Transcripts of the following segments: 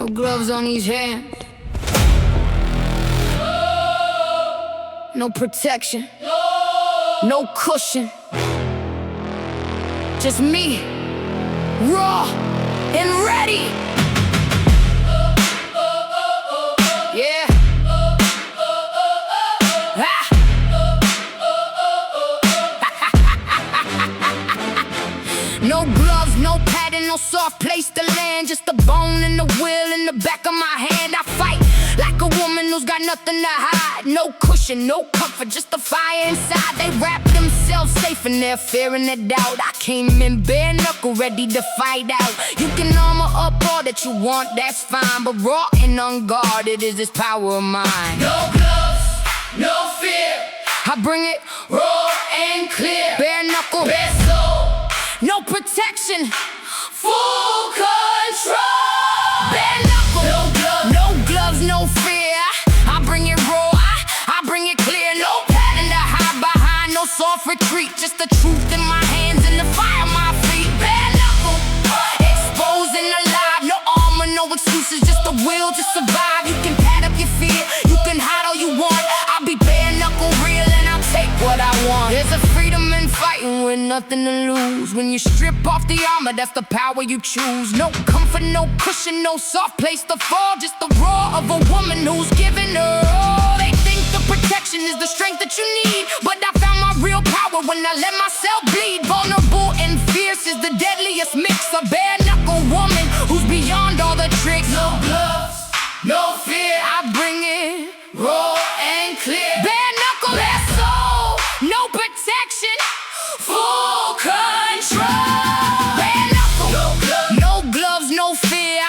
gloves on these hands, no protection, no cushion. Just me, raw and ready. Yeah. No gloves, no padding, no soft place to land. Just a bone and the wheel in the back of my hand. I fight like a woman who's got nothing to hide. No cushion, no comfort, just a fire inside. They wrap themselves safe in their fear and their doubt. I came in bare knuckle, ready to fight out. You can armor up all that you want, that's fine, but raw and unguarded is this power of mine. No gloves, no fear, I bring it raw and clear. Bare knuckle, bare soul, no protection, full control. Bare knuckle, no gloves, no fear. I bring it raw, I bring it clear. No pattern to hide behind, no soft retreat. Just the truth in my hands and the fire on my feet. Bare knuckle, exposed and alive. No armor, no excuses, just the will to survive. You can pad up your fear, you can hide all you want. I'll be bare knuckle real and I'll take what I want. There's a freedom in fighting with nothing to lose. When you strip off the armor, that's the power you choose. No comfort, no cushion, no soft place to fall. Just the raw of a woman who's giving her all. They think the protection is the strength that you need, but I found my real power when I let myself bleed. Vulnerable and fierce is the deadliest mix. A bare knuckle woman who's beyond all the tricks. No gloves, no fear, I bring it raw and clear. Bare knuckle, bare soul, no protection, full control. Bare knuckle, no gloves, no fear.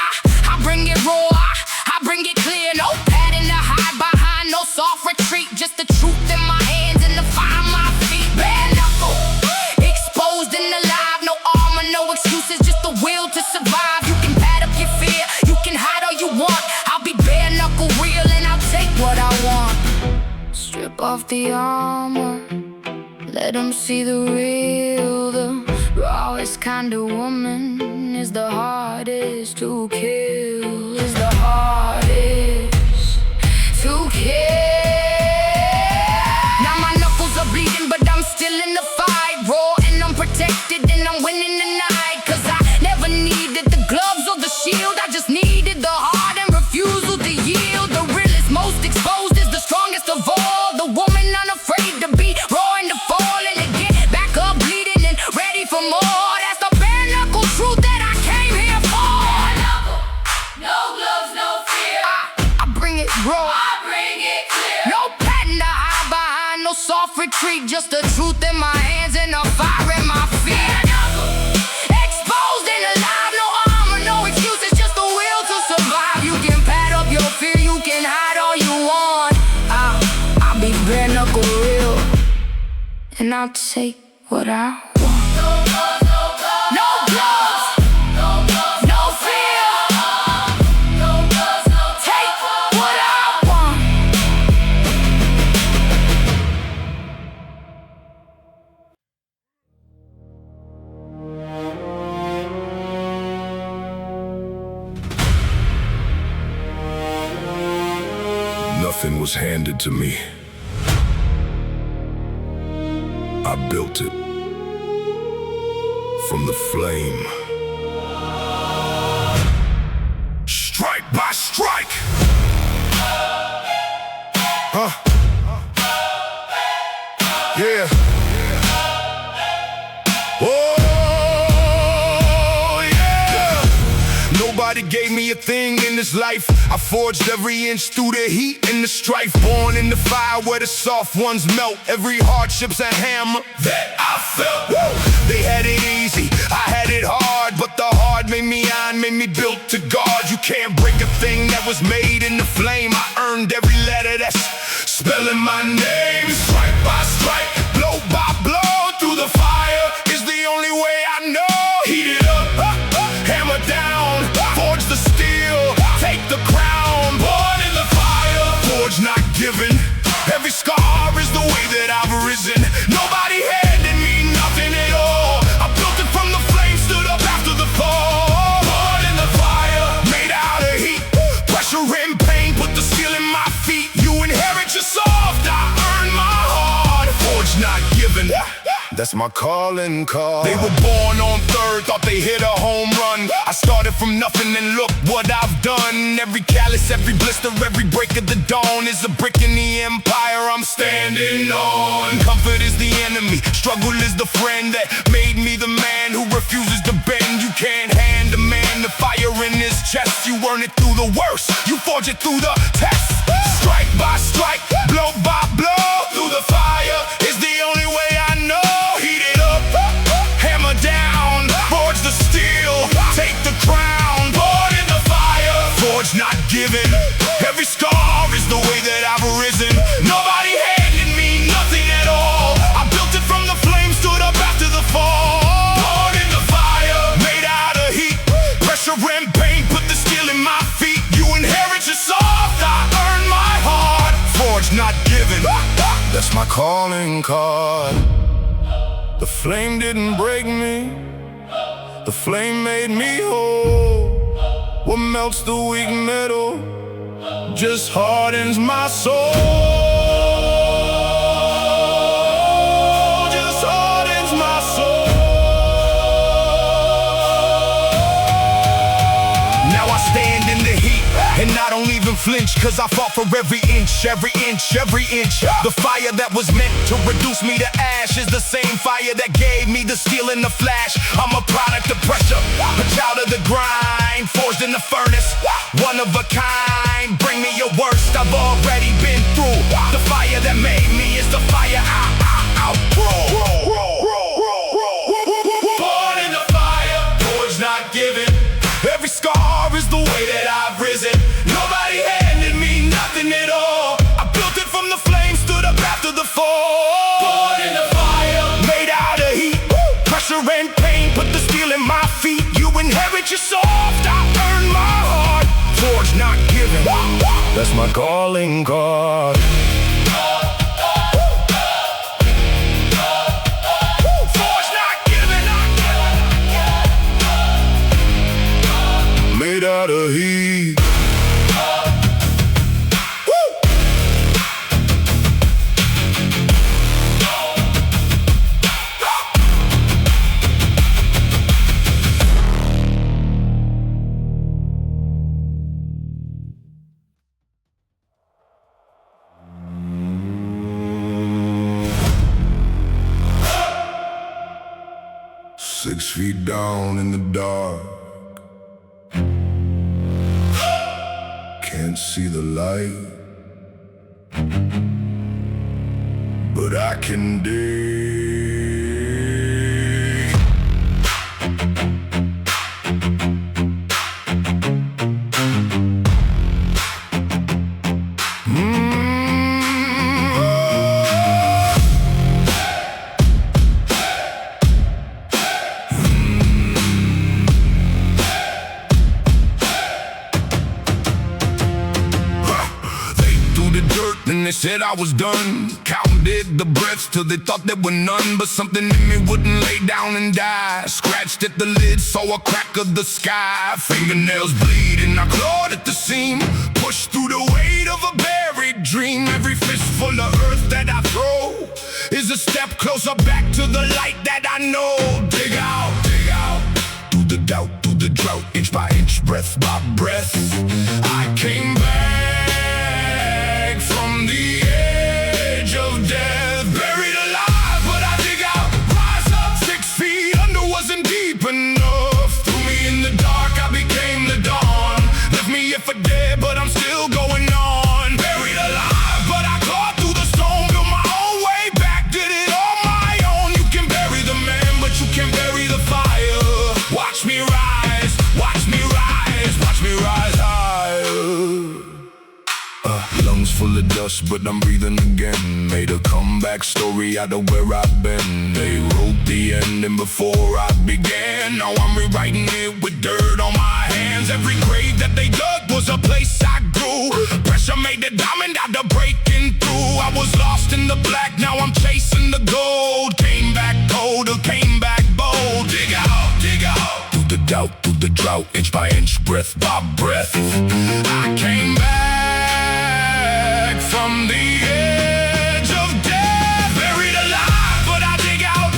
I bring it raw, I bring it clear. No padding to hide behind, no soft retreat. Just the truth in my hands and the fire on my feet. Bare knuckle, exposed and alive. No armor, no excuses, just the will to survive. You can pad up your fear, you can hide all you want. I'll be bare knuckle real and I'll take what I want. Strip off the armor, let them see the real. The rawest kind of woman is the hardest to kill. Is the hardest to kill. Now my knuckles are bleeding, but I'm still in the fight. Raw and unprotected, and I'm winning the night. Cause I never needed the gloves or the shield, I just needed the heart and refusal to yield. The realest, most exposed is the strongest of all. The woman unafraid to be raw and to fall and to get back up bleeding and ready for more. That's the bare knuckle truth that I came here for. Bare knuckle, no gloves, no fear. I bring it raw, I bring it clear. No pattern to hide behind, no soft retreat. Just the truth in my hands and the fire in my feet. Bare knuckle, exposed and alive. No armor, no excuses, just the will to survive. You can pad up your fear, you can hide all you want. I'll be bare knuckle real, and I'll take what I want. No gloves, no gloves, no gloves, no fear. No gloves, no take what I want. Nothing was handed to me. I built it from the flame. Strike by strike. Yeah. Oh, yeah. Nobody gave me a thing in this life. I forged every inch through the heat and the strife. Born in the fire where the soft ones melt. Every hardship's a hammer that I felt. Woo! They had it easy, I had it hard, but the hard made me iron, made me built to guard. You can't break a thing that was made in the flame. I earned every letter that's spelling my name. Strike by strike, blow by blow, through the fire is the only way I know. Heat it up, hammer down, forge the steel, take the crown. Born in the fire, forge not given. Every scar is the way that I've risen. Nobody handed me nothing at all. I built it from the flame, stood up after the fall. Born in the fire. That's my calling card. They were born on third, thought they hit a home run. I started from nothing and look what I've done. Every callus, every blister, every break of the dawn is a brick in the empire I'm standing on. Comfort is the enemy, struggle is the friend that made me the man who refuses to bend. You can't hand a man the fire in his chest. You earn it through the worst, you forge it through the test. Strike by strike, blow by blow, through the fire is the only way I know. Heat it up, hammer down, forge the steel, take the crown. Born in the fire, forge not given. Every scar is the way that I've risen. Nobody handed me nothing at all. I built it from the flames, stood up after the fall. Born in the fire, made out of heat, pressure and pain, put the steel in my feet. You inherit your soft, I earn my heart. Forge not given, that's my calling card. The flame didn't break me, the flame made me whole. What melts the weak metal just hardens my soul. Just hardens my soul. Now I stand in the heat and I don't even flinch, cause I fought for every inch, every inch, every inch. The fire that was meant to reduce me to ash is the same fire that gave me the steel in the flash. I'm a product of pressure, a child of the grind, forged in the furnace, one of a kind. Bring me your worst, I've already been through. The fire that made me is the fire I'll grow. Born in the fire, forged not given. Every scar is the way that I've risen. Nobody handed me nothing at all. I built it from the flame, stood up after the fall. Born in the fire, made out of heat, pressure and pain, put the steel in my feet. You inherit your soft, I earn my heart. Forge not given, that's my calling card. Forge not given, made out of heat. 6 feet down in the dark, can't see the light, but I can dig. Then they said I was done, counted the breaths till they thought there were none. But something in me wouldn't lay down and die. Scratched at the lid, saw a crack of the sky. Fingernails bleeding, I clawed at the seam, pushed through the weight of a buried dream. Every fistful of earth that I throw is a step closer back to the light that I know. Dig out, through the doubt, through the drought, inch by inch, breath by breath. I came back from the edge of death, buried alive, but I dig out, rise up. 6 feet under wasn't deep enough. Threw me in the dark, I became the dawn. Left me here for dead, but I'm still going on. Buried alive, but I clawed through the stone, built my own way back, did it on my own. You can bury the man, but you can't bury the fire. Watch me rise, watch me rise, watch me rise higher. Lungs full of dust, but I'm breathing again. Made a comeback story out of where I've been. They wrote the ending before I began. Now I'm rewriting it with dirt on my hands. Every grave that they dug was a place I grew. Pressure made the diamond out of breaking through. I was lost in the black, now I'm chasing the gold. Came back cold or came back bold. Dig out, through the doubt, through the drought, inch by inch, breath by breath. I came back from the edge of death, buried alive, but I dig out,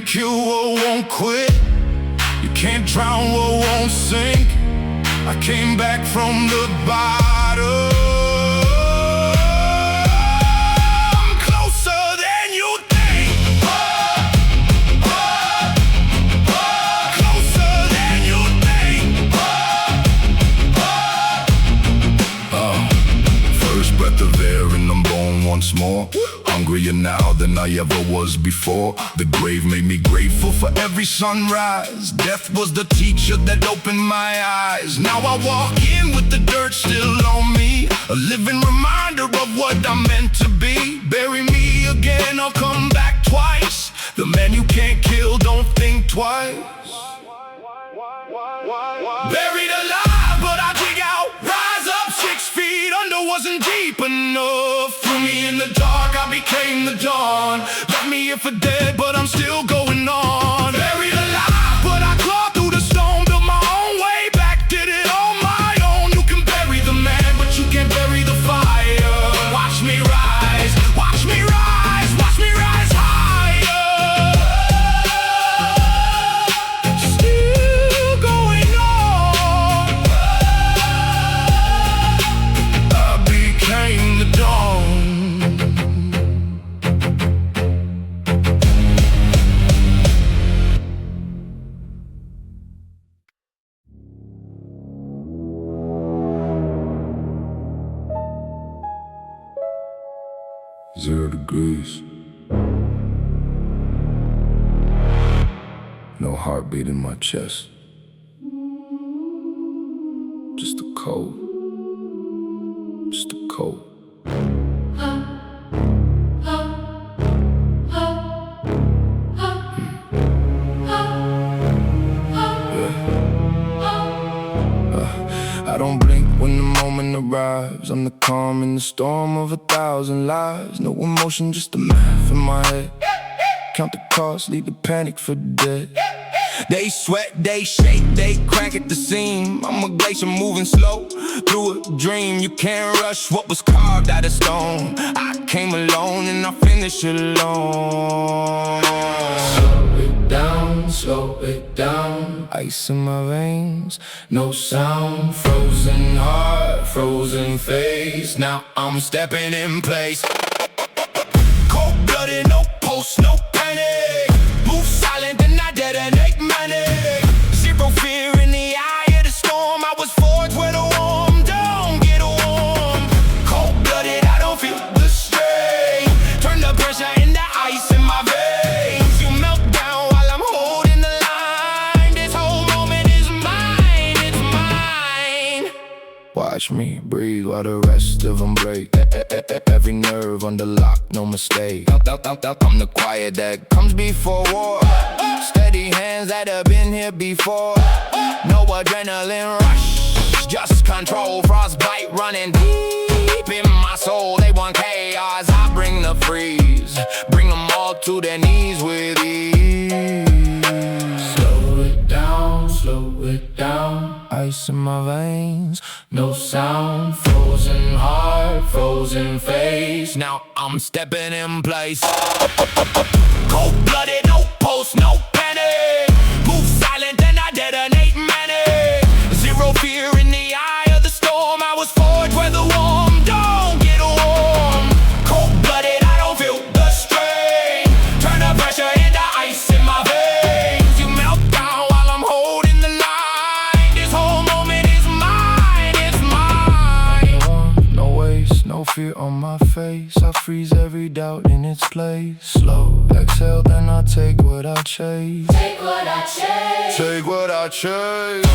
can't kill what won't quit. You can't drown what won't sink. I came back from the bottom. Closer than you think. Closer than you think. First breath of air and I'm born once more. Hungrier now than I ever was before. The grave made me grateful for every sunrise. Death was the teacher that opened my eyes. Now I walk in with the dirt still on me, a living reminder of what I'm meant to be. Bury me again, I'll come back twice. The man you can't kill, don't think twice. Buried alive, but I dig out. Rise up 6 feet under, wasn't deep enough. Threw me in the dark, I became the dawn. Left me here for dead, but I'm still going on. Buried alive, but I clawed through the stone. Built my own way back, did it on my own. You can bury the man, but you can't bury the fire. Watch me rise, watch me rise, watch me rise higher. Still going on. I became the dawn. Zero degrees. No heartbeat in my chest. Just a cold. Just a cold. I don't blink when the moment arrives. I'm the calm in the storm of 1,000 lives. No emotion, just the math in my head. Count the cost, lead the panic for dead. They sweat, they shake, they crack at the seam. I'm a glacier moving slow through a dream. You can't rush what was carved out of stone. I came alone and I finish alone. Slow it down. Ice in my veins, no sound. Frozen heart, frozen face. Now I'm stepping in place. Cold-blooded, no pulse, no panic. Move silent and I detonate manic. Zero fear in the eye of the storm. I was forged where the warm don't get warm. Cold-blooded, I don't feel the strain. Turn the pressure into ice in my veins. You melt down while I'm holding the line. This whole moment is mine, it's mine. Watch me breathe while the rest of them break. Every nerve under lock, no mistake. I'm the quiet that comes before war. Steady hands that have been here before. No adrenaline rush, just control. Frostbite running deep in my soul. They want chaos, I bring the freeze. Bring them all to their knees with ease. Slow it down, slow it down. Ice in my veins, no sound. Frozen heart, frozen face. Now I'm stepping in place. Cold-blooded, no pulse, no panic. Move silent and I detonate manic. Zero fear in the eye of the storm. I was forged where the warm don't get warm. Cold-blooded, I don't feel the strain. Turn the pressure into ice in my veins. You melt down while I'm holding the line. This whole moment is mine, it's mine. No waste, no fear on my face. I freeze every doubt in its place. Slow exhale, then I take what I chase. Take what I chase. Take what I chase.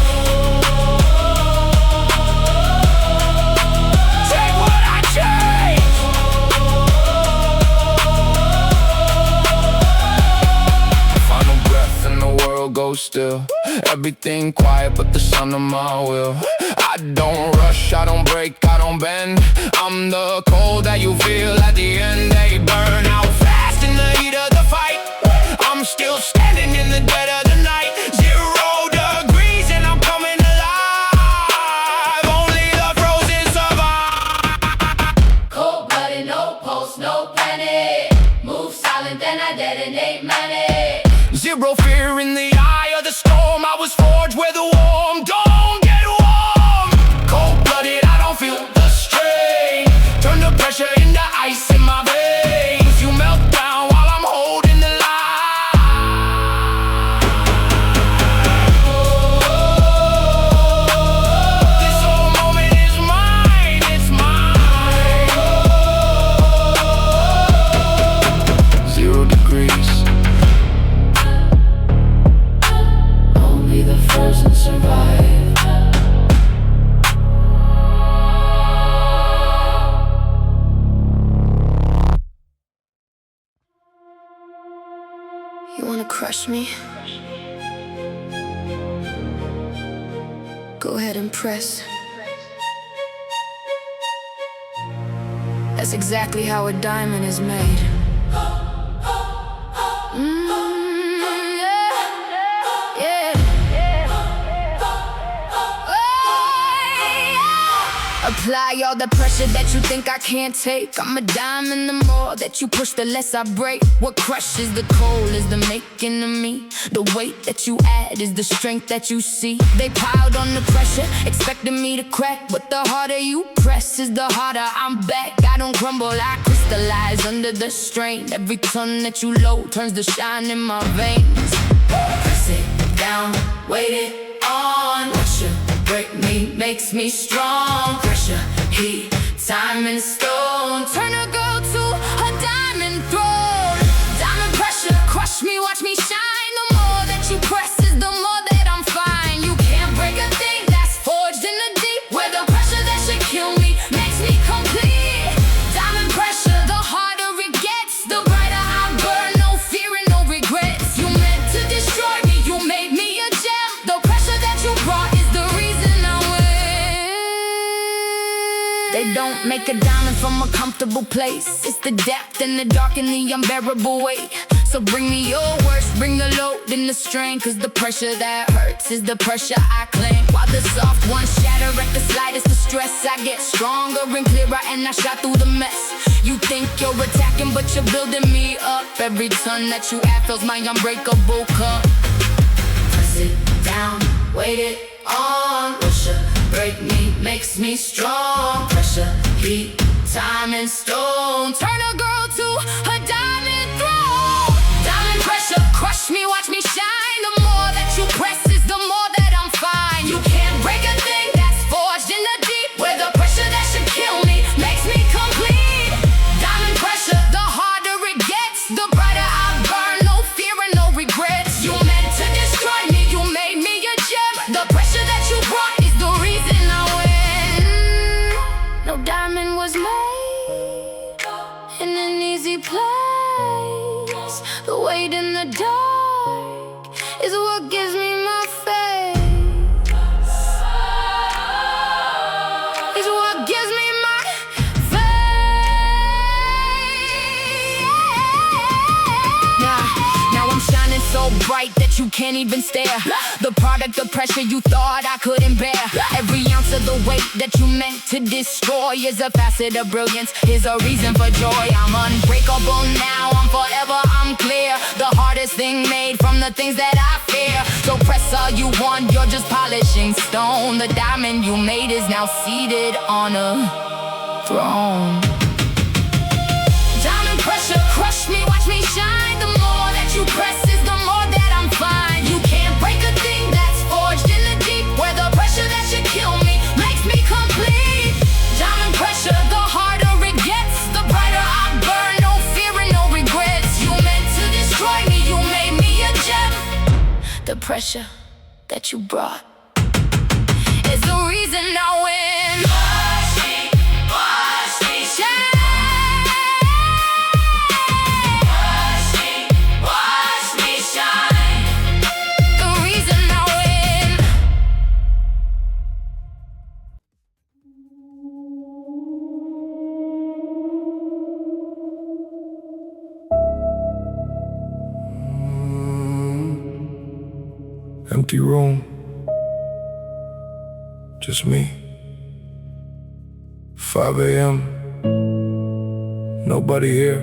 Take what I chase. Final breath and the world goes still. Everything quiet but the sound of my will. I don't rush, I don't break, I don't bend. I'm the cold that you feel at the end. They burn out fast in the heat of the fight. I'm still standing in the dead of the night. 0 degrees and I'm coming alive. Only the frozen survive. Cold-blooded, no pulse, no panic. Move silent, then I detonate manic. Zero fear in the eye of the storm. I was forged where the warm don't get warm. Cold-blooded, I don't feel the strain. Turn the pressure into ice in my veins. You melt down while I'm holding the line. This whole moment is mine, it's mine. 0 degrees. Only the frozen survive. You wanna crush me? Go ahead and press. That's exactly how a diamond is made. Apply all the pressure that you think I can't take. I'm a diamond, the more that you push, the less I break. What crushes the cold is the making of me. The weight that you add is the strength that you see. They piled on the pressure, expecting me to crack, but the harder you press is the harder I'm back. I don't crumble, I crystallize under the strain. Every ton that you load turns the shine in my veins. Press it down, wait it on. Pressure break me, makes me strong. Pressure, heat, time and stone. Turn a girl to a diamond throne. Diamond pressure, crush me, watch me shine. The more that you press is the more that I'm fine. You can't break a thing that's forged in the deep. Where the pressure that should kill me makes me complete. Diamond pressure, the harder it gets, the brighter I burn. No fear and no regrets. You meant to destroy me, you made me a gem. The pressure that you brought is the reason I win. They don't make a diamond from a comfortable place. It's the depth and the dark and the unbearable weight. So bring me your worst, bring the load and the strain. Cause the pressure that hurts is the pressure I claim. While the soft ones shatter at the slightest distress, I get stronger and clearer and I shot through the mess. You think you're attacking but you're building me up. Every ton that you add fills my unbreakable cup. Press it down, wait it on. Pressure break me, makes me strong. Pressure, heat, time and stone. Turn a girl to a diamond throne. Diamond pressure, crush me, watch me shine. The more that you press is the more that I'm fine. You can't break a thing that's forged in the deep. Where the pressure that should kill me makes me complete. Diamond pressure, the harder it gets, the brighter I burn. No fear and no regrets. You meant to destroy me, you made me a gem. The pressure that you brought is the reason I win. No diamond was made in an easy place. The weight in the dark is what gives me my faith. Is what gives me my faith. Now I'm shining so bright that you can't even stare. The product of pressure you thought I couldn't bear. Every ounce of the weight that you meant to destroy is a facet of brilliance, is a reason for joy. I'm unbreakable now, I'm forever, I'm clear. The hardest thing made from the things that I fear. So press all you want, you're just polishing stone. The diamond you made is now seated on a throne. Diamond pressure, crush me, watch me shine. The more that you press is the more that I'm fine. You can't break a thing that's forged in the deep. Where the pressure that should kill me makes me complete. Diamond pressure, the harder it gets, the brighter I burn. No fear and no regrets. You meant to destroy me, you made me a gem. The pressure that you brought is the reason I win. Watch me shine. Empty room, just me. 5 a.m. Nobody here,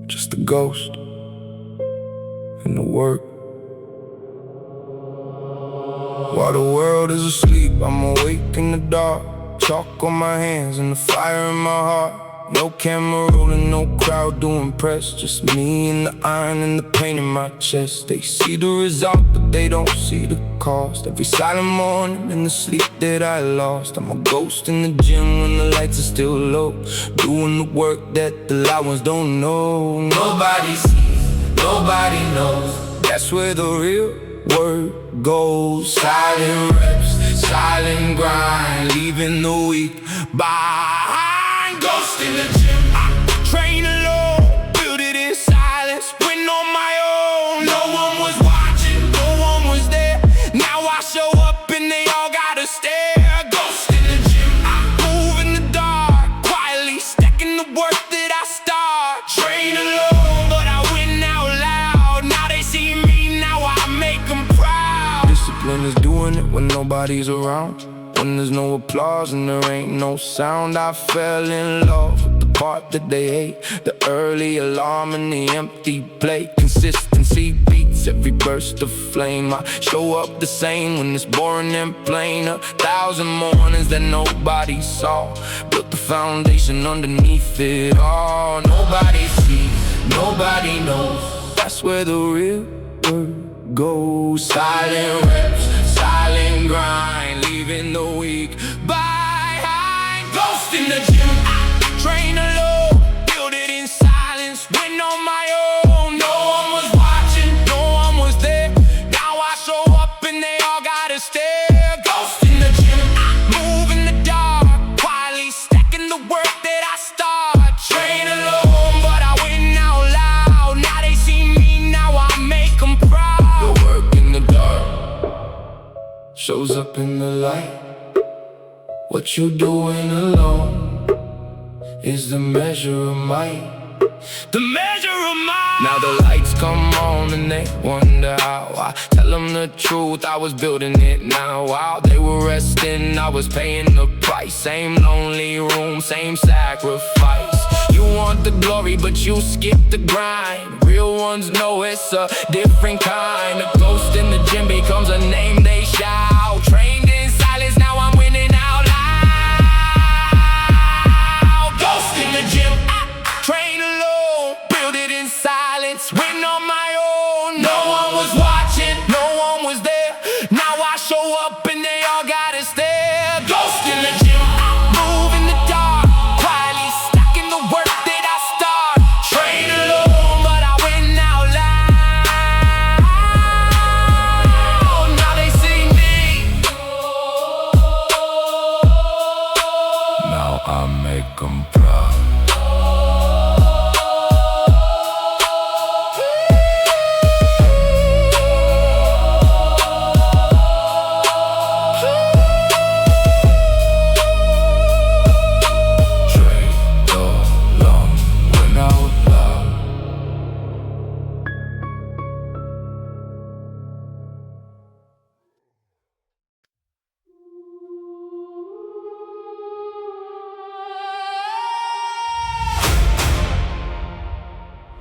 just a ghost. and the work. While the world is asleep, I'm awake in the dark. Chalk on my hands and the fire in my heart. No camera rolling, no crowd doing press. Just me and the iron and the pain in my chest. They see the result, but they don't see the cost. Every silent morning and the sleep that I lost. I'm a ghost in the gym when the lights are still low, doing the work that the loud ones don't know. Nobody sees, nobody knows. That's where the real work goes. Silent reps, silent grind, leaving the weak behind. Ghost in the gym, I train alone, build it in silence, win on my own. No one was watching, no one was there. Now I show up and they all gotta stare. Ghost in the gym, I move in the dark, quietly stacking the work that I start. Train alone, but I win out loud. Now they see me, now I make them proud. Discipline is doing it when nobody's around, when there's no applause and there ain't no sound. I fell in love with the part that they hate, the early alarm and the empty plate. Consistency beats every burst of flame. I show up the same when it's boring and plain. 1,000 mornings that nobody saw, built the foundation underneath it all. Nobody sees, nobody knows. That's where the real work goes. Silent reps, silent grind, leaving the weak behind. Ghost in the gym, I train alone, build it in silence, win on my own. No one was watching, no one was there. Now I show up and they all gotta stare. Ghost in the gym, I move in the dark, quietly stacking the work that I start. Train alone, but I win out loud. Now they see me, now I make them proud. The work in the dark shows up in the light. What you're doing alone is the measure of might, the measure of might. Now the lights come on and they wonder how. I tell them the truth, I was building it now. While they were resting, I was paying the price. Same lonely room, same sacrifice. You want the glory, but you skip the grind. Real ones know it's a different kind. A ghost in the gym becomes a name they shout. Trained in silence, now I'm winning out loud. Ghost in the gym, I train alone, build it in silence, win on my own. No one was watching, no one was there. Now I show up and they all gotta stare. Ghost in the gym, I move in the dark, quietly stacking the work that I start. Train alone, but I win out loud. Now they see me, now I make them proud.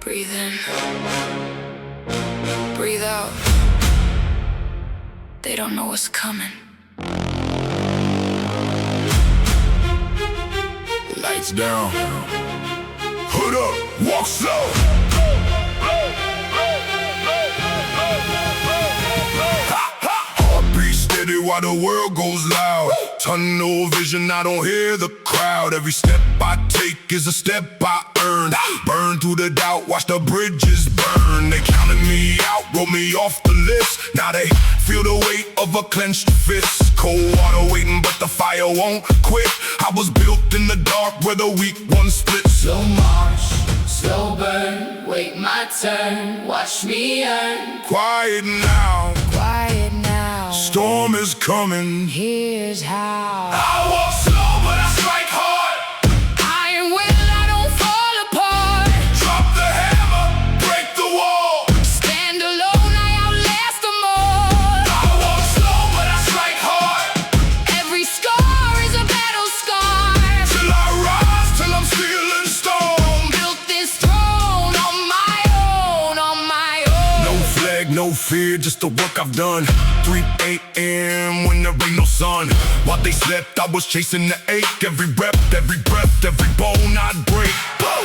Breathe in, breathe out. They don't know what's coming. Lights down, hood up, walk slow. Heartbeat steady while the world goes loud. Tunnel vision, I don't hear the crowd. Every step I take is a step I earned. Burn through the doubt, watch the bridges burn. They counted me out, wrote me off the list. Now they feel the weight of a clenched fist. Cold water waiting, but the fire won't quit. I was built in the dark where the weak one split. Slow march, slow burn, wait my turn, watch me earn. Quiet now, Quiet now, storm is coming. here's how. I walk slow, but I strike hard. Iron will, I don't fall apart. Drop the hammer, break the wall. Stand alone, I outlast them all. I walk slow, but I strike hard. Every scar is a battle scar. Till I rise, till I'm steel and stone. Built this throne on my own, on my own. No just the work I've done. 3 a.m. when there ain't no sun. While they slept, I was chasing the ache. Every breath, every bone I'd break.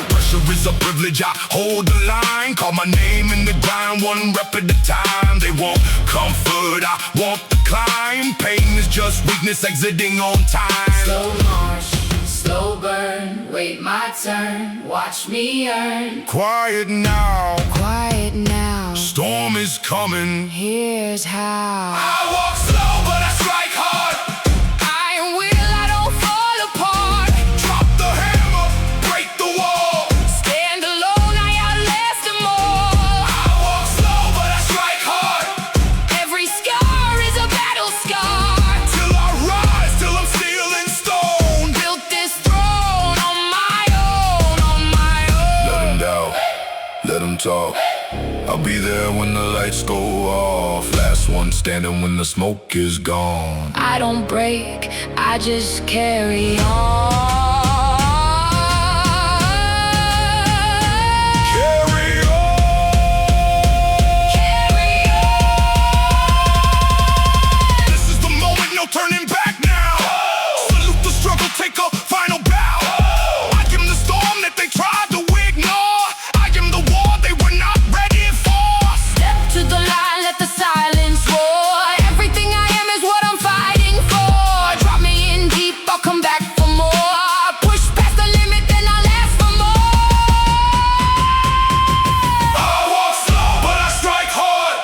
Pressure is a privilege, I hold the line. Call my name in the grind, one rep at a time. They want comfort, I want the climb. Pain is just weakness exiting on time. Slow march, slow burn, wait my turn, watch me earn. Quiet now, Quiet now, storm is coming. here's how. I walk slow, but I strike hard. Iron will, I don't fall apart. Drop the hammer, break the wall. Stand alone, I outlast them all. I walk slow, but I strike hard. Every scar is a battle scar. Till I rise, till I'm still in stone. Built this throne on my own, on my own. Let them doubt, let them talk. I'll be there when the lights go off. Last one standing when the smoke is gone. I don't break, I just carry on. Carry on. Carry on. This is the moment, no turning back now. Salute the struggle, take a final bow. I am the storm that they tried to ignore. I am the war they were not ready for. Step to the line, let the silence roar. Everything I am is what I'm fighting for. Drop me in deep, I'll come back for more. Push past the limit, then I'll last for more. I walk slow, but I strike hard.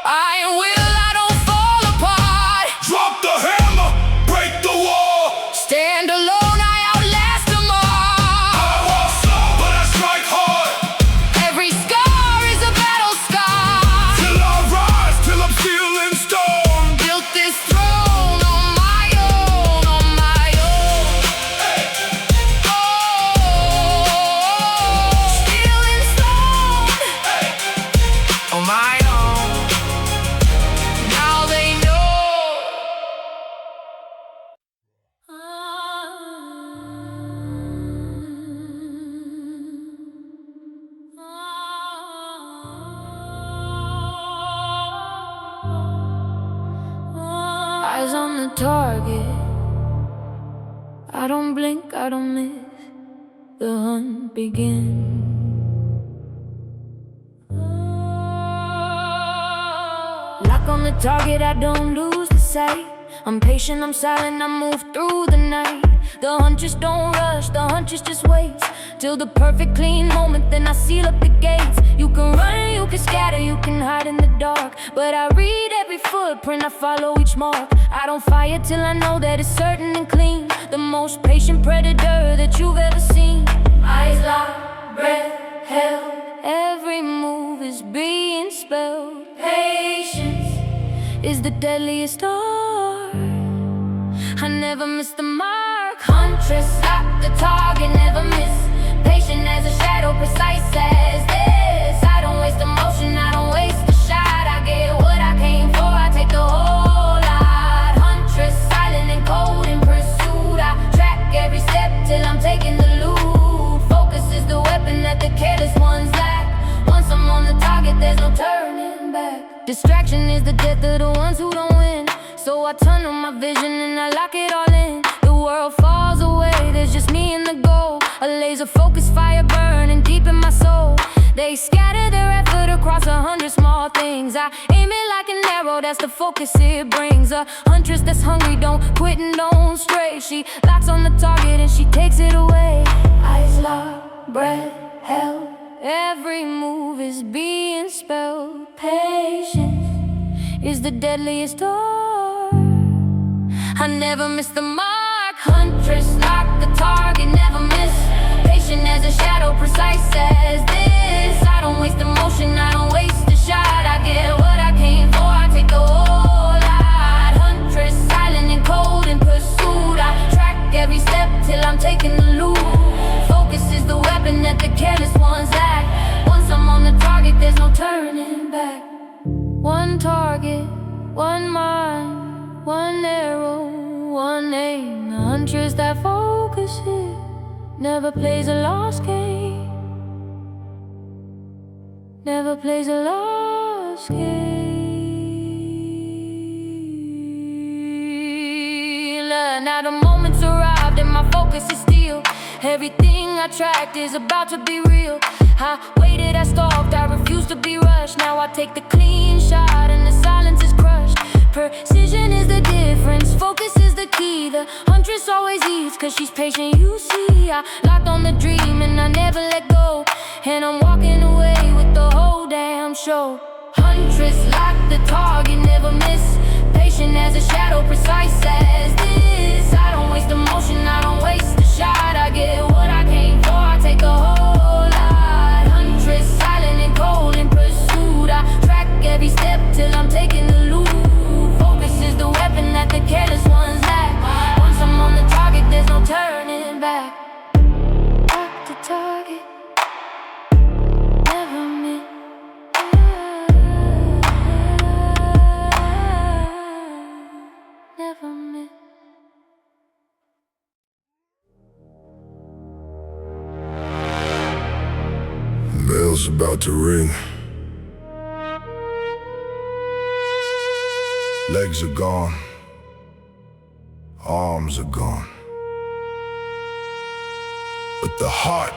Iron will, I don't fall apart. Drop the hammer, break the wall. Stand alone, I outlast them I all. walk slow, but I strike hard. Every scar is a battle scar. Till I rise, till I'm still in stone. Built this throne on my own, on my own. Oh, still in stone on my own. Now they know. Eyes on the target. I don't blink, I don't miss. The hunt begins. Lock on the target, I don't lose the sight. I'm patient, I'm silent, I move through the night. The hunters don't rush, the hunters just waits till the perfect clean moment, then I seal up the gates. You can run, you can scatter, you can hide in the dark, but I read every footprint, I follow each mark. I don't fire till I know that it's certain and clean. The most patient predator that you've ever seen. Eyes locked, breath held, every move is being spelled. Patience is the deadliest art. I never miss the mark. Huntress, lock the target, never miss. Patient as a shadow, precise as this. I don't waste emotion, I don't waste a shot. I get what I came for, I take the whole lot. Huntress, silent and cold in pursuit. I track every step till I'm taking the loot. Focus is the weapon that the careless ones lack. Once I'm on the target, there's no turning back. Distraction is the death of the ones who don't win. So I turn on my vision and I lock it all in. The world falls away, there's just me and the goal. A laser focused fire burning deep in my soul. They scatter their effort across 100 small things. I aim it like an arrow, that's the focus it brings. A huntress that's hungry, don't quit and don't stray. She locks on the target and she takes it away. Eyes locked, breath held, every move is being spelled. Patience is the deadliest art. I never miss the mark. Huntress, lock the target, never miss. Patient as a shadow, precise as this. I don't waste emotion, I don't waste a shot. I get what I came for, I take the whole lot. Huntress, silent and cold in pursuit. I track every step till I'm taking the loot. Focus is the weapon that the careless ones lack. Once I'm on the target, there's no turning back. One target, one mind, one arrow, one aim. The huntress that focuses never plays a lost game. Never plays a lost game. now the moment's arrived and my focus is still. Everything I tracked is about to be real. I waited, I stalked, I refused to be rushed. Now I take the clean shot and the silence is crushed. Precision is the difference, focus is the key. The huntress always eats cause she's patient, you see. I locked on the dream and I never let go, and I'm walking away with the whole damn show. Huntress, lock the target, never miss. Patient as a shadow, precise as this. I don't waste emotion, I don't waste a shot. I get what I came for, I take a whole lot. Huntress, silent and cold in pursuit. I track every step till I'm taking the loot. Focus is the weapon that the careless ones lack. Once I'm on the target, there's no turning back. Lock the target, never miss. Never miss. Bell's about to ring. Legs are gone, arms are gone, but the heart's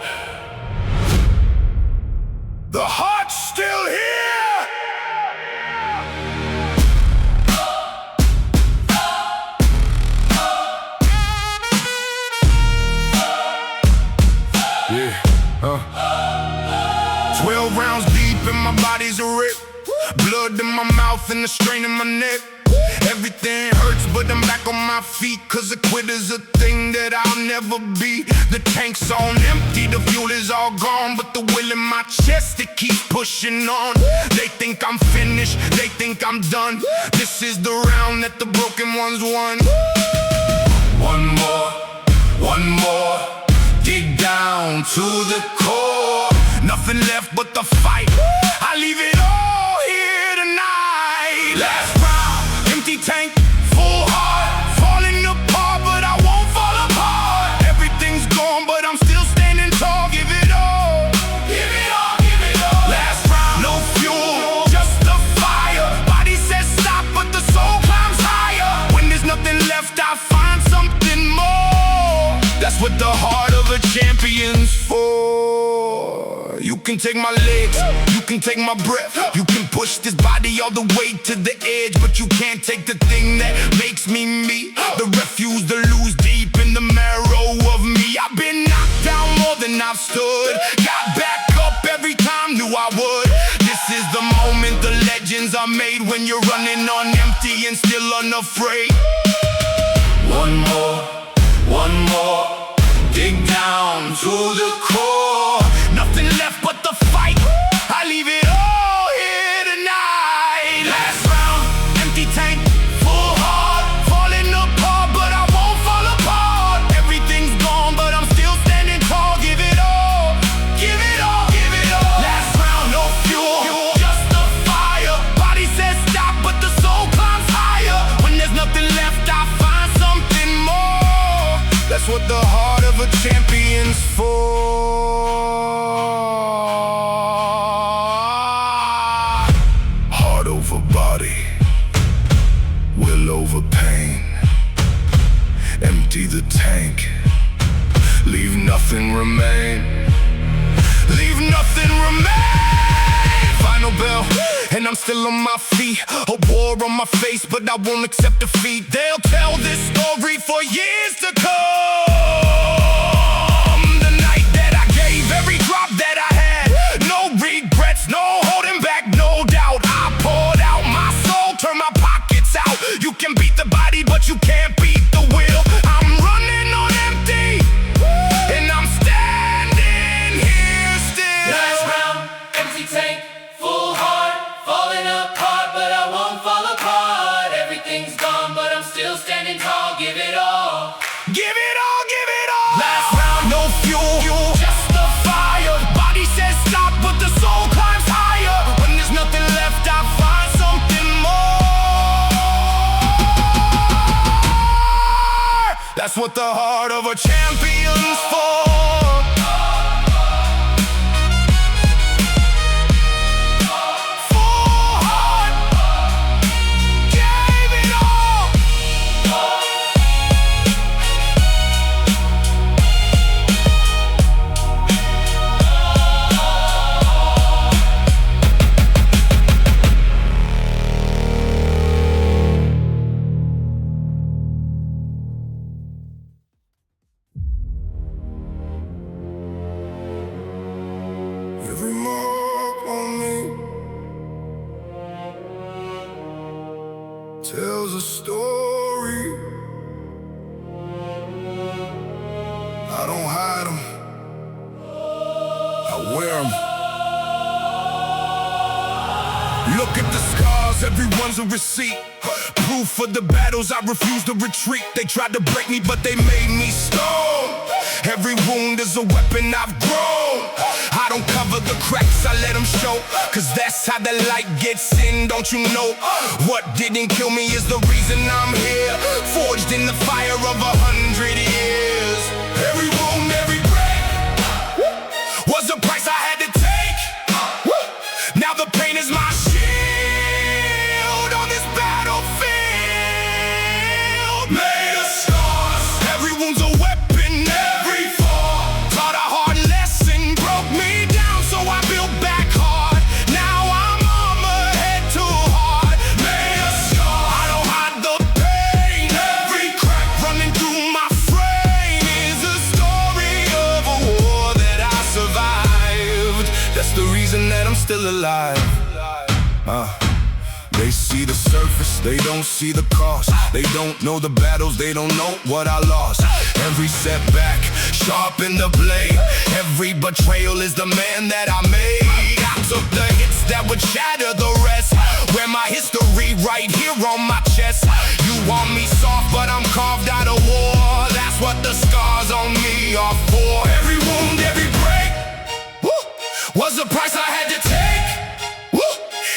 still here. Yeah, 12 rounds deep and my body's a rip. Blood in my mouth and the strain in my neck. Everything hurts but I'm back on my feet, cause a quitter's a thing that I'll never be. The tank's on empty, the fuel is all gone, but the will in my chest, it keeps pushing on. They think I'm finished, they think I'm done. This is the round that the broken ones won. One more, dig down to the core. Nothing left but the fight, I leave it all here tonight. Last round, empty tank, full heart, falling apart, but I won't fall apart. Everything's gone, but I'm still standing tall. Give it all, give it all, give it all. Last round, no fuel, just the fire. Body says stop, but the soul climbs higher. When there's nothing left, I find something more. That's what the heart of a champion's for. You can take my legs, you can take my breath, you can push this body all the way to the edge, but you can't take the thing that makes me me. The refuse, the lose deep in the marrow of me. I've been knocked down more than I've stood, got back up every time, knew I would. This is the moment the legends are made, when you're running on empty and still unafraid. One more, dig down to the core. Nothing left but the fight, I leave it all here tonight. Last round, empty tank, full heart, falling apart, but I won't fall apart. Everything's gone, but I'm still standing tall. Give it all, give it all, give it all. Last round, no fuel, just the fire. Body says stop, but the soul climbs higher. When there's nothing left, I find something more. That's what the heart of a champion's for. Heart over body, will over pain. Empty the tank, leave nothing remain. Leave nothing remain. Final bell, and I'm still on my feet. A war on my face, but I won't accept defeat. They'll tell this story for years to come. The night that I gave every drop that I had, no regrets, no holding back, no doubt. I poured out my soul, turned my pockets out. You can beat the body, but you can't beat the will. I'm running on empty, and I'm standing here still. Last round, empty tank, full heart, falling apart, but I won't fall apart. Everything's gone, but I'm still standing tall. Give it all, Give it all, give it all. last round, no fuel, just the fire. Body says stop, but the soul climbs higher. When there's nothing left, I find something more. That's what the heart of a champion's for. Full heart, gave it all. wear 'em. Look at the scars, everyone's a receipt. Proof for the battles, I refuse to retreat. They tried to break me, but they made me stone. Every wound is a weapon I've grown. I don't cover the cracks, I let them show. Cause that's how the light gets in, don't you know? What didn't kill me is the reason I'm here. Forged in the fire of 100 years. Every wound, every break was a price I had to take. Now the pain is my shield on this battlefield. Made of scars, every wound's a weapon, every fall taught a hard lesson, broke me down, so I built back hard. Now I'm armor head too hard. Made of scars, I don't hide the pain. Every crack running through my frame is a story of a war that I survived. That's the reason that I'm still alive. They see the surface, they don't see the cost. They don't know the battles, they don't know what I lost. Every setback, sharpen the blade. Every betrayal is the man that I made. I took the hits that would shatter the rest. Wear my history right here on my chest. You want me soft, but I'm carved out of war. That's what the scars on me are for. Every wound, every break was a price I had to take.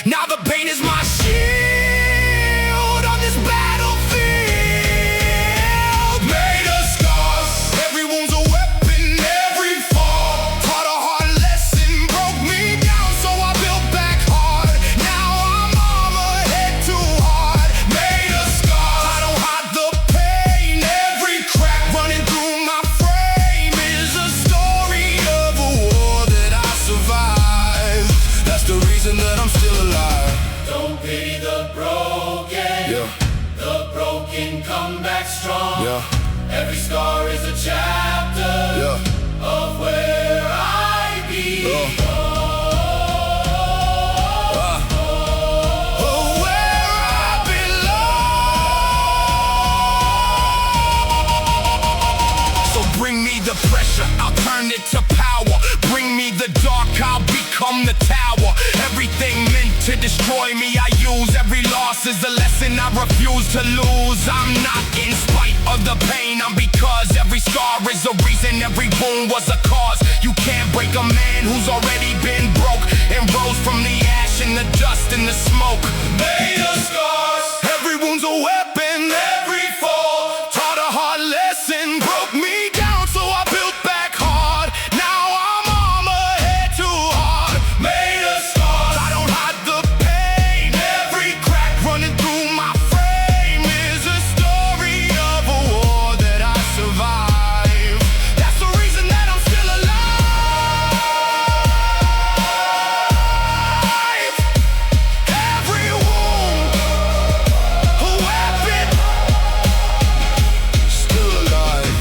Now the pain is my shield on this battlefield. Made of scars, every wound's a weapon, every fall taught a hard lesson, broke me down, so I built back hard. Now I'm armor head too hard. Made of scars, I don't hide the pain. Every crack running through my frame is a story of a war that I survived. That's the reason that I'm still alive. Don't pity the broken. Yeah. The broken come back strong. Yeah. Every scar is a chapter Yeah. of where I belong. Oh, where I belong. So bring me the pressure, I'll turn it to power. Bring me the dark, I'll become the tower. Everything meant to destroy me, I use. Every loss is a lesson I refuse to lose. I'm not in spite of the pain, I'm because every scar is a reason, every wound was a cause. You can't break a man who's already been broke and rose from the ash and the dust and the smoke. Made of scars, Every wound's a weapon, every fall taught a hard lesson, broke me down, so I built back hard. Now I'm armor head too hard. made of scars. I don't hide the pain. Every crack running through my frame is a story of a war that I survived. That's the reason that I'm still alive. Every wound, a weapon, still alive.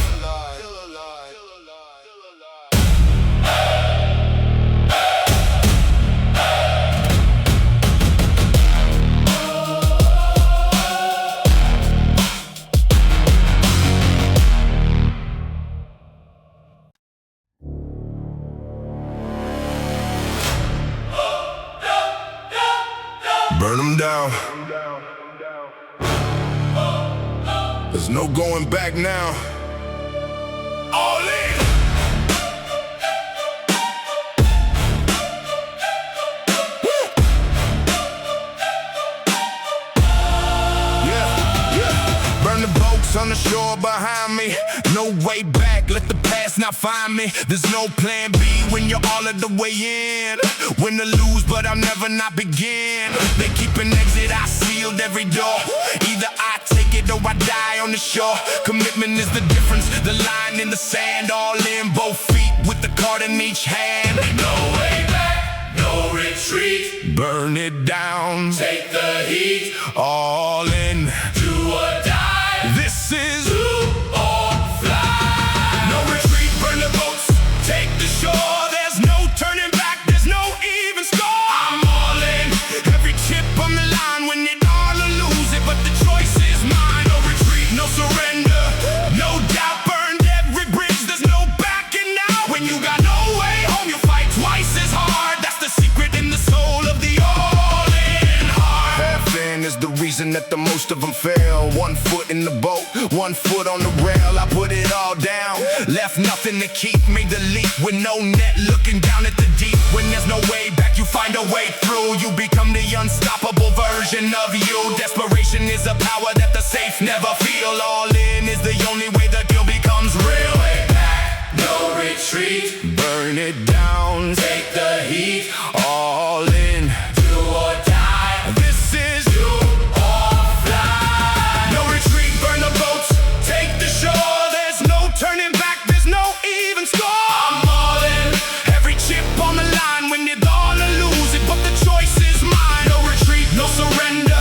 Burn them down. There's no going back now. All in. Woo! Yeah. Burn the boats on the shore behind me. No way back, let the past not find me. There's no plan B when you're all of the way in. Win or lose, but I'll never not begin. They keep an exit, I sealed every door. Either I take it or I die on the shore. Commitment is the difference, the line in the sand. All in, both feet with the card in each hand. No way back, no retreat. Burn it down, Take the heat, all in. do or die. This is Do or fly. no retreat, burn the boats, take the shore. There's no turning back, there's no even score. I'm all in, every chip on the line. Win it all or lose it, but the choice is mine. No retreat, no surrender, no doubt. Burned every bridge, there's no backing out. When you got no way home, you fight twice learned that the most of them fail. 1 foot in the boat, 1 foot on the rail. I put it all down, left nothing to keep. Made the leap with no net, looking down at the deep. When there's no way back, you find a way through. You become the unstoppable version of you. Desperation is a power that the safe never feel. All in is the only way the deal becomes real. Way back, no retreat. Burn it down, Take the heat. all in. Do or die. This is Do or fly. no retreat, burn the boats, take the shore. There's no turning back, there's no even score. I'm all in. Every chip on the line, when you're gonna lose it, but the choice is mine. No retreat, no surrender,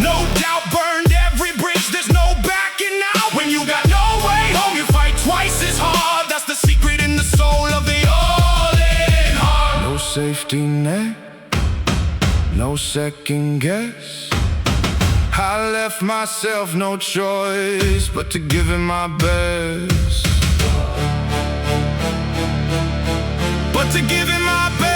no doubt, burned every bridge, there's no backing out. When you got no way home, you fight twice as hard. That's the secret in the soul of the all-in heart. No safety net, no second guess. I left myself no choice but to give it my best. But to give it my best.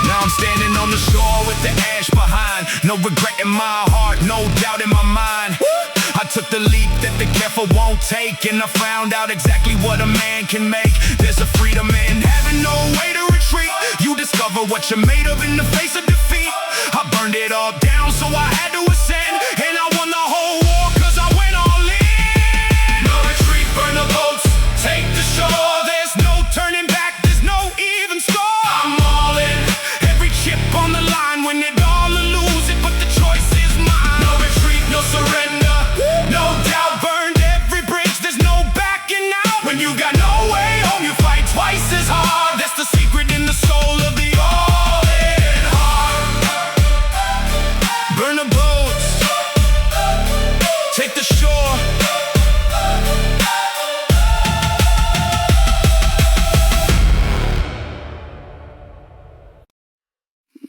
Now I'm standing on the shore with the ash behind. No regret in my heart, no doubt in my mind. I took the leap that the careful won't take, and I found out exactly what a man can make. There's a freedom in having no way to retreat. You discover what you're made of in the face of defeat. I burned it all down, so I had to ascend, and I won the whole war, cause I went all in. No retreat, burn the boats, take the shore. There's no turning back, there's no even score. I'm all in. Every chip on the line, when you're gonna lose it, but the choice is mine. No retreat, no surrender, No doubt, burned every bridge, there's no backing out. When you got no way home, you fight twice as hard. That's the secret in the soul of the all-in heart. Burn the boats, take the shore.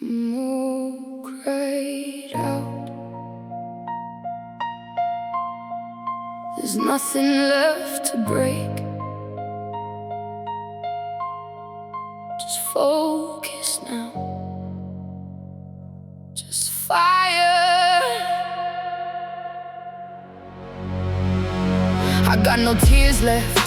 Move right out. There's nothing left to break. Just focus now. Just fire. I got no tears left.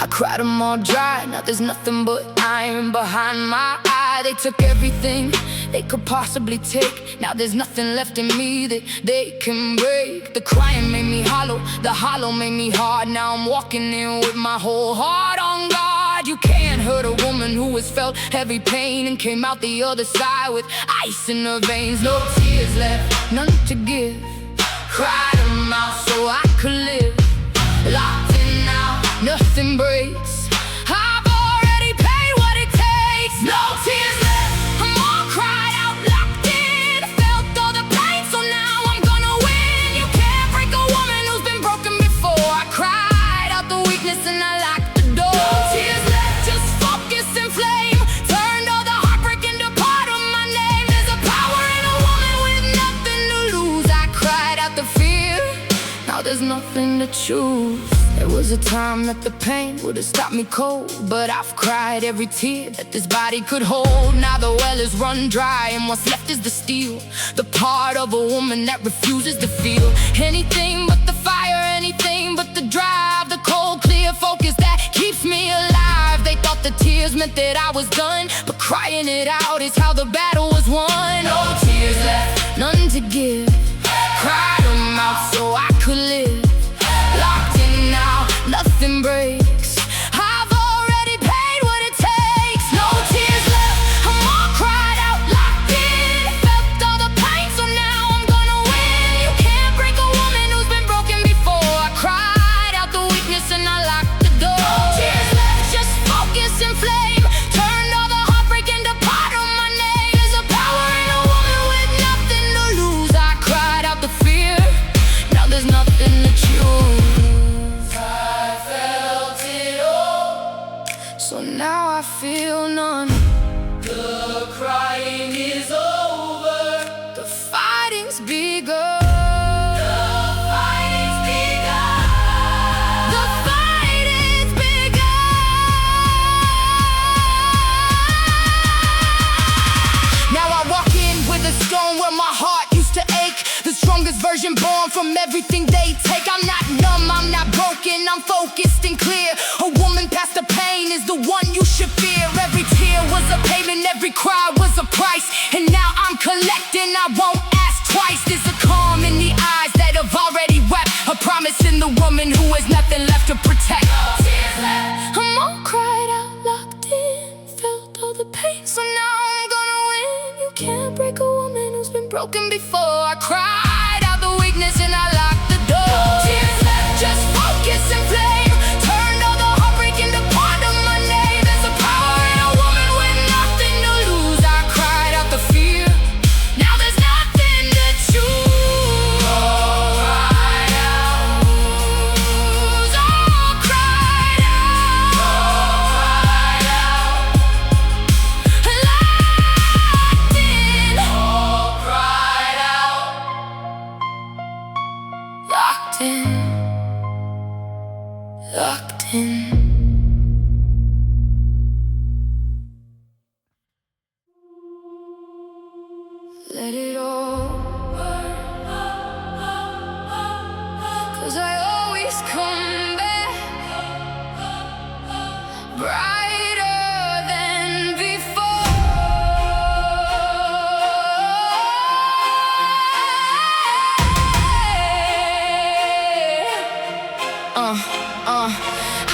I cried them all dry. Now there's nothing but iron behind my eye. They took everything they could possibly take. Now there's nothing left in me that they can break. The crying made me hollow, the hollow made me hard. Now I'm walking in with my whole heart on guard. You can't hurt a woman who has felt heavy pain and came out the other side with ice in her veins. No tears left, none to give. Cried them out so I could live. Locked in now, nothing breaks. I've already paid what it takes. No tears left, I'm all cried out, locked in. I felt all the pain, so now I'm gonna win. You can't break a woman who's been broken before. I cried out the weakness and I locked the door. No tears left, just focus and flame. Turned all the heartbreak into part of my name. There's a power in a woman with nothing to lose. I cried out the fear, now there's nothing to choose. There was a time that the pain would have stopped me cold, but I've cried every tear that this body could hold. Now the well is run dry and what's left is the steel, the part of a woman that refuses to feel anything but the fire, anything but the drive, the cold clear focus that keeps me alive. They thought the tears meant that I was done, but crying it out is how the battle was won. No tears left, none to give. Cried them out so I could live. Locked in now, nothing breaks. I've already paid what it takes. No tears left, I'm all cried out, locked in. Felt all the pain, so now I'm gonna win. You can't break a woman who's been broken before. I cried out the weakness and I locked the door. No tears left, just focus and flame. Turned all the heartbreak into part of my name. There's version born from everything they take. I'm not numb, I'm not broken, I'm focused and clear. A woman past the pain is the one you should fear. Every tear was a payment, every cry was a price. And now I'm collecting, I won't ask twice. There's a calm in the eyes that have already wept, a promise in the woman who has nothing left to protect. I'm all cried out, locked in, felt all the pain, so now I'm gonna win. You can't break a woman who's been broken before. I cried out the weakness and I locked the door. Tears left, just focus and flame. Turned all the heartbreak into part of my name. There's a power in a woman with nothing to lose. I cried out the fear, now there's nothing to choose. All cried out, all cried out, all cried out. Locked in, all cried out. Locked in, locked in. Let it all burn, 'cause I always come back brighter than before.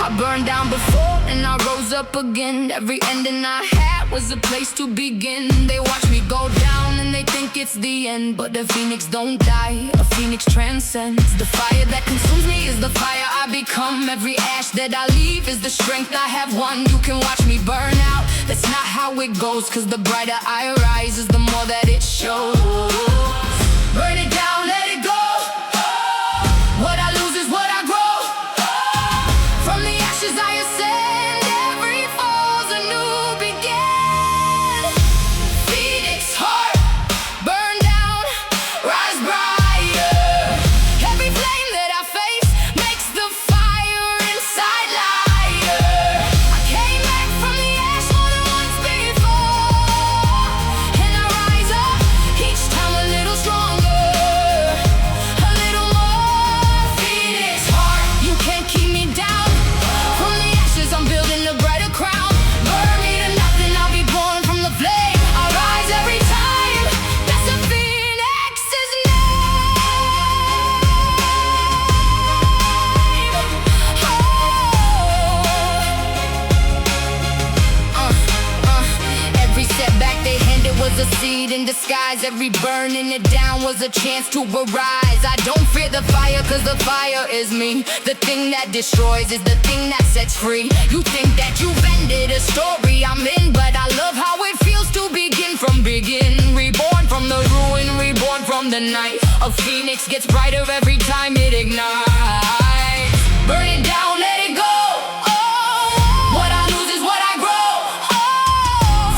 I burned down before and I rose up again. Every ending I had was a place to begin. They watch me go down and they think it's the end, but the phoenix don't die, a phoenix transcends. The fire that consumes me is the fire I become. Every ash that I leave is the strength I have won. You can watch me burn out, that's not how it goes, 'cause the brighter I rise is the more that it shows. Burn it down, let it go. What I lose is what I grow. From the ashes I ascend, every fall's a new begin. Phoenix heart, burn down, rise brighter. Every flame that I face makes the fire inside lighter. I came back from the ash more than once before, and I rise up each time a little stronger, a little more. Phoenix heart, you can't keep me down. From the ashes I'm building a brighter crown. Burn me to nothing, I'll be born from the flame. I rise every time, that's a phoenix's name. Every setback they handed was a seed in disguise. Every burning it down was a chance to arise. I don't fear the fire, 'cause the fire is me. The thing that destroys is the thing that sets free. You think that you've ended a story I'm in, but I love how it feels to begin from begin. Reborn from the ruin, reborn from the night. A phoenix gets brighter every time it ignites. Burn it down, let it go. What I lose is what I grow.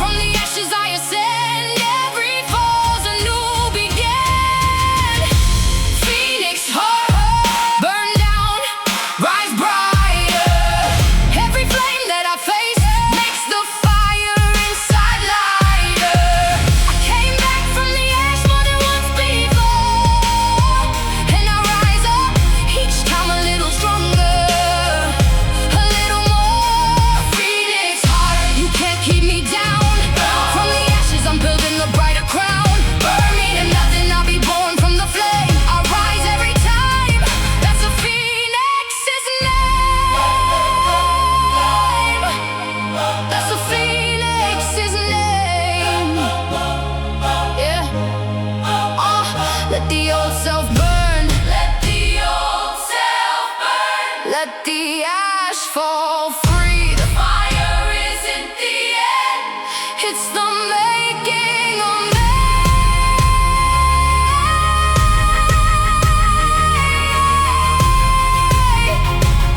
From the ashes I ascend, every fall's a new begin. Phoenix heart, burn down, rise brighter. Every flame that I face makes the fire inside lighter. I came back from the ash more than once before, and I rise up each time a little stronger, a little more. Phoenix heart, you can't keep me down. From the ashes I'm building a brighter crown. Burn me to nothing, I'll be born from the flame. I rise every time, that's a phoenix's name. That's a phoenix's name. Yeah. Let the old self burn. Let the old self burn. Let the ash fall free. The fire isn't the end, it's the making of me.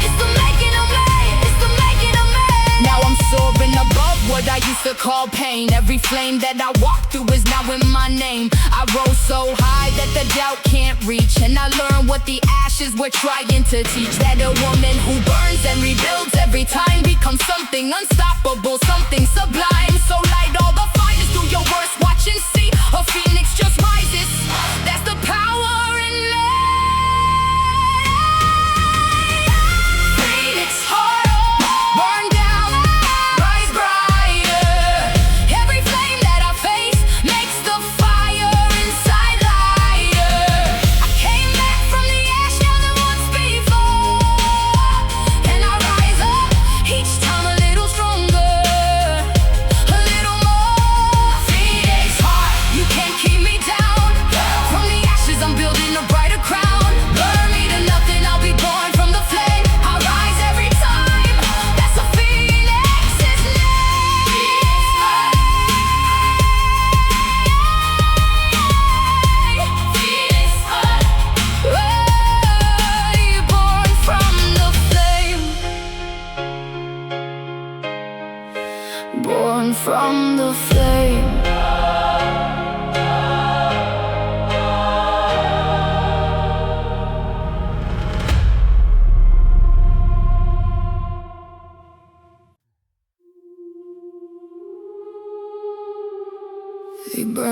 It's the making of me. It's the making of me. Now I'm soaring above what I used to call pain. Every flame that I walk through is now in my name. I rose so high that the doubt can't reach, and I learned what the ashes were trying to teach. That a woman who burns and rebuilds every time becomes something unstoppable, something sublime. So light all the fires through your worst, watch and see a phoenix just rises. That's the power in me.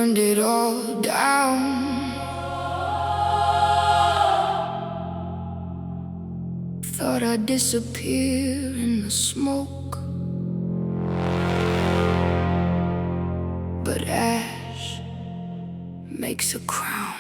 burned it all down. Thought I'd disappear in the smoke, but ash makes a crown.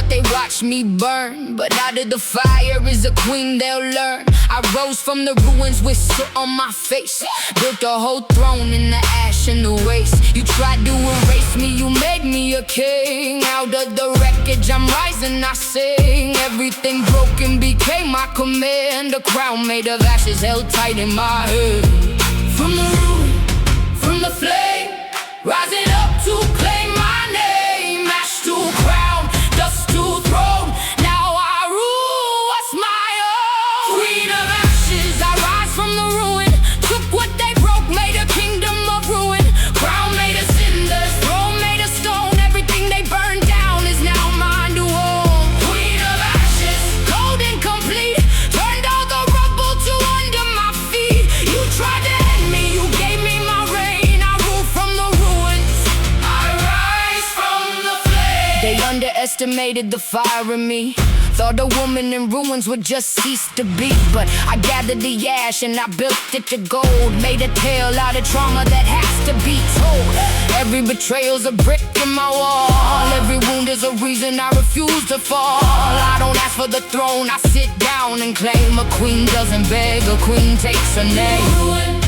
They watched me burn, but out of the fire is a queen they'll learn. I rose from the ruins with soot on my face, built a whole throne in the ash and the waste. You tried to erase me, you made me a king. Out of the wreckage I'm rising, I sing. Everything broken became my command. A crown made of ashes held tight in my head. From the ruin, from the flame, rising up to claim my name. Ash to crown, dust to throne. Now I rule what's my own. Queen of ashes, I rise from the ruin. Took what they broke, made a kingdom of ruin. Crown made of cinders, throne made of stone. Everything they burned down is now mine to own. Queen of ashes, cold and complete, turned all the rubble to under my feet. You tried to end me, you gave me my reign. I rule from the ruins, I rise from the flame. They underestimated the fire in me. Thought a woman in ruins would just cease to be. But I gathered the ash and I built it to gold. Made a tale out of trauma that has to be told. Every betrayal's a brick in my wall. Every wound is a reason I refuse to fall. I don't ask for the throne, I sit down and claim. A queen doesn't beg, a queen takes her name. Ruin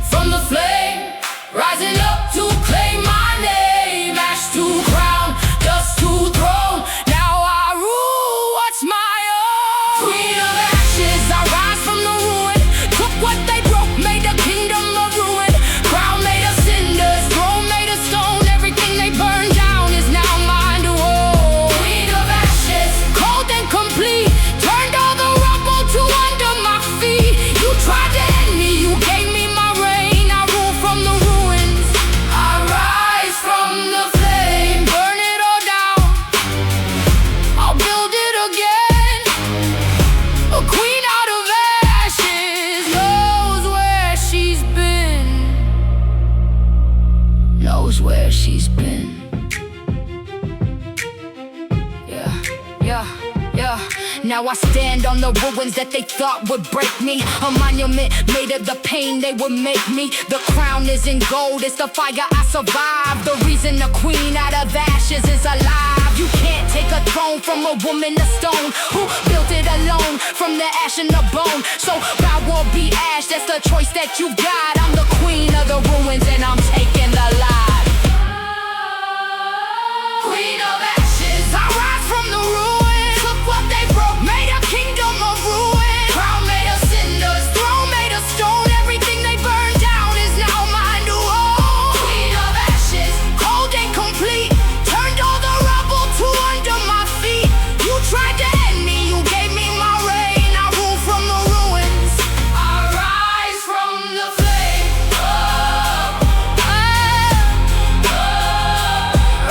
from the flame, rising up to claim my name. Ash to crown, dust to throne. Now I rule what's my own. Queen of ashes, I rise from the ruin. Took what they broke, made a kingdom of ruin. Crown made of cinders, throne made of stone. Everything they burned down is now mine to own. Queen of ashes, cold and complete, turned all the rubble to under my feet. You tried to end me, you gave me my reign. I rule from the ruins, I rise from the flame. Burn it all down, I'll build it again. A queen out of ashes knows where she's been. Knows where she's been. Yeah. Now I stand on the ruins that they thought would break me. A monument made of the pain they would make me. The crown isn't gold, it's the fire I survived. The reason a queen out of ashes is alive. You can't take a throne from a woman of stone who built it alone from the ash and the bone. So bow or be ash, that's the choice that you got. I'm the queen of the ruins and I'm taking the light. Queen of ashes, I rise from the ruins. Look what they broke, made a kingdom of ruin. Crown made of cinders, throne made of stone. Everything they burned down is now mine to own. Queen of ashes, cold and complete, turned all the rubble to under my feet. You tried to end me, you gave me my reign. I rule from the ruins, I rise from the flame.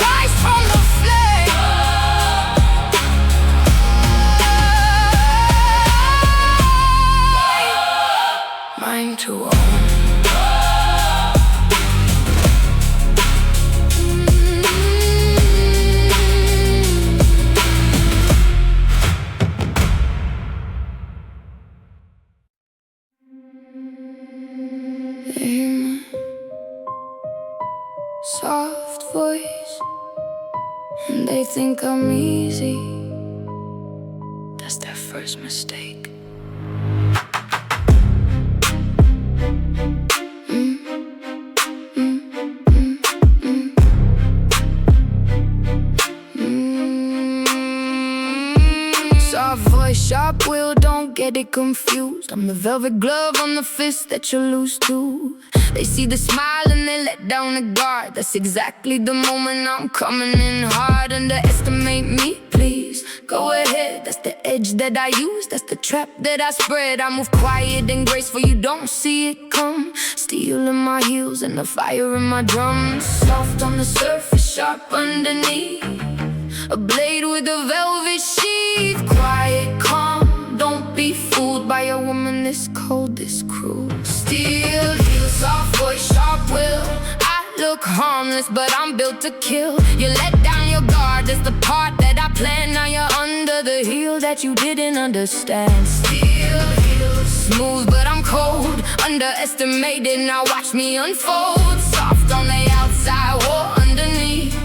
Rise from the flame. Mine to own. Soft voice, and they think I'm easy. That's their first mistake. Soft voice, sharp will, don't get it confused. I'm the velvet glove on the fist that you lose to. They see the smile and they let down the guard. That's exactly the moment I'm coming in hard. Underestimate me, please. please. Go ahead, that's the edge that I use, that's the trap that I spread. I move quiet and graceful, you don't see it come. Steel in my heels and the fire in my drums. Soft on the surface, sharp underneath. A blade with a velvet sheath. Quiet, calm, don't be fooled by a woman this cold, this cruel. Steel heels, soft voice, sharp will. I look harmless, but I'm built to kill. You let down your guard, that's the part that I planned. Now you're under the heel that you didn't understand. Steel heels, smooth but I'm cold. Underestimated, now watch me unfold. Soft on the outside, war underneath.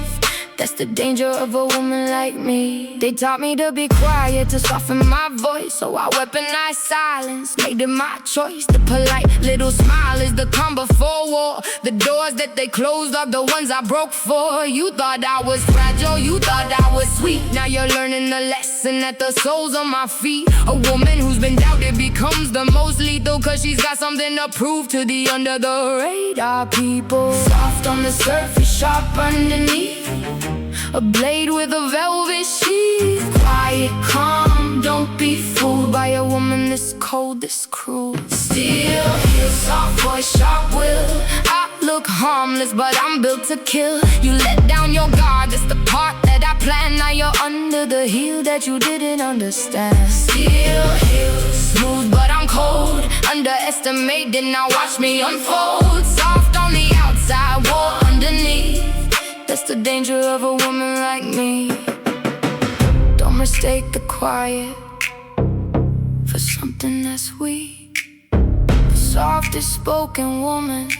That's the danger of a woman like me. They taught me to be quiet, to soften my voice, so I weaponize silence, made it my choice. The polite little smile is the calm before war. The doors that they closed are the ones I broke for. You thought I was fragile, you thought I was sweet. Now you're learning the lesson at the soles of my feet. A woman who's been doubted becomes the most lethal, cause she's got something to prove to the under the radar people. Soft on the surface, sharp underneath. A blade with a velvet sheath. Quiet, calm, don't be fooled by a woman this cold, this cruel. Steel heels, soft voice, sharp will. I look harmless, but I'm built to kill. You let down your guard, that's the part that I planned. Now you're under the heel that you didn't understand. Steel heels, smooth but I'm cold. Underestimated, now watch me unfold. Soft on the outside, war underneath. That's the danger of a woman like me. Don't mistake the quiet for something that's weak. The softest spoken woman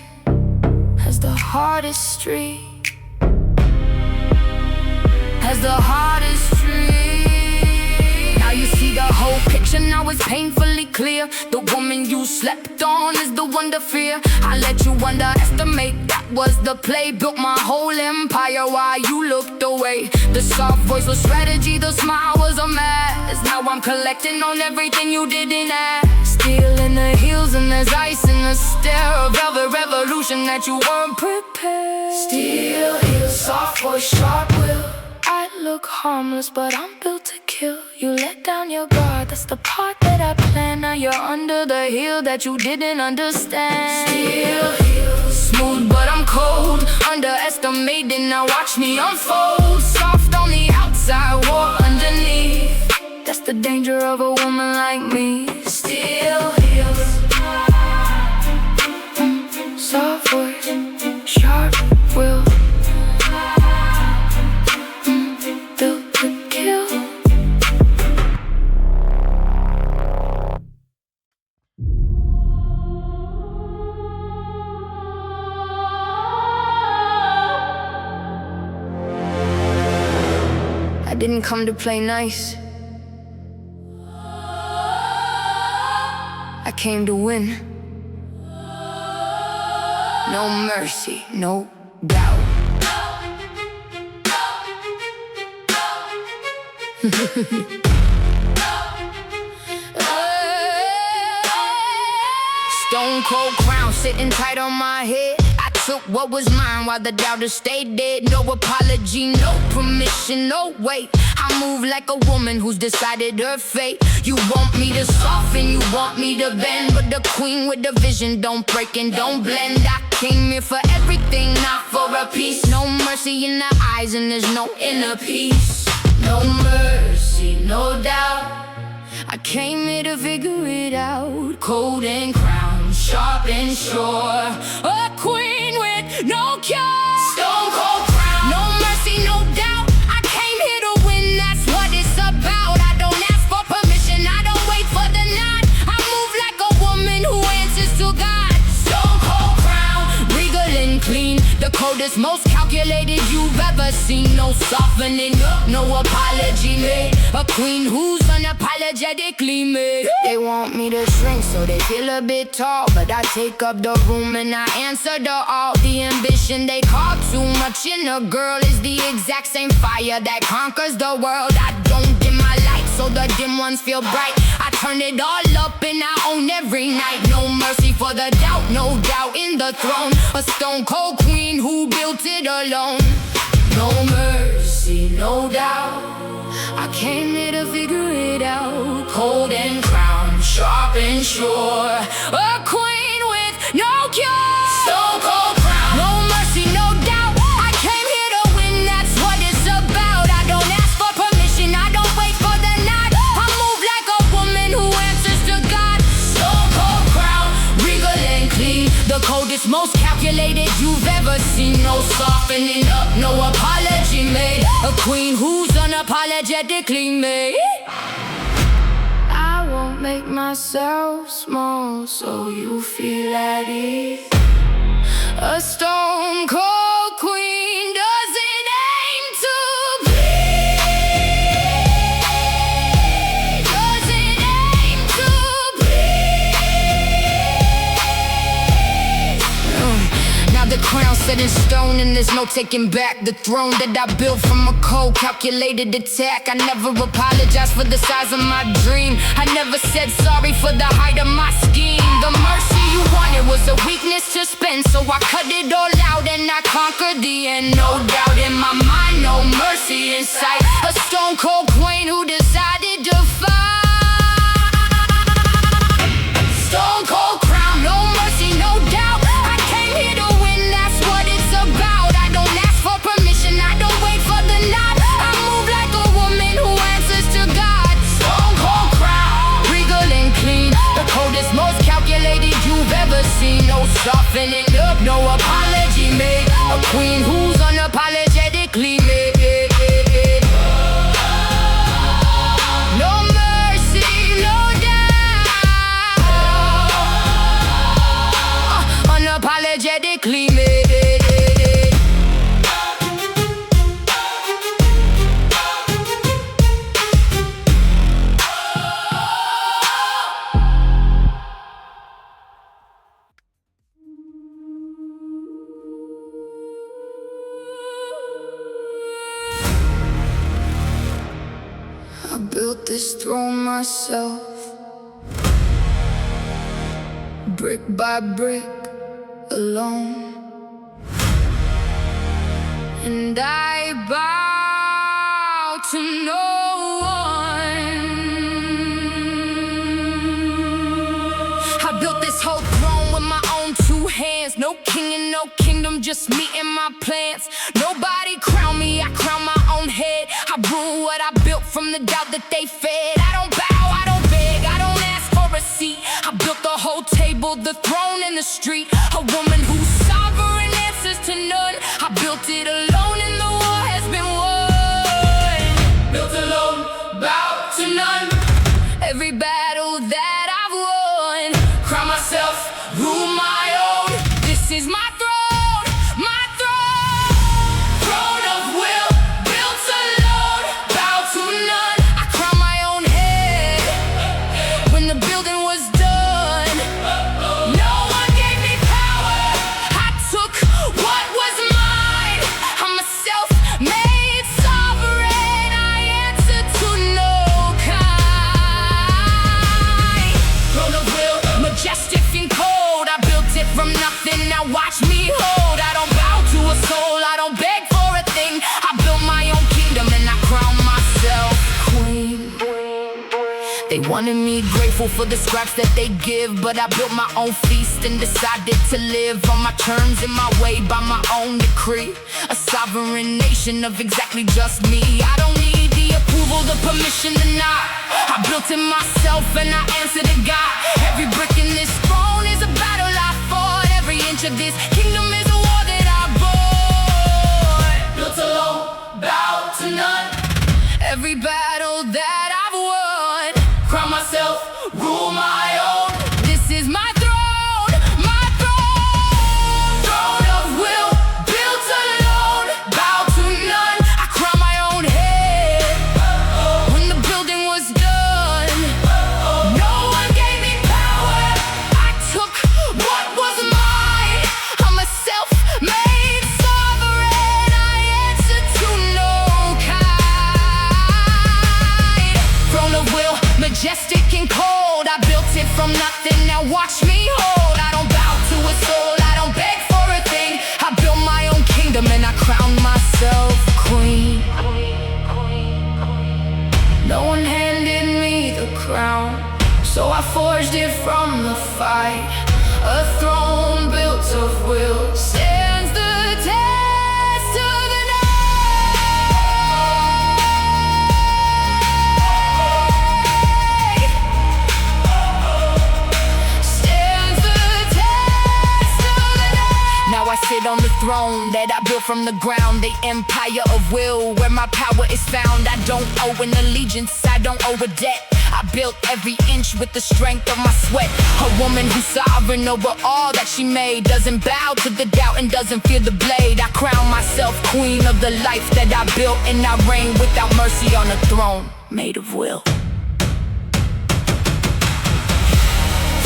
has the hardest streak. Has the hardest streak. Now you see the whole picture, now it's painfully clear. The woman you slept on is the one to fear. I let you underestimate, that was the play. Built my whole empire while you looked away. The soft voice was strategy, the smile was a mask. Now I'm collecting on everything you didn't ask. Steel in the heels and there's ice in the stare. A velvet revolution that you weren't prepared. Steel heels, soft voice, sharp will. I look harmless, but I'm built to kill. You let down your guard, that's the part that I planned. Now you're under the heel that you didn't understand. Steel heels, smooth but I'm cold. Underestimated, now watch me unfold. Soft on the outside, war underneath. That's the danger of a woman like me. Steel heels, soft voice, sharp will. Built to kill. I didn't come to play nice. I came to win. No mercy, no doubt. Stone cold crown sitting tight on my head. I took what was mine while the doubters stayed dead. No apology, no permission, no wait. I move like a woman who's decided her fate. You want me to soften, you want me to bend, but the queen with the vision don't break and don't blend. I came here for everything, not for a piece. No mercy in the eyes and there's no inner peace. No mercy, no doubt. I came here to figure it out. Cold and crowned, sharp and sure. A queen with no cure. Stone cold crown. No mercy, no doubt. I came here to win, that's what it's about. I don't ask for permission, I don't wait for the nod. I move like a woman who answers to God. Stone cold crown, regal and clean. The coldest, most calculated you've ever seen. No softening up, no apology made. A queen who's unapologetically made. They want me to shrink so they feel a bit tall, but I take up the room and I answer to all. The ambition they call too much in a girl is the exact same fire that conquers the world. I don't dim my light so the dim ones feel bright. I turn it all up and I own every night. No mercy for the doubt, no doubt in the throne. A stone cold queen who built it alone. No mercy, no doubt. I came here to figure it out. Cold and crowned, sharp and sure, a queen with no cure. Stone cold crown, no mercy, no doubt. I came here to win, that's what it's about. I don't ask for permission, I don't wait for the nod. I move like a woman who answers to God. Stone cold crown, regal and clean, the coldest, most calculated you've ever seen. No softening up, no apology made. A queen who's unapologetically made. I won't make myself small so you feel at ease. A stone cold queen doesn't aim to bleed. Doesn't aim to bleed. Now the crown's set in stone and there's no taking back. The throne that I built from a cold, calculated attack. I never apologized for the size of my dream. I never said sorry for the height of my scheme. The mercy you wanted was a weakness to spend, so I cut it all out and I conquered the end. No doubt in my mind, no mercy in sight. A stone cold queen who decided to fight. Stone cold crown, no mercy, no doubt. I came here to win, that's what it's about. I don't ask for permission, I don't wait for the nod. I move like a woman who answers to God. Stone cold crown, regal and clean, the coldest, most calculated you've ever seen. No softening up, no apology made. A queen who's unapologetically made. No mercy, no doubt. Unapologetically made. I built this throne myself, brick by brick, alone. And I bow to no one. I built this whole throne with my own two hands. No king and no kingdom, just me and my plans. Nobody crown me, I crown my own head. I rule what I built from the doubt that they fed. I don't bow, I don't beg, I don't ask for a seat. I built the whole table, the throne and the street. A woman who's sovereign answers to none. I built it alone and the war has been won. Built alone, bow to none. Every battle that I've won, crown myself, rule my own. This is my throne, my throne. Throne of will, built alone, bow to none. I crown my own head when the building was done. No one gave me power, I took what was mine. I'm a self-made sovereign, I answer to no kind. Throne of will, majestic and cold, I built it from nothing, now watch me hold. I don't bow to a soul, I don't beg for a thing. I built my own kingdom and I crown myself queen. They wanted me grateful for the scraps that they give, but I built my own feast and decided to live on my terms, in my way, by my own decree. A sovereign nation of exactly just me. I don't need the approval, the permission to not. I built it myself and I answer to God. Every brick in this throne is a battle I fought. Every inch of this kingdom is a war that I bought. Built alone, bow to none. Every battle that I've won, crown myself, rule my own. This is my throne, my throne. Throne of will, built alone, bow to none. I crown my own head when the building was done. No one gave me power, I took what was mine. I'm a self sit on the throne that I built from the ground. The empire of will, where my power is found. I don't owe an allegiance, I don't owe a debt. I built every inch with the strength of my sweat. A woman who's sovereign over all that she made, doesn't bow to the doubt and doesn't fear the blade. I crown myself queen of the life that I built, and I reign without mercy on a throne made of will.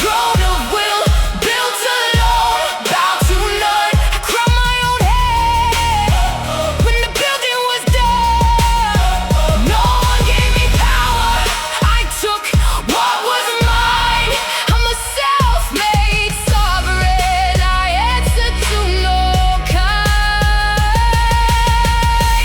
Throne of will, built alone, bow to none. I crown my own head when the building was done. No one gave me power, I took what was mine. I'm a self-made sovereign, I answer to no kind.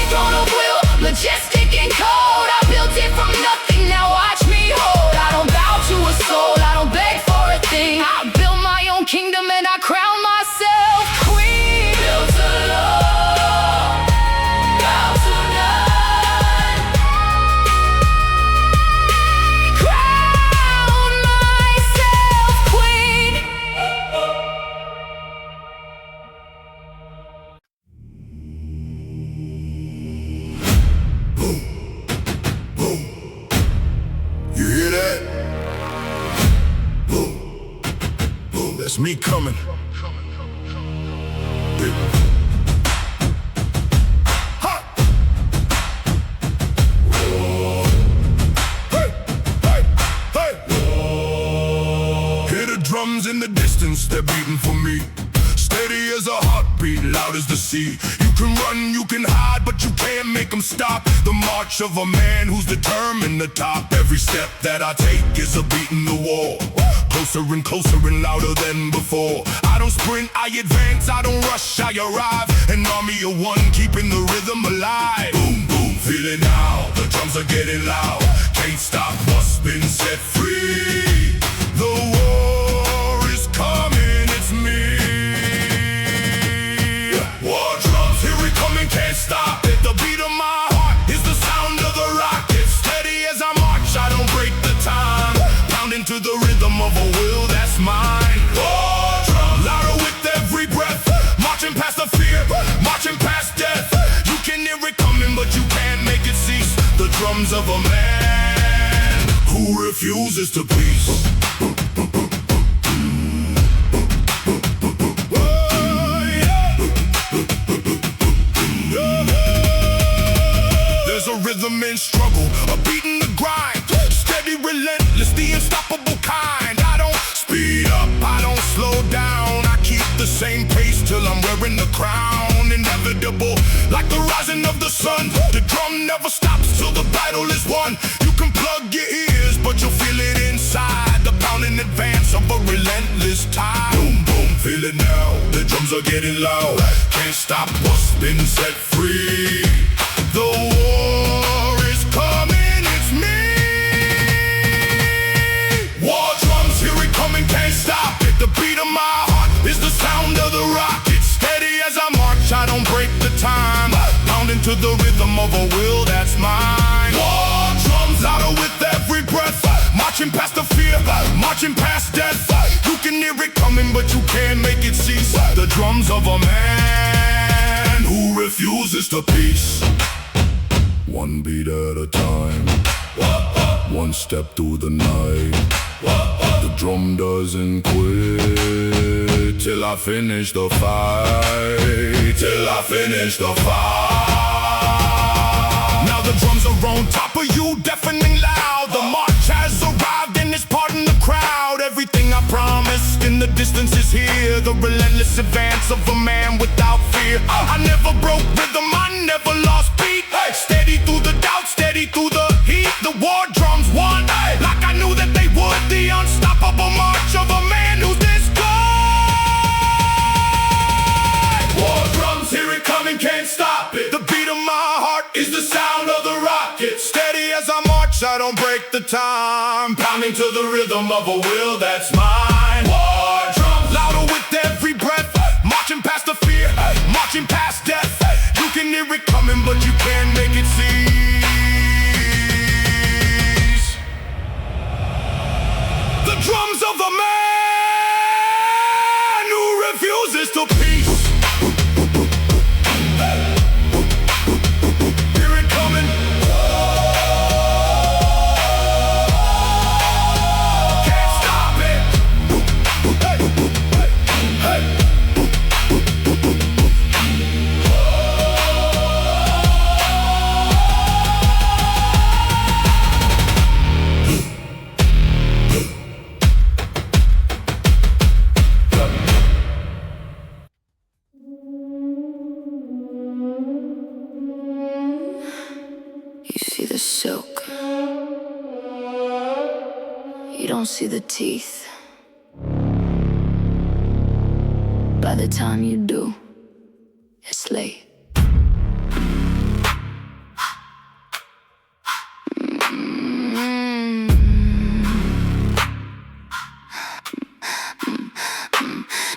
Throne of will, majestic and cold, I built it from nothing, now watch me hold. I don't bow to a soul, I don't beg for a thing. I built my own kingdom and I crown myself queen. Built alone, bow to none. Crown myself queen. You hear that? That's me coming. Ha! Hey, hey, hey. Hear the drums in the distance, they're beating for me. Steady as a heartbeat, loud as the sea. You can run, you can hide, but you can't make them stop. The march of a man who's determined to top. Every step that I take is a beat in the wall. Closer and closer and louder than before. I don't sprint, I advance, I don't rush, I arrive. An army of one, keeping the rhythm alive. Boom, boom, feel it now, the drums are getting loud. Can't stop what's been set free. The war is coming, it's me. War drums, here we come and can't stop it. The beat of my heart is the sound of the rocket. Steady as I march, I don't break the time. Pounding to the rhythm of a will that's mine. War drums, louder with every breath. Marching past the fear, marching past death. You can hear it coming, but you can't make it cease. The drums of a man who refuses to peace. There's a rhythm in struggle, a beat in the grind. Steady, relentless, the unstoppable kind. I don't speed up, I don't slow down. I keep the same pace till I'm wearing the crown. Inevitable, like the rising of the sun. The drum never stops till the battle is won. You can plug your ears, but you'll feel it inside. The pound in advance of a relentless tide. Boom, boom, feel it now, the drums are getting loud. Can't stop what's been set free. The war is coming, it's me. War drums, here it coming, can't stop it. The beat of my heart is the sound of the rocket. Steady as I march, I don't break the time. Pounding to the rhythm of a will that's mine. War drums, louder with every breath. Marching past the fear, marching past death. You can hear it coming, but you can't make it cease. The drums of a man who refuses to peace. One beat at a time, one step through the night. The drum doesn't quit till I finish the fight. Till I finish the fight. Now the drums are on top of you, deafening loud. The march has arrived and it's parting the crowd. Everything I promised in the distance is here. The relentless advance of a man without fear. I never broke rhythm, I never lost beat. Steady through the doubt, steady through the heat. The war drums won, like I knew that they would. The unstoppable march of a man who's this good. War drums, hear it coming, can't stop it. The beat of my heart is the sound of the rocket. Steady as I march, I don't break the time. Pounding to the rhythm of a will that's mine. War drums, louder with every breath. Marching past the fear, marching past death. You can hear it coming, but you can't make it cease. The drums of a man who refuses to peace. is silk. You don't see the teeth. By the time you do, it's late.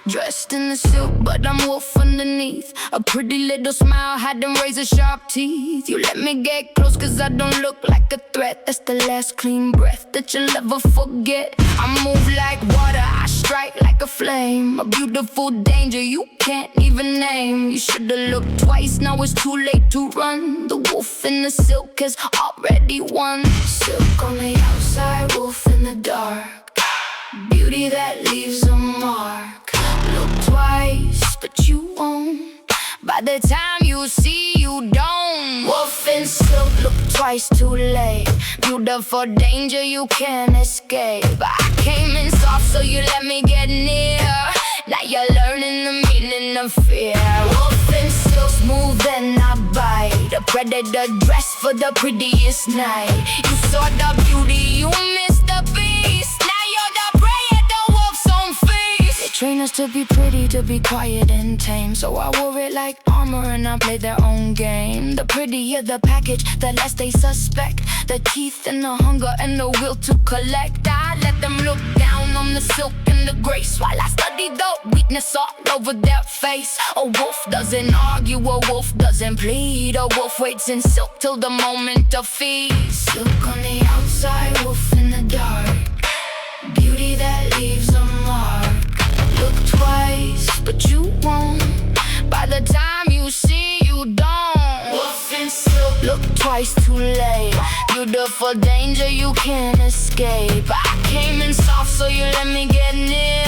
Dressed in the silk, but I'm wolf underneath. A pretty little smile, hiding razor sharp teeth. You let me get close cause I don't look like a threat. That's the last clean breath that you'll ever forget. I move like water, I strike like a flame. A beautiful danger you can't even name. You should've looked twice, now it's too late to run. The wolf in the silk has already won. Silk on the outside, wolf in the dark. Beauty that leaves a mark. Look twice, but you won't. By the time you see, you don't. Wolf in silk, look twice, too late. Beautiful danger you can't escape. I came in soft, so you let me get near. Now you're learning the meaning of fear. Wolf in silk, smooth and I bite. A predator dressed for the prettiest night. You saw the beauty, you missed the beast. Now you're the prey at the wolf's own feast. They train us to be pretty, to be quiet and tame. So I wore it like armor and I played their own game. The prettier the package, the less they suspect. The teeth and the hunger and the will to collect. I let them look down on the silk and the grace, while I study the weakness all over their face. A wolf doesn't argue, a wolf doesn't plead. A wolf waits in silk till the moment of feast. Silk on the outside, wolf in the dark. Beauty that leaves a mark. Look twice, but you won't. By the time you see, you don't. Wolf in silk, look twice, too late. Beautiful danger you can't escape. I came in soft, so you let me get near.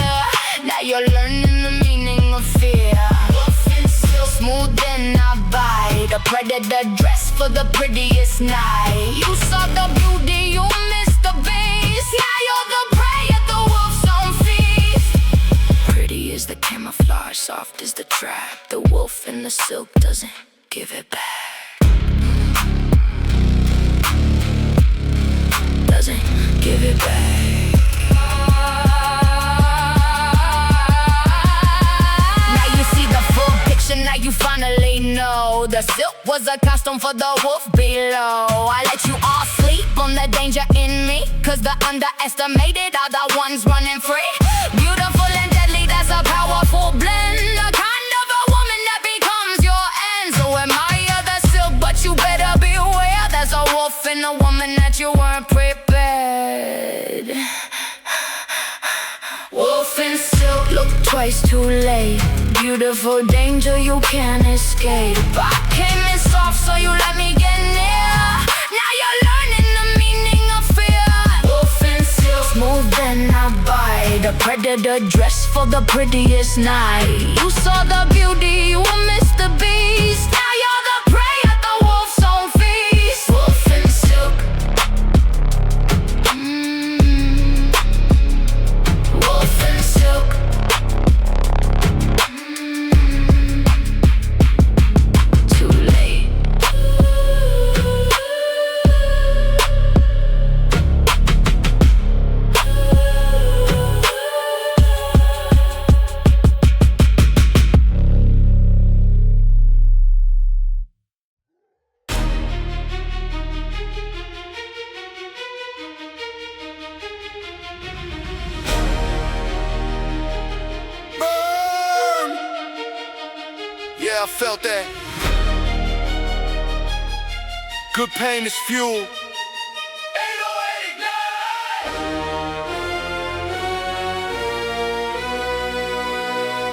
Now you're learning the meaning of fear. Wolf in silk, smooth and I bite. A predator dressed for the prettiest night. You saw the beauty, you missed the beast. Now you're the prey at the wolf's own feast. Pretty is the camouflage, soft is the trap. The wolf in the silk doesn't give it back. Doesn't give it back. Now you see the full picture, now you finally know. The silk was a costume for the wolf below. I let you all sleep on the danger in me, cause the underestimated are the ones running free. Beautiful and deadly, that's a powerful blend. The kind of a woman that becomes your end. So admire the silk, but you better beware. There's a wolf in a woman that you weren't prepared. Wolf in silk, look twice, too late. Beautiful danger you can't escape. I came in soft, so you let me get near. Now you're learning the meaning of fear. Wolf in silk, smooth and I bite. A predator dressed for the prettiest night. You saw the beauty, you missed the beast. Now you're the prey at the wolf's own feast. Wolf in silk. Wolf in silk. Too late. Burn! Yeah, I felt that. Good pain is fuel.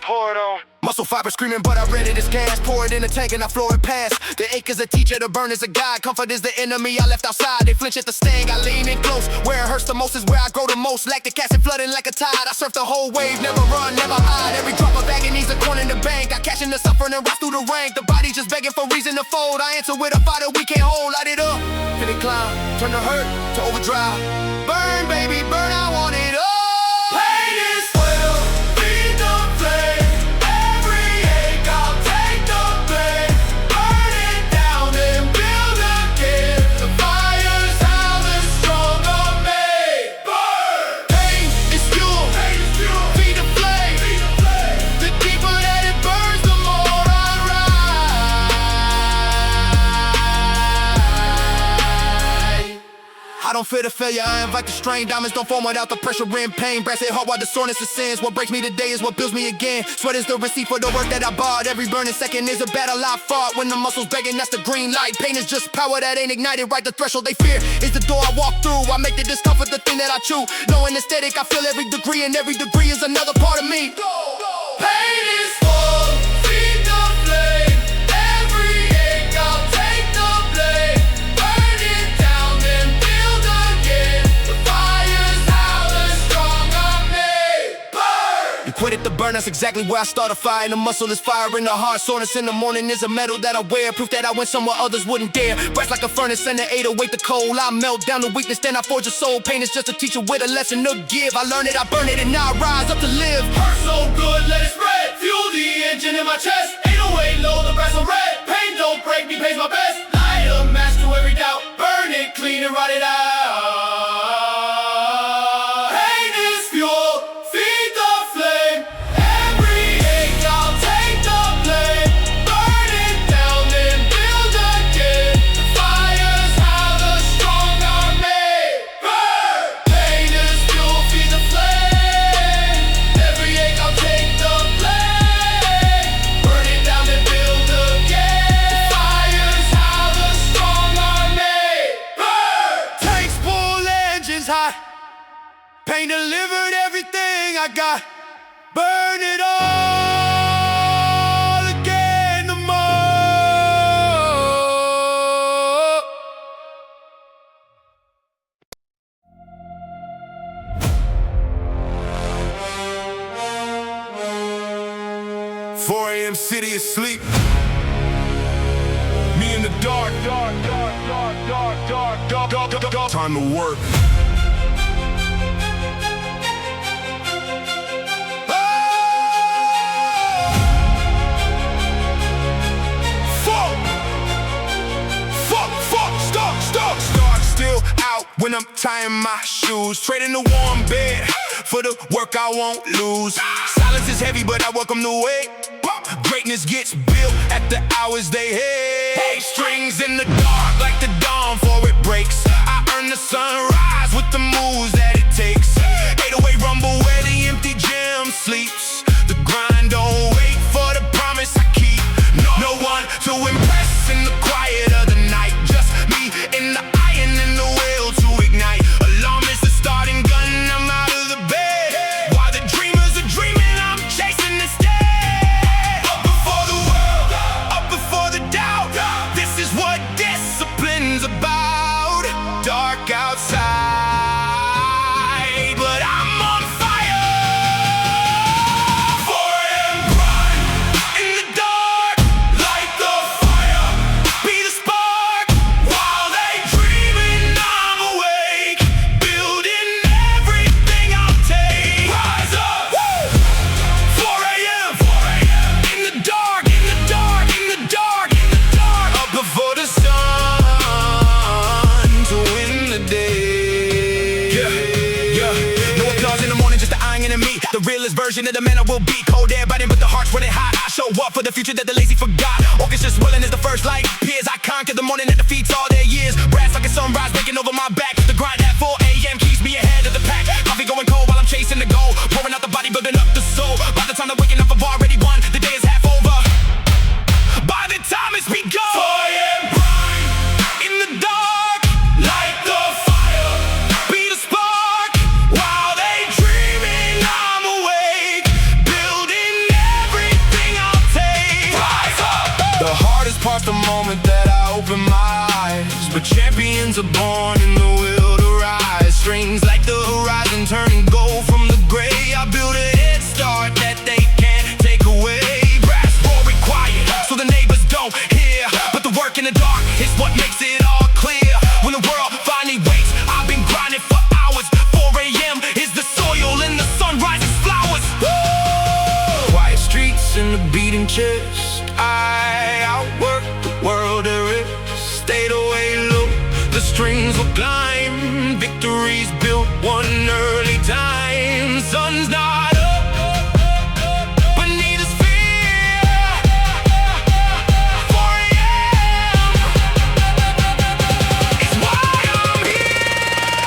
Pour it on. Muscle fiber screaming, but I read it as gas. Pour it in the tank and I floor it past. The ache is a teacher, the burn is a guide. Comfort is the enemy I left outside. They flinch at the sting, I lean in close. Where it hurts the most is where I grow the most. Lactic acid flooding like a tide. I surf the whole wave, never run, never hide. Every drop of agony's a coin in the bank. I cash in the suffering and rise through the rank. The body just begging for reason to fold. I answer with a fight that we can't hold. Light it up, feel it climb. Turn the hurt to overdrive. Burn, baby, burn, I want it all. Pain is well, feed the flame. Every ache, I'll take the blame. Burn it down and build again. The fire don't fear the failure, I invite the strain. Diamonds don't form without the pressure and pain. Brass hit hard while the soreness ascends. What breaks me today is what builds me again. Sweat is the receipt for the work that I bought. Every burning second is a battle I fought. When the muscles begging, that's the green light. Pain is just power that ain't ignited right. The threshold they fear is the door I walk through. I make the discomfort the thing that I chew. Knowing aesthetic, I feel every degree, and every degree is another part of me. Pain is full, feed the flame. Every ache, I'll take the blame. Burn it down, then build again. The fire's how the strong are made. Burn! You put it to burn, that's exactly where I start a fire. And the muscle is fire in the heart. Soreness in the morning is a medal that I wear. Proof that I went somewhere others wouldn't dare. Brass like a furnace and an 808 the cold. I melt down the weakness, then I forge a soul. Pain is just a teacher with a lesson to give. I learn it, I burn it, and now I rise up to live. Hurt so good, let it spread. Fuel the engine in my chest. 808 low, the brass are red. Pain don't break me, pays my best. Light a match to every doubt. Burn it clean and rot it out. Pain is fuel, feed the flame. Every ache, I'll take the blame. Burn it down, then build again. Fire's how the strong are made. Burn! Pain is fuel, feed the flame. Every ache, I'll take the blame. Burn it down, then build again. Fire's how the strong are made. Burn! Tanks full, engines hot. Pain delivered everything I got. Burn it all again tomorrow. AM city asleep. Me in the dark, time to work. Start still out when I'm tying my shoes. Trading the warm bed for the work I won't lose. Silence is heavy, but I welcome the weight. Greatness gets built at the hours they hate. Strings in the dark like the dawn before it breaks. I earn the sunrise with the moves that it takes. 808 rumble where the empty gym sleeps. The grind don't wait for the promise I keep. No one to impress in the quiet of the night. Just me in the iron and the will to ignite. Alarm is the starting gun, I'm out of the bed. While the dreamers are dreaming, I'm chasing instead. Up before the world, up before the doubt. This is what discipline's about. Dark outside, but I'm on fire. 4 AM grind in the dark. Light the fire, be the spark. While they dreaming, I'm awake. Building everything I'll take. Rise up. 4 AM in the dark, in the dark, in the dark, in the dark. Up before the sun to win the day. No applause in the morning, just the eyeing in me. The realest version of the man I will be. Cold air biting, but the heart's running hot. I show up for the future that the lazy forgot. August just swelling is the first light. Peers I conquer the morning that defeats all their years. Brass like a sunrise breaking over my back. The grind at 4 AM keeps me ahead of the pack. Coffee going cold while I'm chasing the goal. Pouring out the body, building up the soul. By the time I'm waking up, I've already won. The day is half over. By the time it's begun. 4 AM grind in the dark. Light the fire, be the spark. While they dreaming, I'm awake. Building everything I'll take. Rise up. The hardest part's the moment that I open my eyes. But champions are born in the will to rise. Strings like the horizon turning gold from the gray. I build a head start that they can't take away. Brass roaring quiet so the neighbors don't hear. But the work in the dark is what makes it all clear. When the world finally wakes, I've been grinding for hours. 4 AM is the soil and the sun rises flowers. Quiet streets and the beating chest. I outwork the world there is. Stayed away low, the strings will climb. Victories built one early time. Sun's not up, but neither's fear. 4 AM is why I'm here.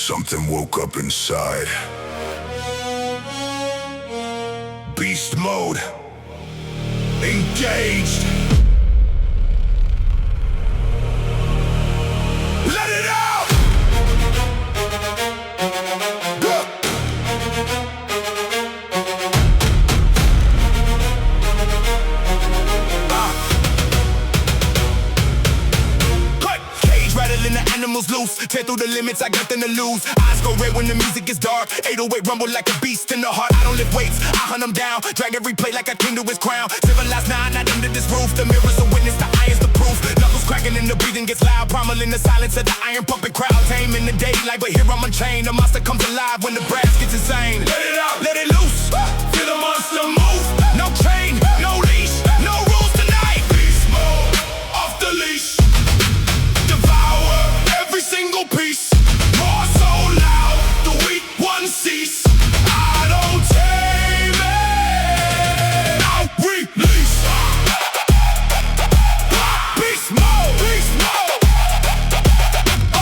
something woke up inside. Beast mode. Engaged. Let it out! Animals loose, tear through the limits, I got nothing to lose. Eyes go red when the music is dark. 808 rumble like a beast in the heart. I don't lift weights, I hunt them down. Drag every play like a king to his crown. Civilized nine, not under this roof. The mirror's a witness, the iron's the proof. Knuckles cracking and the breathing gets loud. Primal in the silence of the iron pumping crowd. Tame in the daylight, but here I'm unchained. The monster comes alive when the brass gets insane. Let it out! Let it loose, feel the monster move. No chain, no leash, no rules tonight. Beast mode, off the leash. Every single piece, roar so loud, the weak ones cease. I don't tame it, I release. Beast mode, beast mode.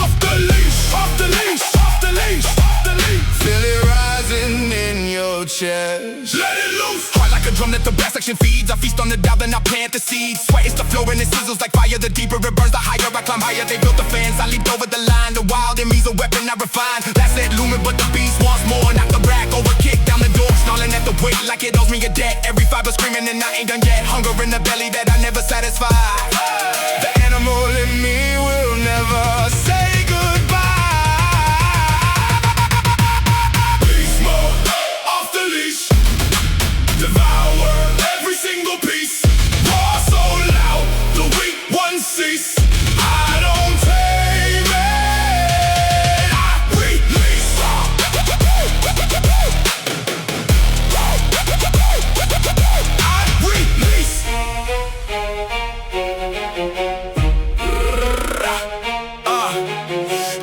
Off the leash, off the leash, off the leash, off the leash. Feel it rising in your chest. Let it loose. Heart like a drum that the brass section feeds. I feast on the doubt, then I plant the seeds. Sweat is the flow and it sizzles like fire. The deeper it burns, the higher I climb higher. They built the fans, I leaped over the line. The wild in me's a weapon I refine. Last said lumen, but the beast wants more. Knock the rack over, kick down the door. Snarling at the weight like it owes me a debt. Every fiber screaming and I ain't done yet. Hunger in the belly that I never satisfy. The animal in me will never say goodbye. Beast mode, off the leash. Devour every single piece. Roar so loud, the weak ones cease. I don't tame it, I release. I release.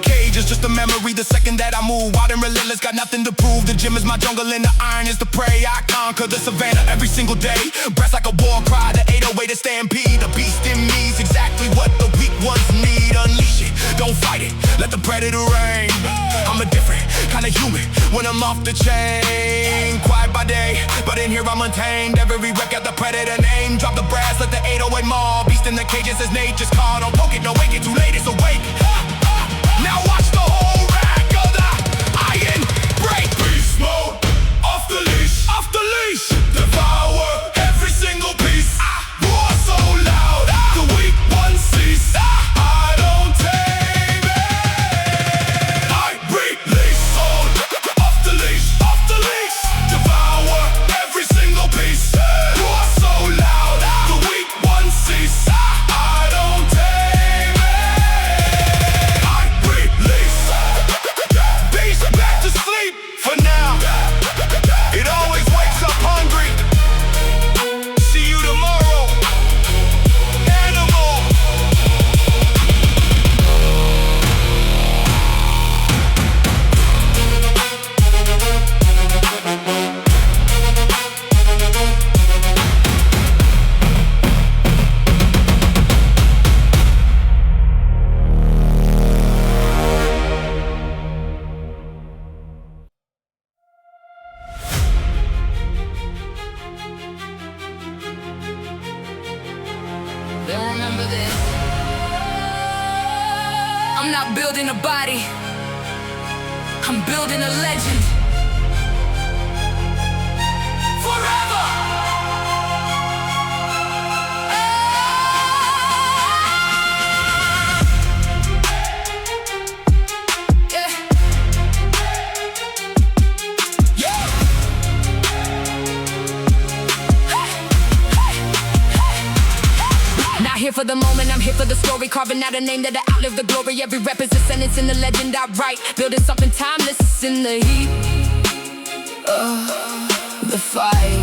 Cage is just a memory the second that I move. Wild and relentless, got nothing to prove. The gym is my jungle and the iron is the prey. I conquer the savannah every single day. Breath like a war cry, the 808 to stampede. The beast in me is exactly what the weak ones need. Unleash it, don't fight it, let the predator reign. I'm a different kind of human when I'm off the chain. Quiet by day, but in here I'm untamed. Every wreck got the predator name. Drop the brass, let the 808 maul. Beast in the cages, his nature's call. Don't poke it, don't wake it, too late, it's awake. Now watch the whole rack of the iron break. Beast mode, off the leash, Off the leash. devour every single piece. Roar so loud, the weak ones cease. I don't tame it, I release. Off the leash, off the leash. Devour every single piece. Roar so loud, the weak ones cease. I don't tame it, I release. Beast back to sleep for now. It always wakes up hungry. See you tomorrow. Animal. Then remember this. I'm not building a body, I'm building a legend. Forever. Not here for the moment, I'm here for the story. Carving out a name that'll outlive the glory. Every rep is a sentence in the legend I write. Building something timeless in the heat of the fight.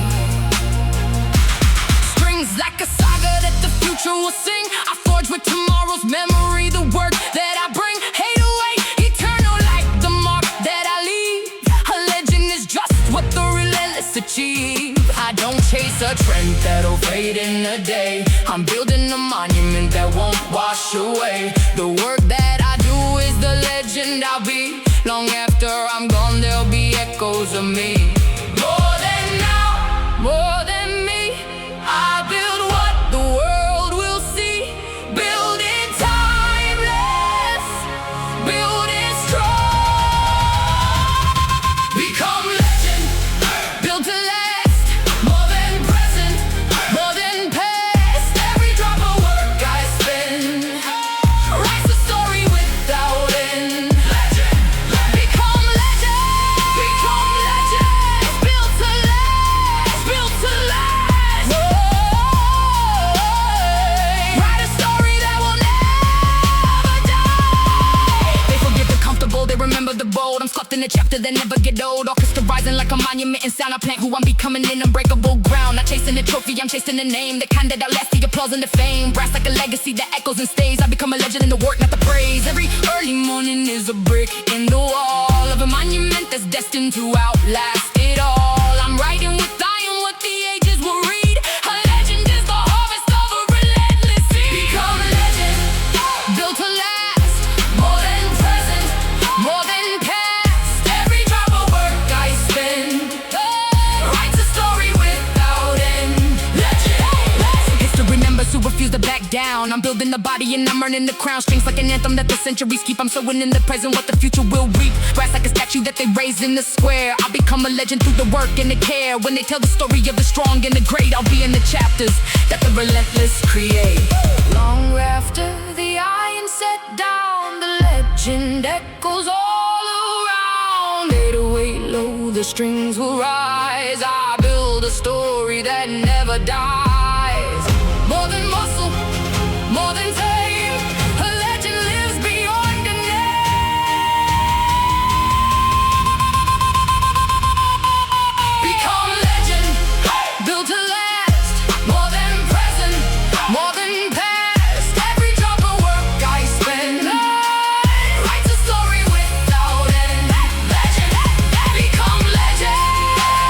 Strings like a saga that the future will sing. I forge with tomorrow's memory the work that I bring. Hate away, eternal like the mark that I leave. A legend is just what the relentless achieve. I don't chase a trend that'll fade in a day. I'm building a monument that won't wash away. The work that I do is the legend I'll be long monument and sound. I plant who I'm becoming in unbreakable ground. Not chasing a trophy, I'm chasing a name, the kind that outlasts the applause and the fame. Brass like a legacy that echoes and stays. I become a legend in the work, not the praise. Every early morning is a brick in the wall of a monument that's destined to outlast it all. I'm writing with iron what the ages will read. A legend is the harvest of a relentless seed. Become a legend, built to last. More than present, more than past. Every drop of work I spend writes a story without end. Legend. History members who refuse to back down. I'm building the body and I'm earning the crown. Strings like an anthem that the centuries keep. I'm sowing in the present what the future will reap. Brass like a statue that they raise in the square. I'll become a legend through the work and the care. When they tell the story of the strong and the great, I'll be in the chapters that the relentless create. Long after the iron set down, the legend echoes all around. 808 low, the strings will rise. I build a story that never dies. More than muscle, more than fame, a legend lives beyond the name. Become legend, built to last. More than present, more than past. Every drop of work I spend writes a story without end. Legend, become legend,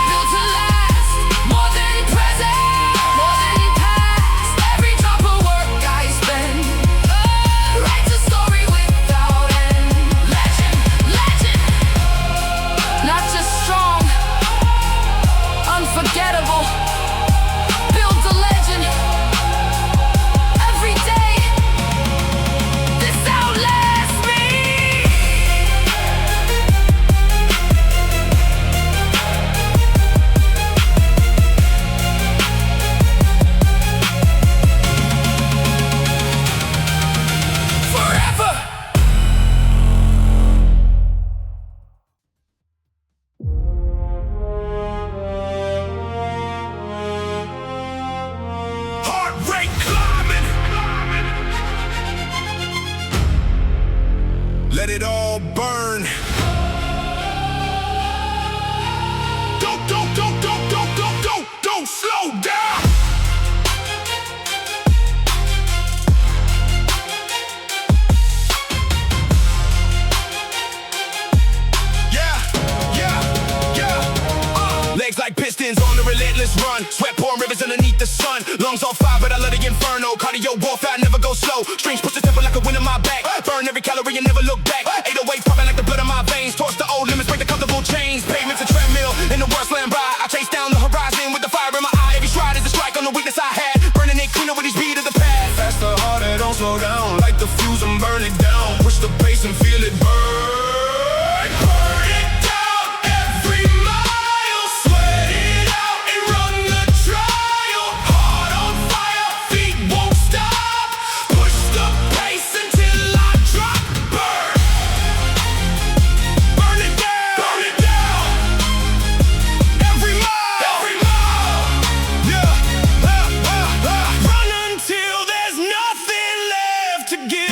built to last. More than present, more than past. Every drop of work I spend writes a story without end. Legend, legend, not just strong, unforgettable. Build a legend every day. This outlasts me. Forever. Heart rate climbing. Let it all burn. Don't slow down. Legs like pistons on the relentless run. Sweat pouring rivers underneath the sun. Lungs on fire, but I let the inferno. Cardio warfare, I never go slow. Strings push the tempo like a wind in my back. Burn every calorie and never look back. 808 pumping like the blood in my veins. Torch the old limits, break the comfortable chains. Pavements a treadmill, in the world slam by. I chase down the horizon with the fire in my eye. Every stride is a strike on the weakness I had. Burning it cleaner with each beat of the past. Faster, harder, don't slow down. Light the fuse and burn it down. Push the pace and feel it burn. Burn it down every mile. Sweat it out and run the trial. Heart on fire, feet won't stop. Push the pace until I drop. Burn. Burn it down. Burn it down. Every mile. Every mile. Yeah. Run until there's nothing left to give.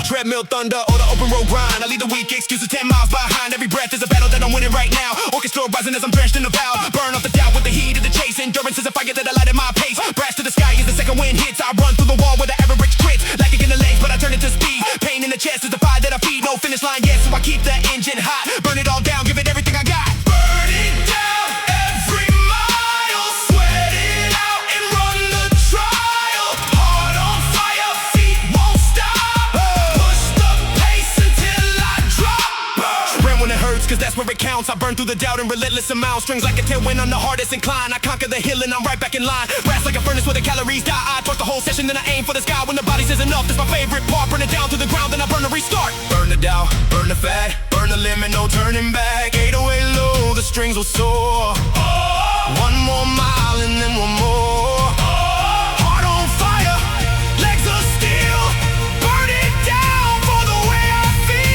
Treadmill thunder or the open road grind. I lead the weak, excuses 10 miles behind. Every breath is a battle that I'm winning right now. Orchestra rising as I'm drenched in the valve. Burn off the doubt with the heat of the chase. Endurance is a fire that I light at my pace. Brass to the sky as the second wind hits. I run through the wall where the average quits. Lacking in the legs, but I turn it to speed. Pain in the chest is the fire that I feed. No finish line yet, so I keep the engine hot. Burn it all down, give it everything I got. Burn it down every mile. Sweat it out and run the trial. Heart on fire, feet won't stop. Push the pace until I drop. Sprint when it hurts, cause that's where it counts. I burn through the doubt in relentless amounts. Strings like a tailwind on the hardest incline. I conquer the hill and I'm right back in line. Brass like a furnace where the calories die. I torch the whole session, then I aim for the sky. When the body says enough, that's my favorite part. Burn it down to the ground, then I burn to restart. Burn the doubt, burn the fat, burn the limit, no turning back. 808 low, the strings will soar. One more mile and then one more. Heart on fire, legs of steel. Burn it down for the way I feel.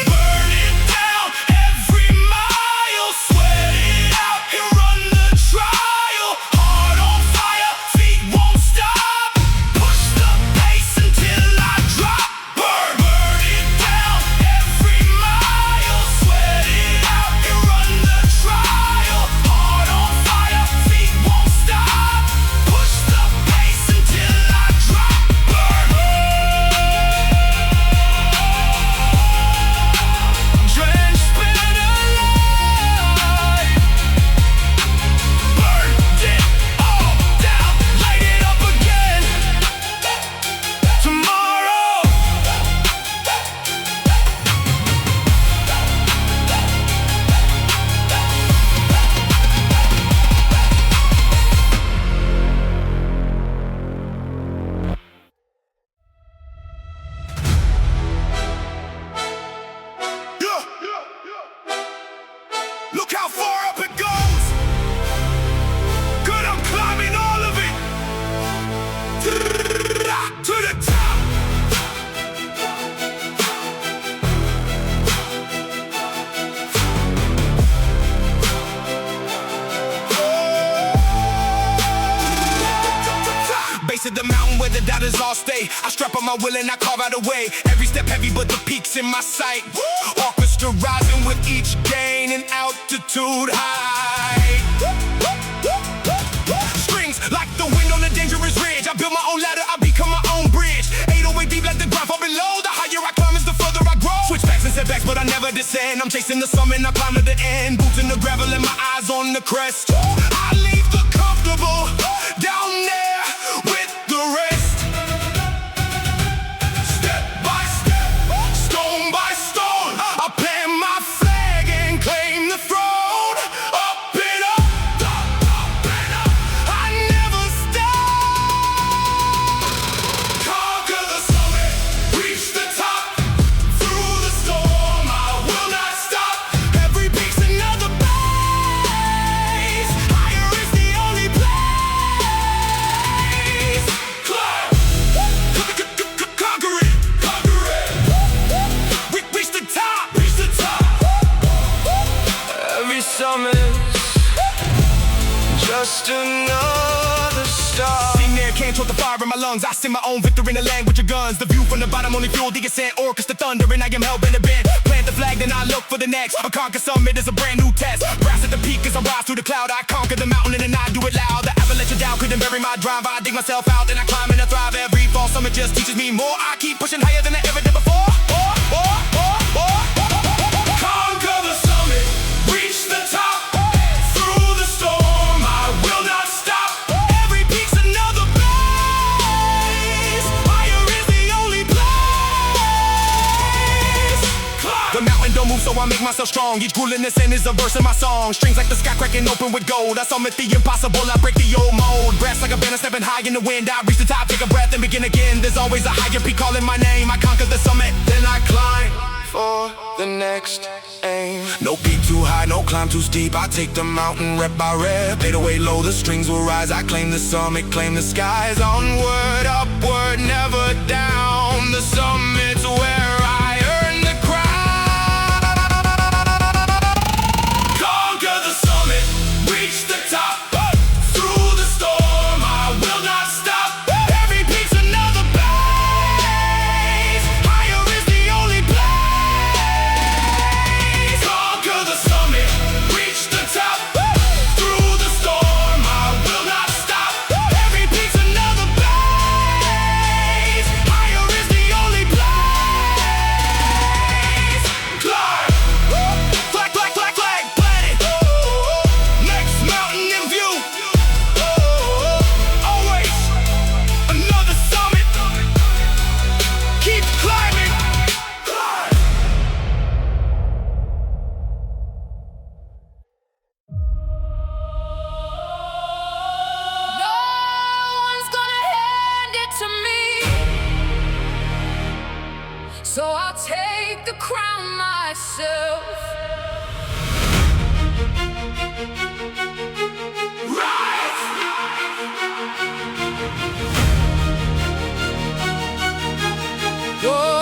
Burn it down every mile. Sweat it out and run the trial. Heart on fire, feet won't stop. Push the pace until I drop. Burn it down base of the mountain where the doubters all stay. I strap on my will and I carve out a way. Every step heavy but the peaks in my sight. Orchestra rising with each gain in altitude high. Strings like the wind on a dangerous ridge. I build my own ladder, I become my own bridge. 808 deep like the ground far below. The higher I climb is the further I grow. Switchbacks and setbacks but I never descend. I'm chasing the summit and I climb to the end. Boots in the gravel and my eyes on the crest. I leave the comfortable down there with the rest. Step by step, stone by stone, I plant my flag and claim the throne. Up and up, up and up, I never stop. Conquer the summit, reach the top. Through the storm, I will not stop. Every peak's another base. Higher is the only place. Climb, conquer it, conquer it. Reach the top, reach the top. Every summit's just another star. Seen there, can't control the fire in my lungs. I sing my own victory in the language of guns. The view from the bottom only fuel the ascent. Orchestra thunder and I am hell-bent to bend. Plant the flag, then I look for the next. A conquer summit is a brand new test. Brass at the peak as I rise through the cloud. I conquer the mountain and then I do it loud. The avalanche of doubt couldn't bury my drive. I dig myself out, then I climb and I thrive. Every fall summit just teaches me more. I keep pushing higher than I ever did before. Conquer the summit, reach the top. Through the storm, I will not stop. Every peak's another base. Higher is the only place. Climb. The mountain don't move, so I make myself strong. Each groove in the sand is a verse in my song. Strings like the sky cracking open with gold. I summit the impossible, I break the old mold. Brass like a banner stepping high in the wind. I reach the top, take a breath and begin again. There's always a higher peak calling my name. I conquer the summit, then I climb for the next aim. No peak too high, no climb too steep. I take the mountain rep by rep. 808 low, the strings will rise. I claim the summit, claim the skies. Onward, upward, never down. The summit's where I earn the crown. Conquer the summit, reach the top. Through the storm, I will not stop. Every peak's another base. Higher is the only place. Conquer the summit, reach the top. Through the storm, I will not stop. Every peak's another base. Higher is the only place. Climb, flag, flag, flag, flag, planet. Next mountain in view. Always another summit. Keep climbing. No one's gonna hand it to me, so I'll take the crown myself. Whoa.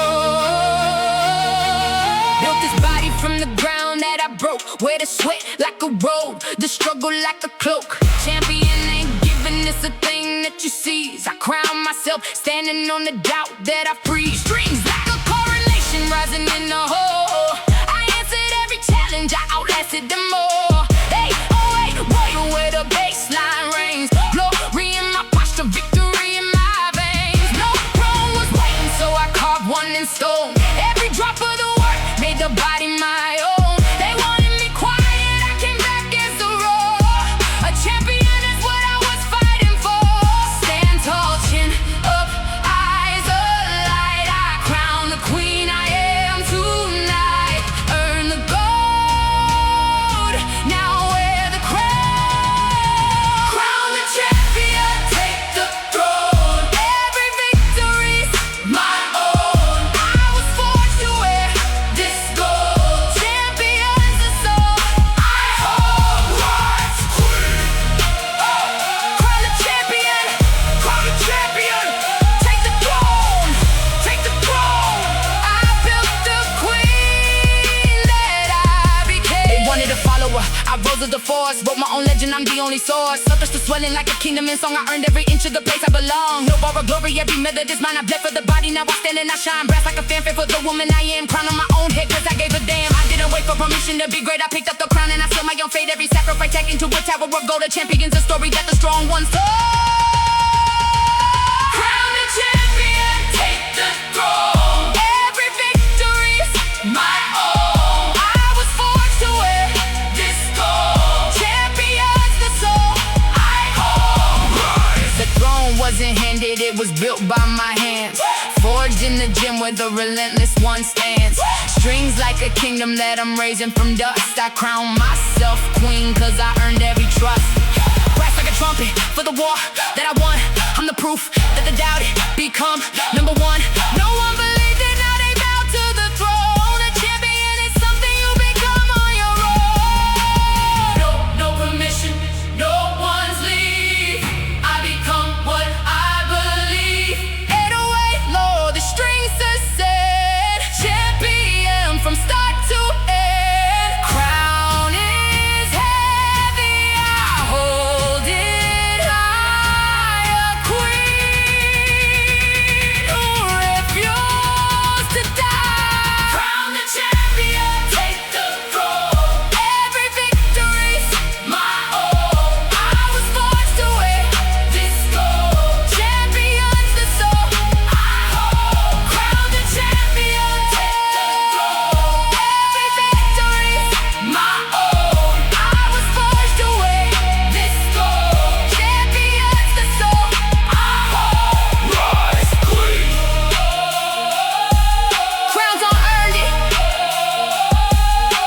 Built this body from the ground that I broke. Wear the sweat like a robe, the struggle like a cloak. Champion ain't giving this a thing that you seize. I crown myself, standing on the doubt that I freeze. Strings like a correlation, rising in the hole. I answered every challenge, I outlasted them all. Hey, oh wait, warrior where the baseline reigns. Glory in my posture, victory in my veins. No throne was waiting, so I carved one in stone. Every drop of the work made the body my own. They wanted me quiet, I came back as a roar. A champion is what I was fighting for. Stand tall, chin up, eyes alight. I crown the queen I am tonight. Earn the gold, now wear the crown. was the force. Wrote my own legend, I'm the only source. So thirst to swelling like a kingdom in song. I earned every inch of the place I belong. No borrowed glory, every method is mine. I bled for the body, now I stand and I shine. Brass like a fanfare for the woman I am. Crown on my own head, cause I gave a damn. I didn't wait for permission to be great. I picked up the crown and I sealed my own fate. Every sacrifice taken into a tower of gold. A champion's a story that the strong ones told. Crown the champion, take the throne. Every victory's My own. I was forged to wear. This gold Champions the soul. I hold. The throne wasn't handed, it was built by my hands. Forged in the gym where the relentless one stands. Strings like a kingdom that I'm raising from dust. I crown myself queen cause I earned every trust. Brass like a trumpet for the war that I won. I'm the proof that the doubted become number one. No one believed it, now they bow to the throne. A champion is something you become on your own. No permission, no one's leave. I become what I believe. 808 low, the strings ascend. Champion from start to end. Crown is heavy, I hold it high. A queen who refused to die. Crown the champion, take the throne. Every victory's My own. I was forced to wear. This gold Champions the soul. I hold. Crown the champion, take the throne. Every victory's My own. I was forced to wear. This gold Champions the soul. I hold. Rise, queen. Crowns unearned it.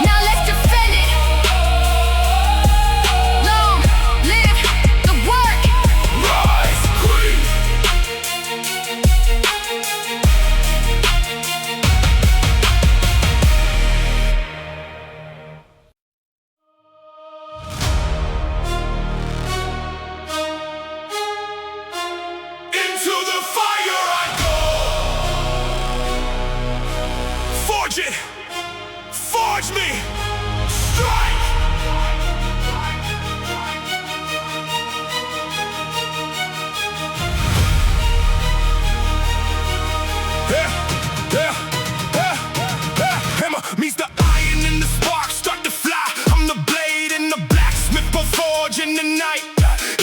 Now let's defend it. Long live the work. Rise, queen. Into the fire I go. Forge it. Forge me. Strike. Hammer meets the iron and the sparks start to fly. I'm the blade and the blacksmith will forge in the night.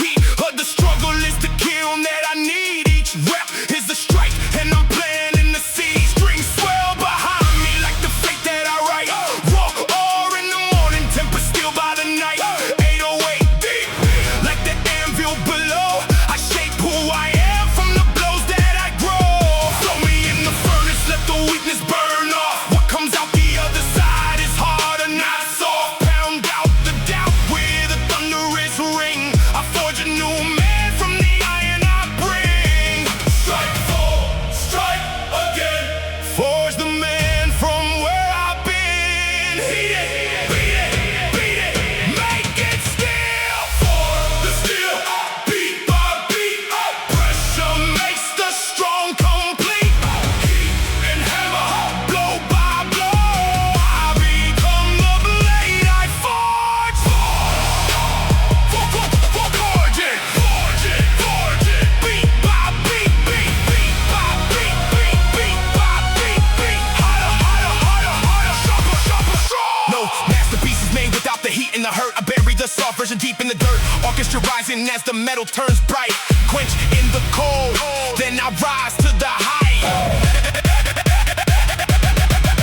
Heat of the struggle is the kiln that I need. Each rep is a strike and I'm planting the seed. Strings swell behind me like the fate that I write. Raw ore in the morning, temper steel by the night. 808 deep, like the anvil below. I shape who I am from the blows that I grow. Throw me in the furnace, let the weakness burn off. What comes out the other side is harder, not soft. Pound out the doubt with a thunderous ring. I forge a new man from the iron I bring. Strike full, strike again. Forge the man from where I've been. Beat it, beat it, beat it. Make it steel. For the steel, beat by beat. Pressure makes the strong complete. Heat and hammer, blow by blow. I become the blade I forge. Forge it, forge it, forge it. Beat by beat, beat, beat by beat, beat, beat by beat, beat. Harder, harder, harder, harder, sharper, sharper, strong. No masterpiece is made without the heat and the hurt. I bury the soft version deep in the dirt. Orchestra rising as the metal turns bright. Quench in the cold, then I rise to the height.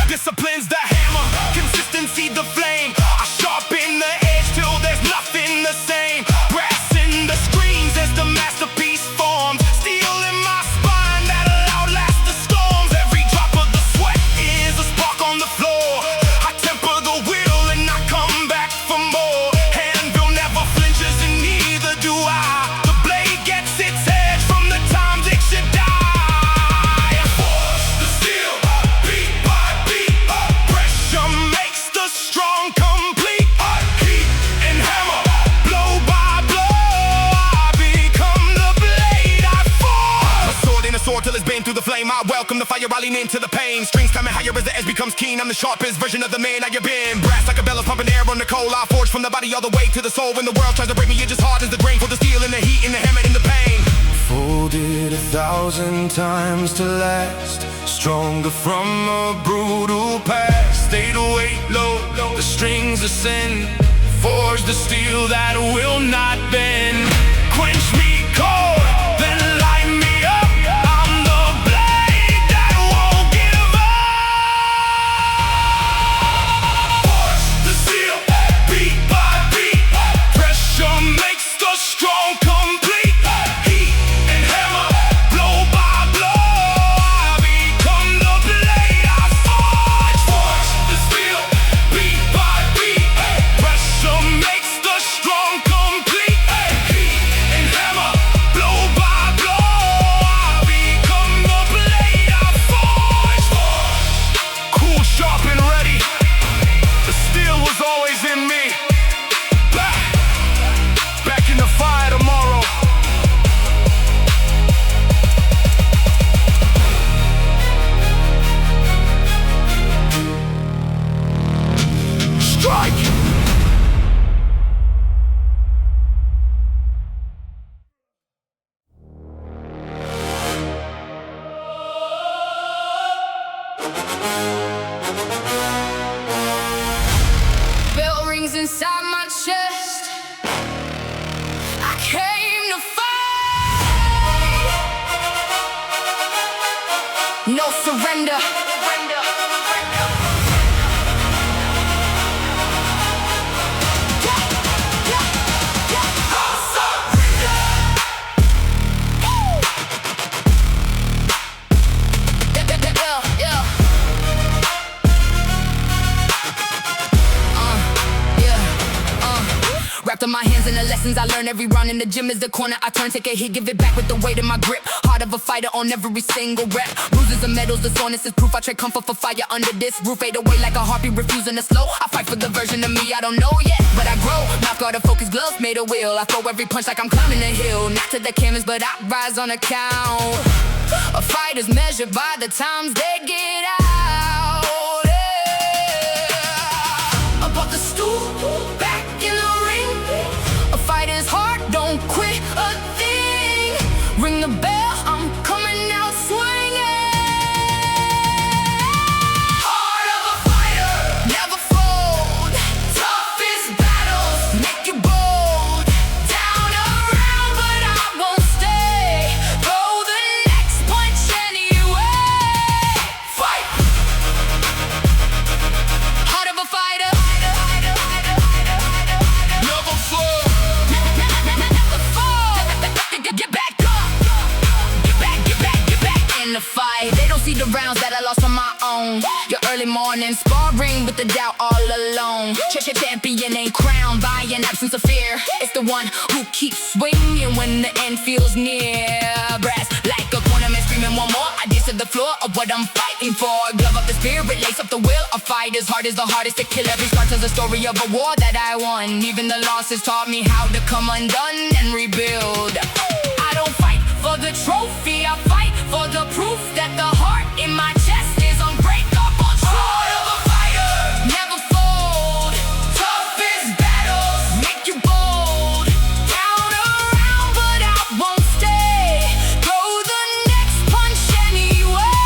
Disciplines the hammer, consistency the flame. I sharpen the edge till there's nothing the same. Brass in the screens as the masterpiece forms. Steel in my spine that'll outlast the storms. Every drop of the sweat is a spark on the floor. I temper the will and I come back for more. Handbill never flinches and neither do I. The blade gets its edge from the times it should die. Forge the steel, beat by beat. I welcome the fire, I lean into the pain. Strings climbing higher as the edge becomes keen. I'm the sharpest version of the man I have been. Brass like a bell is pumping air on the coal. I forge from the body all the way to the soul. When the world tries to break me, you're just hard as the grain. For the steel and the heat and the hammer and the pain. Folded 1,000 times to last. Stronger from a brutal past. Stayed away low, the strings ascend. Forge the steel that will not bend. Quench me cold, then light me up. I'm the blade that won't give up. Forge the steel, beat by beat. Pressure makes the strong complete. Heat and hammer, blow by blow. I become the blade I forge. Forge the steel, beat by beat. Pressure makes the strong complete. Heat and hammer, blow by blow. I become the blade I forge. Cool, sharp, and ready. The steel was always in me. Back in the fire tomorrow. Strike! Bell rings inside my chest. I came to fight. No surrender. Wrapped in my hands and the lessons I learned. Every round in the gym is the corner I turn. Take a hit, give it back with the weight of my grip. Heart of a fighter on every single rep. Bruises and medals, the soreness is proof. I trade comfort for fire under this roof. Fade away like a harpy refusing to slow. I fight for the version of me I don't know yet, but I grow. Mouth guard, a focus, gloves made a wheel. I throw every punch like I'm climbing a hill. Not to the canvas, but I rise on account. A fighter's measured by the times they get out. Yeah. Above the stool, back in the ring. A fighter's heart, don't quit a thing. Ring the bell, I'm coming out swinging. Heart of a fighter, never fold. Toughest battles make you bold. Down around, but I won't stay. Throw the next punch anyway. Fight. Heart of a fighter. Never fall. Get back up. Get back in the fight. They don't see the rounds that I lost on my own. Your early morning sparring with the doubt all alone. Champion ain't crowned by an absence of fear. It's the one who keeps swinging when the end feels near. Brass like a cornerman screaming one more. I diss to the floor of what I'm fighting for. Glove up the spirit, lace up the will. A fight as hard as the hardest to kill. Every scar tells the story of a war that I won. Even the losses taught me how to come undone and rebuild. I don't fight for the trophy, I fight for the proof that the heart in my chest is unbreakable. Heart of a fighter, never fold. Toughest battles make you bold. Down around, but I won't stay. Throw the next punch anyway.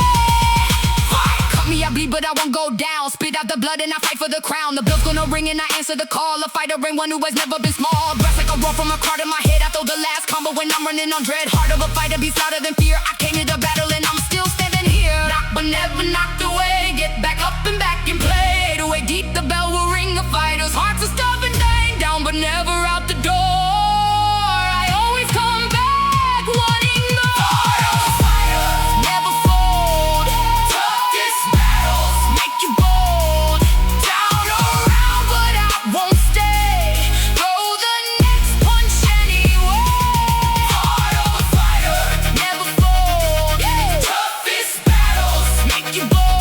Fight. Cut me, I bleed, but I won't go down. Spit out the blood and I fight for the crown. The bell's gonna ring and I answer the call. A fighter ain't one who has never been small. Brass like a roar from a card in my head. I throw the last combo when I'm running on dread. Heart of a fighter beats louder than fear. I came to the battle and I'm still standing here. Knocked but never knocked away. Get back up and back and play. To way deep the bell will ring. A fighter's heart's a stubborn thing. Down but never out the door. I always come back wanting more. Heart of a fighter, never fold. Toughest battles make you bold. Down around but I won't stay. Throw the next punch anyway. Heart of a fighter, never fold. Toughest battles make you bold.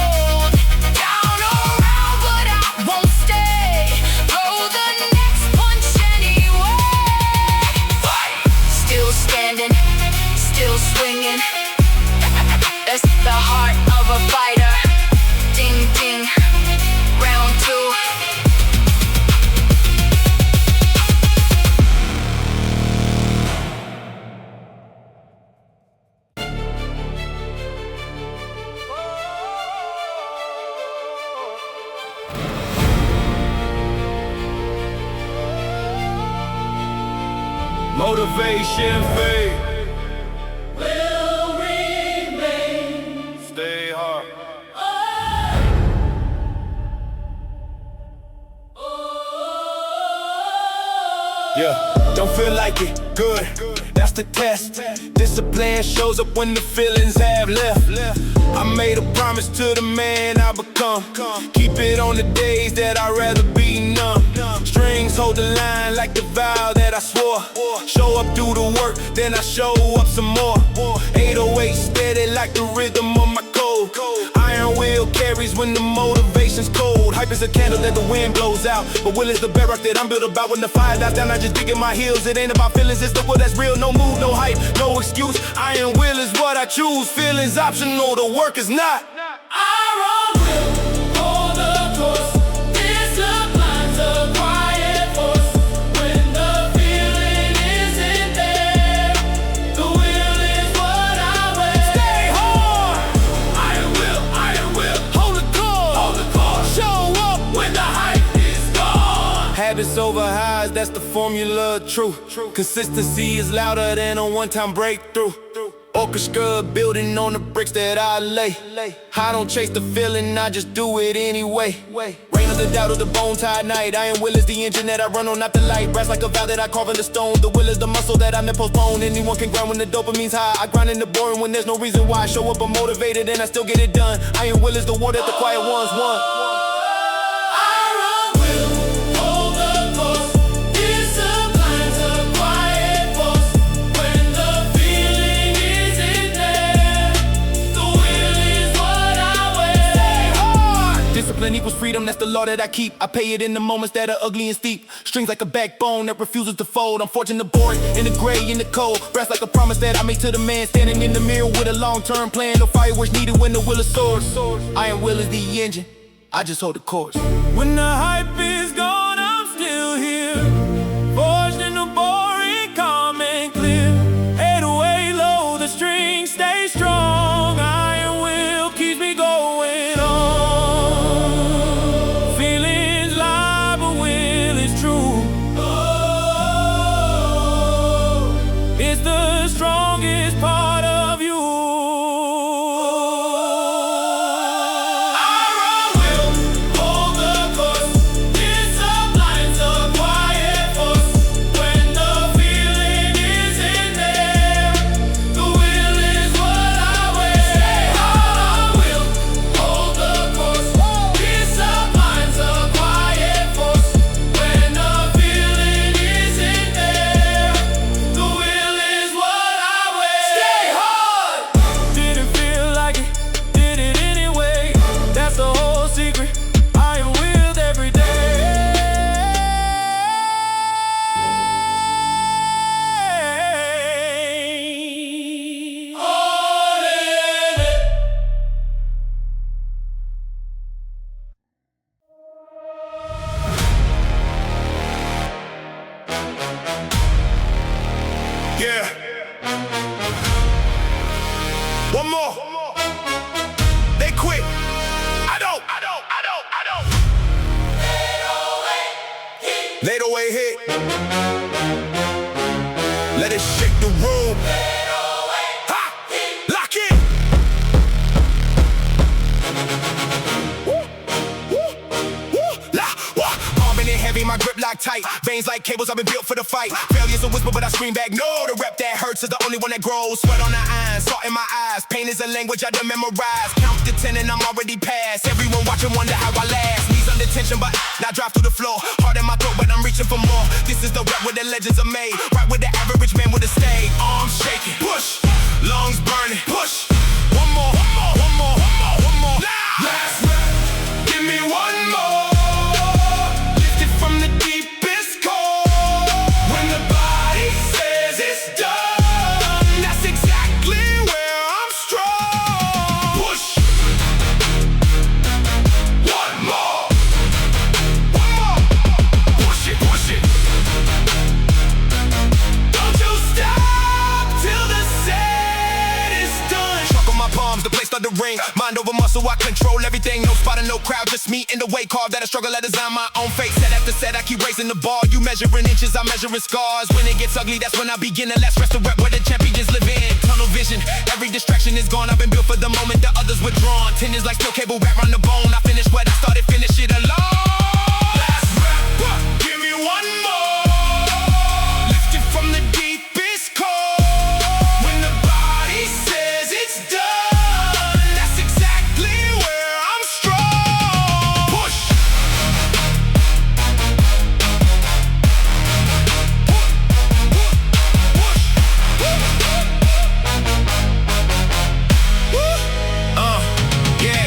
a fighter. Ding ding, round two. Motivation fade will remain. Stay hard. Yeah, don't feel like it, good, that's the test. Discipline shows up when the feelings have left. I made a promise to the man I become. Keep it on the days that I'd rather be numb. Strings hold the line like the vow that I swore. Show up, do the work, then I show up some more. 808 steady like the rhythm of my code. Iron will carries when the motivation's cold. Hype is a candle that the wind blows out, but will is the bedrock that I'm built about. When the fire dies down, I just dig in my heels. It ain't about feelings, it's the will that's real. No move, no hype, no excuse. Iron will is what I choose. Feelings optional, the work is not. Iron will hold the course. Discipline's a quiet force. When the feeling isn't there, the will is what I wear. Stay hard. Iron will, hold the course. Show up When the hype is gone, Habits over highs, that's the formula of truth. Consistency is louder than a one-time breakthrough. Orchestra building on the bricks that I lay. I don't chase the feeling, I just do it anyway. Rain of the doubt of the bone-tied night. Iron will is the engine that I run on, not the light. Brass like a vow that I carve in the stone. The will is the muscle that I meant postpone. Anyone can grind when the dopamine's high. I grind in the boring when there's no reason why. I show up, I'm motivated and I still get it done. Iron will is the war that the quiet ones won. iron will hold the course. Discipline's a quiet force. When the feeling isn't there, the will is what I wear. Discipline equals freedom, that's the law that I keep. I pay it in the moments that are ugly and steep. Strings like a backbone that refuses to fold. I'm forging the board in the gray, in the cold. Brass like a promise that I made to the man. Standing in the mirror with a long-term plan. No fireworks needed when the will is soars. Iron will is the engine, I just hold the course. When the hype is gone, I'm still here. Forged in the boring, calm and clear. 808 low, the strings stay strong. Iron will keeps me going on. Feelings lie, but will is true. It's the strongest part of you. Iron will hold the course. Discipline's a quiet force. When the feeling isn't there, the will is what I wear. Iron will hold the course. Discipline's a quiet force. When the feeling isn't there, the will is what I wear. Stay hard. Didn't feel like it, did it anyway. That's the whole secret. I am willed every day. All in it. Yeah. One more. They quit. I don't. 808 hit. Let it shake the room. Ha! Lock in. Woo, woo, woo, la, wah. Arm in it heavy, my grip locked tight. Veins like cables, I've been built for the fight. Failure's a whisper, but I scream back. No, the rep that hurts is the only one that grows. Sweat on the eyes, salt in my eyes. Pain is a language I done memorized. Count to 10 and I'm already past. Everyone watching wonder how I last. Knees under tension, but not drop through the floor. Heart in my throat, but I'm reaching for more. This is the rep where the legends are made. Right where the average man would have stayed. Arms shaking, push. Lungs burning, push. One more, one more, one more, one more, one more. Last rep, give me one more. Lift it from the deepest core. When the body says it's done, that's exactly where I'm strong. Push. thunder ring. Mind over muscle, I control everything. No spot and no crowd, just me in the way. Carved out a struggle, I design my own fate. Set after set, I keep raising the bar. You measure in inches, I measure in scars. When it gets ugly, that's when I begin. And let's rest the rep where the champions live in. Tunnel vision, every distraction is gone. I've been built for the moment, the others withdrawn. Tendons like steel cable wrapped around the bone. I finish what I started, finish it alone. Last rep, give me one more. Lift it from the deepest core. When the body says it's done, That's exactly where I'm strong. push. Yeah,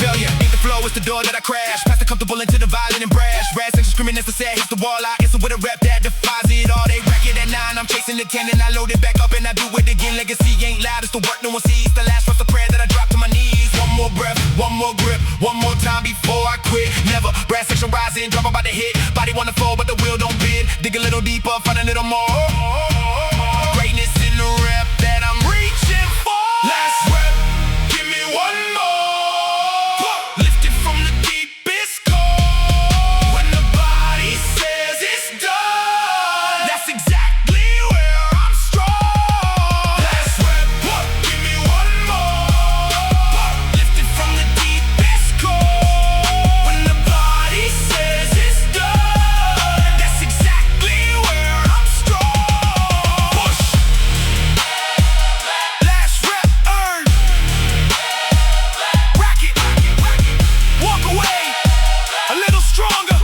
failure ain't the flow, it's the door that I crash. Past the comfortable into the violent and brash. Brass section screaming as the sad hits the wall. I answer with a rap that defies it all. They rack it at 9, I'm chasing the 10, and I load it back up and I do it again. Legacy ain't loud, it's the work no one sees. The last was the prayer that I drop to my knees. One more breath, one more grip, one more time before I quit. Never, brass section rising, drop about to hit. Body wanna fall, but the wheel don't bid. Dig a little deeper, find a little more. Greatness in the rep that I'm reaching for. Last rep, give me one more. Lift it from the deepest core. When the body says it's done, That's exactly where I'm strong. last rep, give me one more. Lift it from the deepest core. When the body says it's done, That's exactly where I'm strong. push. Last rep earned. Rack it. Walk away. A little stronger.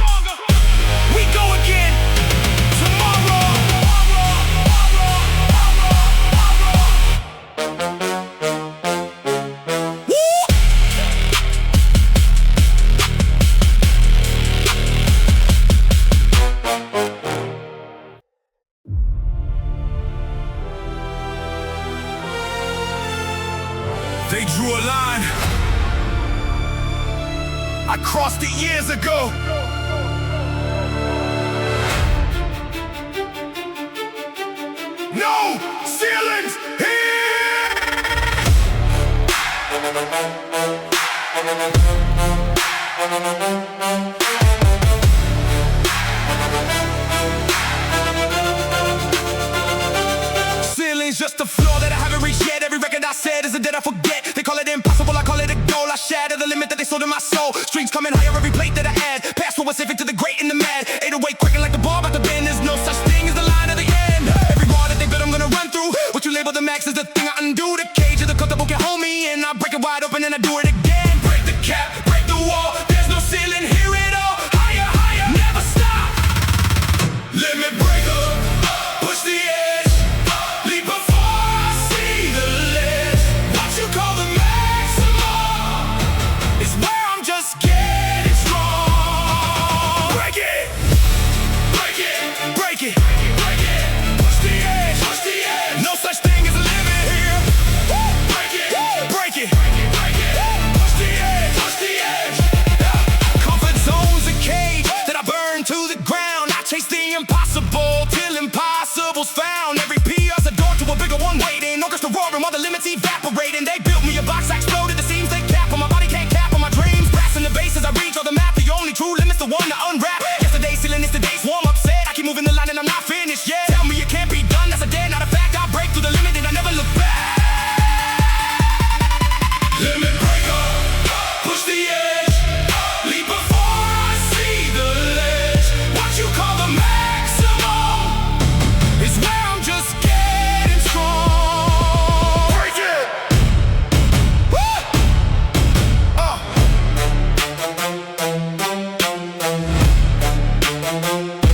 We go again. Tomorrow. Woo! They drew a line. I crossed it years ago. No ceilings here. Ceiling's just a floor that I haven't reached yet. Every record I said is a debt I forget. They call it impossible, I call it a goal. I shatter the limit that they sold in my soul. Strings coming higher every plate that I add. Pass what was safe to the great and the mad. 808 quaking like the ball about to bend. There's no such thing as the line of the end. Every bar that they built I'm gonna run through. What you label the max is the thing I undo. The cage of the comfortable can hold me, and I break it wide open and I do it again. Break the cap, break the wall. There's no ceiling here at all. Higher, higher, never stop. Limit breaker, push the edge. Leap before I see the ledge. What you call the maximum It's where I'm just getting strong. break it, break it, Break it. break it. Push the edge, push the edge. No such thing as a limit here. Break it, Break it. break it. Push the edge, push the edge. Comfort zone's a cage that I burn to the ground. I chase the impossible till impossible's found. Every PR's a door to a bigger one waiting. Orchestra roaring while the limits evaporating. They built me a box, I exploded. The seams they cap on my body can't cap on my dreams. Brass in the bass as I reach all the map. The only true limit's the one to unwrap. Yesterday's ceiling is today's warm up set. I keep moving the line and I'm not finished yet. Tell me it can't be done, that's a dead, not a fact. I break through the limit and I never look back. Limit breaker, push the edge. Leap before I see the ledge. What you call the maximum It's where I'm just getting strong. Break it.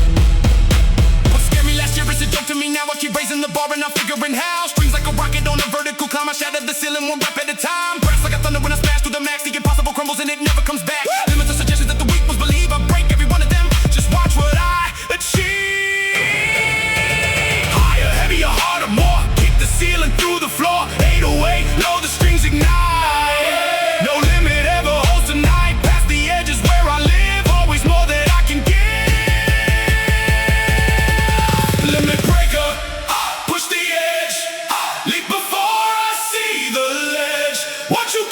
What scared me last year is a joke to me now. I keep raising the bar and I'm figuring how. Strings like a rocket on a vertical climb. I shatter the ceiling one rep at a time. Brass like a thunder when I smash through the max. The impossible crumbles and it never comes back. Limits the suggestions that the weak ones believe. I break every one of them. Just watch what I achieve. higher, heavier, harder, more. Kick the ceiling through the floor. 808, blow the strings ignite. No limit ever holds tonight. Past the edges where I live. Always more that I can give. Limit breaker, push the edge. Leap before I see the ledge. What you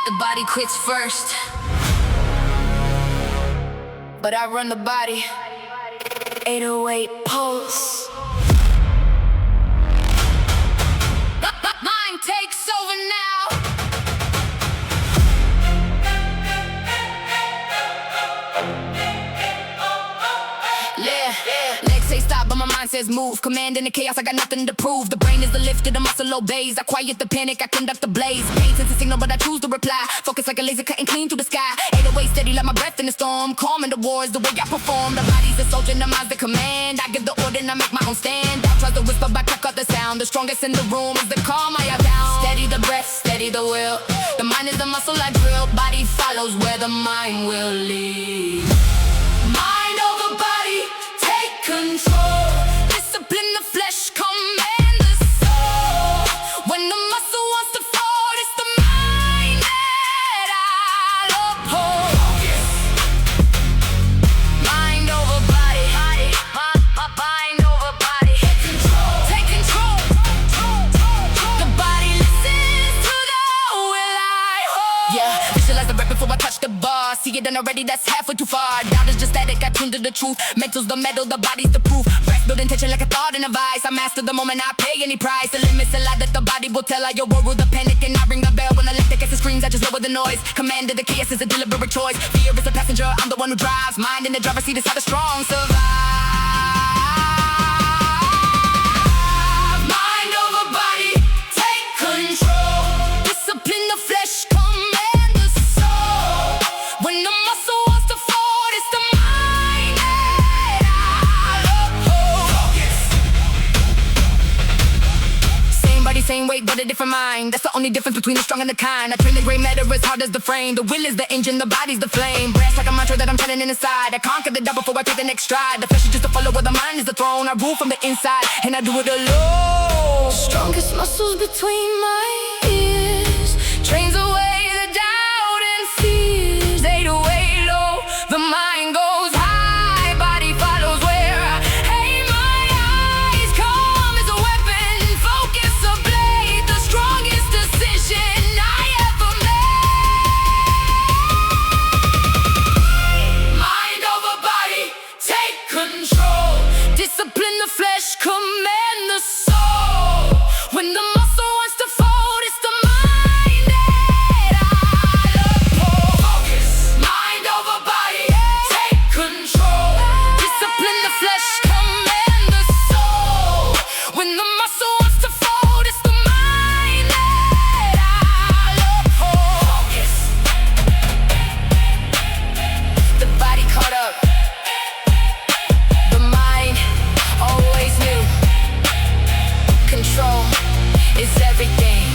The body quits first, but I run the body. 808 pulse. Mind takes over now. Legs say stop, but my mind says move. Commanding the chaos, I got nothing to prove. The brain is the lifted, the muscle obeys. I quiet the panic, I conduct the blaze. Pain sends a signal, but I choose to reply. Focus like a laser cutting clean through the sky. 808 steady like my breath in the storm. Calm in the wars, the way I perform. The body's the soldier, the mind's the command. I give the order and I make my own stand. Doubt tries to whisper, but I cut the sound. The strongest in the room is the calm I have down. Steady the breath, steady the will. The mind is the muscle I drill. Body follows where the mind will lead. Mind over body, take control. Discipline the flesh, command the soul. When the muscle wants to fall, it's the mind that I'll uphold. Mind over body, mind over body. Take control. The body listens to the will I hold. Yeah, visualize the rep before I touch the bar. See it done already, that's halfway too far. Doubt is just static, I tune to the truth. Mental's the metal, the body's the proof. Breath building tension like a thought in a vice. I master the moment, I pay any price. The limit's a lie that the body will tell. I war the panic and I ring the bell. When the electric gets the screams, I just lower the noise. Command of the chaos is a deliberate choice. Fear is a passenger, I'm the one who drives. Mind in the driver's seat is how the strong survive. Mind over body, take control. Discipline the flesh, command the soul. When the muscle wants to fall, it's the mind that I'll uphold. Same body, same weight, but a different mind. That's the only difference between the strong and the kind. I train the gray matter as hard as the frame. The will is the engine, the body's the flame. Brass like a mantra that I'm chanting inside. I conquer the double before I take the next stride. The flesh is just a follower, the mind is the throne. I rule from the inside, and I do it alone. Strongest muscles between my ears trains away the doubt and fears. 808 low, the mind goes high, body follows where I aim my eyes. Calm is a weapon, focus a blade. The strongest decision I ever made. Mind over body, take control. Discipline the flesh, command the soul. When the muscle wants to fold, it's the mind that I'll uphold. Focus. Mind over body, take control. Discipline the flesh, command the soul. When the muscle wants to fold, it's the mind that I'll uphold. Focus. The body caught up. The mind always knew. Control is everything.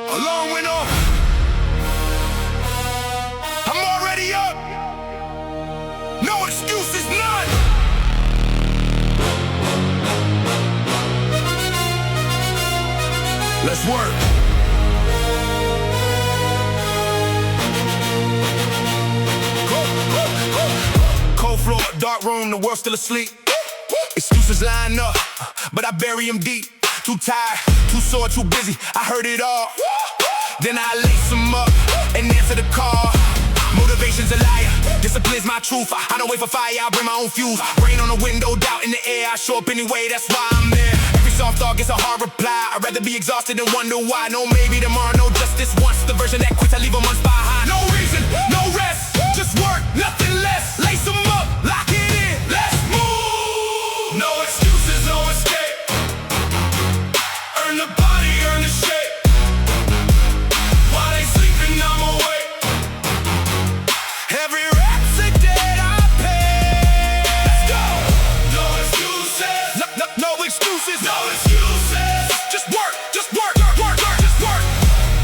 Along with all, I'm already up. No excuses, none. Let's work. Cold floor, dark room, the world's still asleep. Excuses line up, but I bury them deep. Too tired, too sore, too busy, I heard it all. Then I lace them up and answer the call. Motivation's a liar, discipline's my truth. I don't wait for fire, I bring my own fuse. Rain on the window, doubt in the air, I show up anyway, that's why I'm there. Every soft thought gets a hard reply. I'd rather be exhausted than wonder why. No maybe tomorrow, no just this once. The version that quits, I leave them on spot high. No reason, no rest, just work, nothing less. Lace them up, lock it in, let's move. No excuses, no escape. Earn the body, earn the shape. While they sleeping, I'm awake. Every rap's a debt I pay. Let's go. No excuses. No excuses. No excuses. Just work, just work, work, just work.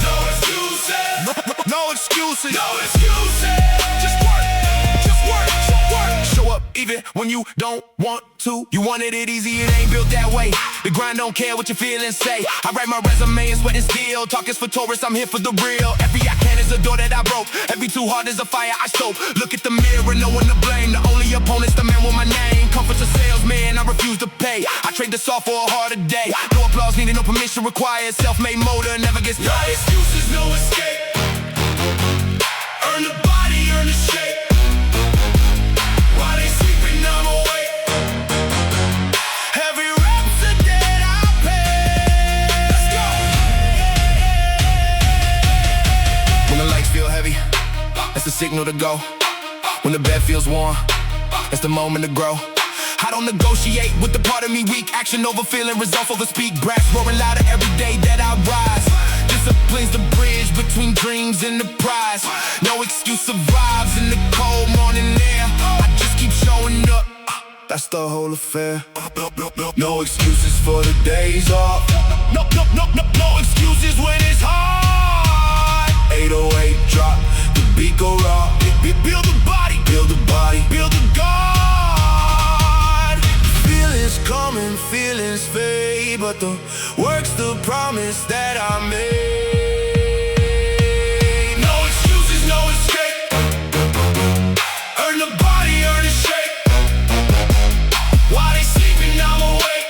No excuses. No excuses. No excuses. Just work, just work, just work. Show up even when you don't want to. You wanted it easy, it ain't built that way. The grind don't care what you feel and say. I write my resume and sweat and steel. Talk is for tourists, I'm here for the real. Every I can is a door that I broke. Every too hard is a fire I stoke. Look at the mirror, no one to blame. The only opponent's the man with my name. Comfort's a salesman, I refuse to pay. I trade the soft for a harder day. No applause needed, no permission required. Self-made motor never gets tired. No excuses, no escape. Earn the body, earn the shape. While they sleeping, I'm awake. Every rap's a debt I pay. Let's go. When the lights feel heavy, that's the signal to go. When the bed feels warm, that's the moment to grow. I don't negotiate with the part of me weak. Action over feeling, results over speak. Brass roaring louder every day that I rise. Discipline's the bridge between dreams and the prize. No excuse survives in the cold morning air. I just keep showing up, that's the whole affair. No excuses for the days off. No excuses when it's hard. 808 drop, the beat go raw. Build the body, Build the body, build the God. feelings come and feelings fade, but the work's the promise that I made. No excuses, no escape. Earn the body, earn the shape. While they sleeping, I'm awake.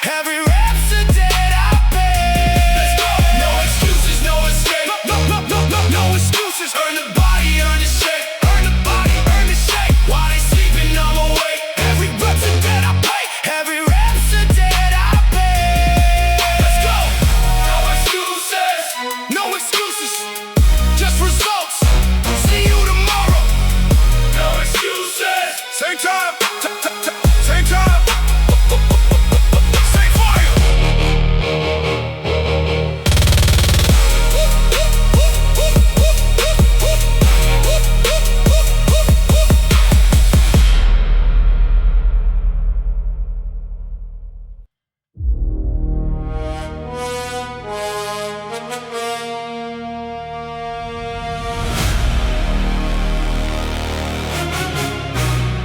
Every rap's a debt I pay. Let's go. No excuses, no escape. No excuses. Earn the body, earn the shape. Earn the body, earn the shape. While they sleeping, I'm awake. Every rap's a debt I pay. Every rap's a debt I pay. Let's go. No excuses. No excuses. Just results. See you tomorrow. No excuses. Same time, same time. Same fire.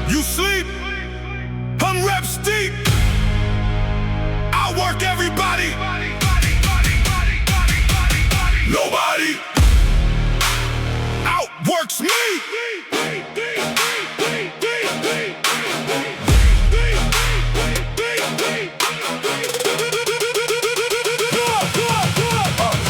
You sleep, I'm reps deep. I work everybody. Nobody outworks me.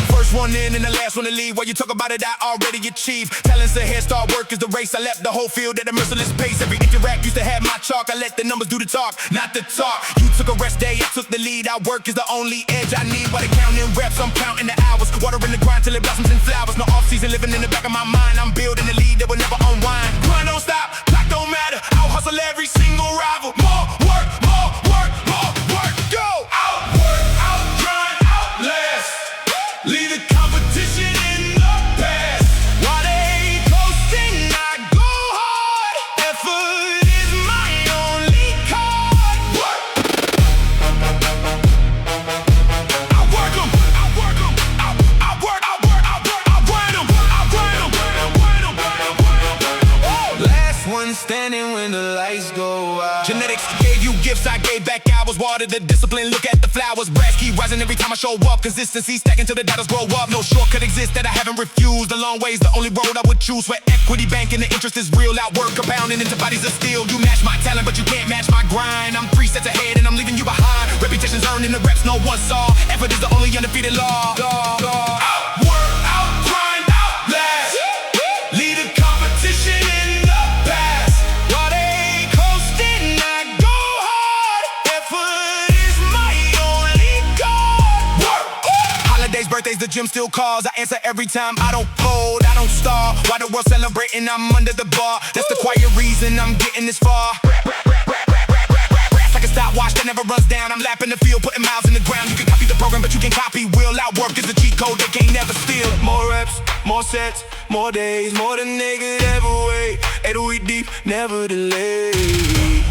First one in and the last one to leave. While you talk about it, I already achieved. Talent's a head start, work is the race. I left the whole field at a merciless pace. Every interact used to have my chalk. I let the numbers do the talk, not the talk. You took a rest day, I took the lead. Our work is the only edge I need. While they counting reps, I'm counting the hours. Watering the grind till it blossoms in flowers. No off-season living in the back of my mind. I'm building a lead that will never unwind. Grind don't stop, clock don't matter. I'll hustle every single rival. More work, more work, more work. Go! Outwork, outgrind, outlast. Leave the competition in the past. While they coasting, I go hard. Effort is my only card. Work. I work 'em, I work 'em, I work 'em, I grind 'em, Last one standing when the lights go out. Genetics gave you gifts, I gave back hours. Water the discipline, look at the flowers. Brass keep rising every time I show up. Consistency stacking till the dollars grow up. No shortcut exists that I haven't refused. The long way's the only road I would choose. Where equity banking, the interest is real. Outwork compounding into bodies of steel. You match my talent, but you can't match my grind. I'm 3 steps ahead and I'm leaving you behind. Reputation's earned in the reps no one saw. Effort is the only undefeated law. outwork, outgrind, outlast. Leave the competition in the past. While they coasting, I go hard. Effort is my only guard. Work. Holidays, birthdays, the gym still calls. I answer every time. I don't fold, I don't stall. While the world celebrating, I'm under the bar. That's the quiet reason I'm getting this far. Like a stopwatch that never runs down. I'm lapping the field, putting miles in the ground. You can copy the program, but you can't copy will. Outwork is the cheat code they can't never steal. More reps, more sets, more days, more than they could ever wait. 808 deep, never delay.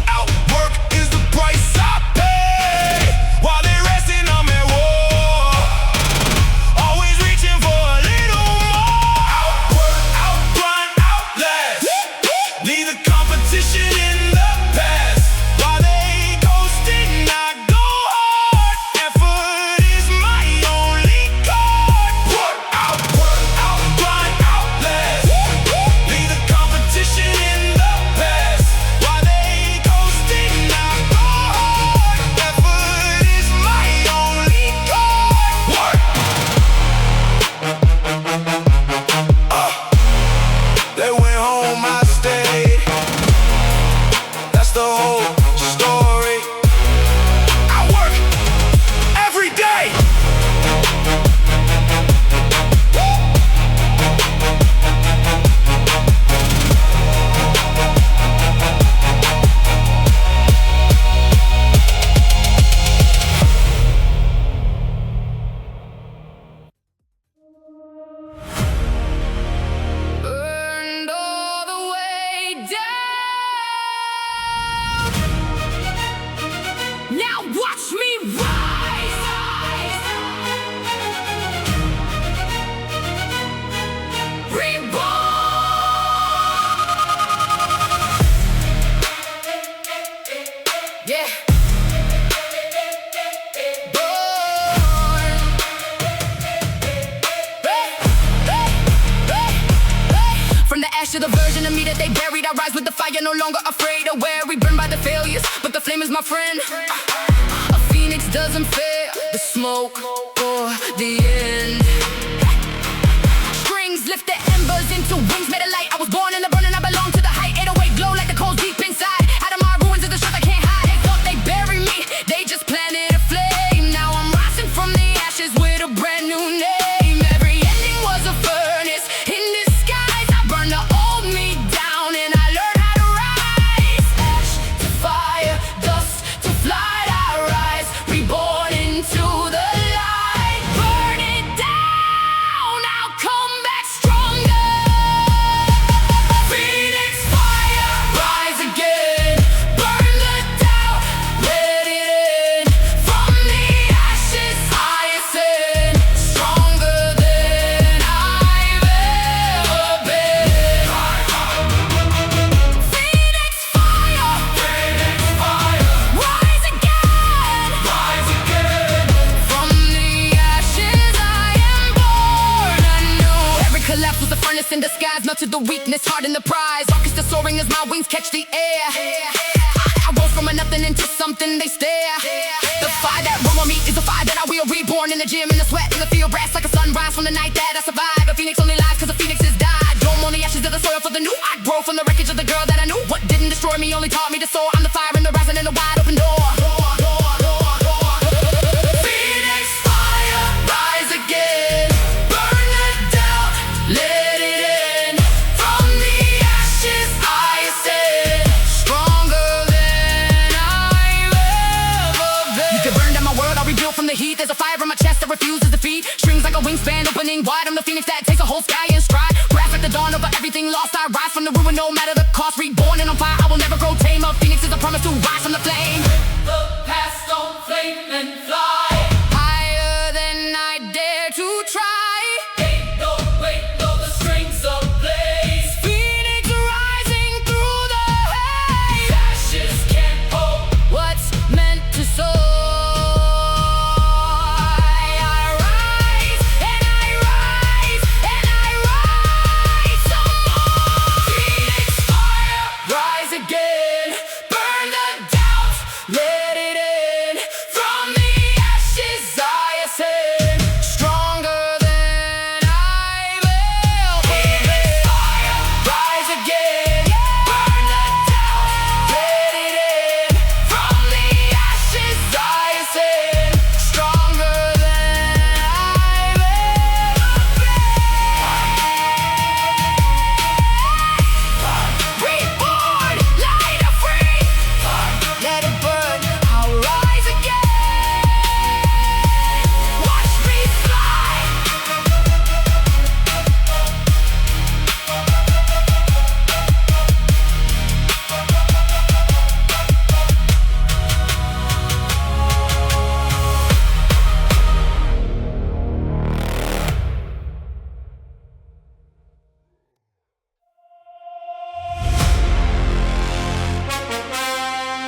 Outwork is the price I pay. While they resting, I'm at war. Always reaching for a little more. Outwork, outgrind, outlast. Leave the competition competition in the past. While they ghosting, I go hard. Effort is my only card. Work out, grind out, last. Leave the competition in the past. While they ghosting, I go hard. Effort is my only card. Work. They went home, I stayed. That's the whole story. I work every day. Burned all the way down. Now watch me rise. Reborn. Yeah. Born. From the ash to the version of me that they buried, I rise with the fire, no longer afraid of where we burn by the failures, but the flame is my friend. A phoenix doesn't fear the smoke or the end. Strings lift the embers into wings made of light. I was born in the burning, I belong to the height. 808 glow like the coals deep inside. Out of my ruins is the strength I can't hide. They thought they buried me, they just planted a flame. Now I'm rising from the ashes with a brand new name. Every ending was a furnace in disguise. I burned the old me down and I learned how to rise. Ash to fire, dust to flight, I rise. Reborn into the light. Burn it down, I'll come back stronger. Phoenix fire, rise again. Burn the doubt, let it in. From the ashes I ascend. Stronger than I've ever been. Phoenix fire, rise again. From the ashes I am born anew. Every collapse was a furnace in disguise. Melted the weakness, hardened the prize. Orchestra soaring as my wings catch the air. I rose from a nothing into something, they stare. The fire that roam on me is the fire that I will reborn. In the gym, in the sweat, in the field, brass like a sunrise. From the night that I survive, a phoenix only lies cause the phoenix has died. Dome on the ashes of the soil for the new. I grow from the wreckage of the girl that I knew. What didn't destroy me only taught me to soar. I'm the fire in the rising in the wide open door. Phoenix fire, rise again. Burn the doubt, let it in. From the ashes I ascend. Stronger than I've ever been. You can burn down my world, I'll rebuild from the heat. There's a fire in my chest that refuses defeat. Strings like a wingspan opening wide. I'm the phoenix that takes a whole sky in stride. Grasp at the dawn over everything lost. I rise from the ruin no matter the cost. Reborn and on fire, I will never grow tame. A phoenix is a promise to rise from the flame. The past don't flame and fly. Higher than I dare to try. Ain't no weight, no the strings ablaze. Phoenix rising through the haze. Ashes can't hold. What's meant to soar? I rise and I rise and I rise some more. Phoenix fire, rise again. Burn the doubt, let it in. From the ashes I ascend. Stronger than I've ever been. Fire, rise again. Burn the doubt, let it in. From the ashes I ascend. Stronger than I've ever been. Reborn, light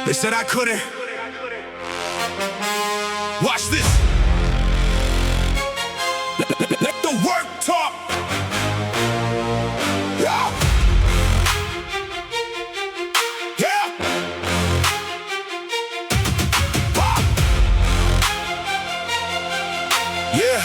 They said I couldn't. Watch this. Let the work talk. Yeah. Yeah. Ah. Yeah.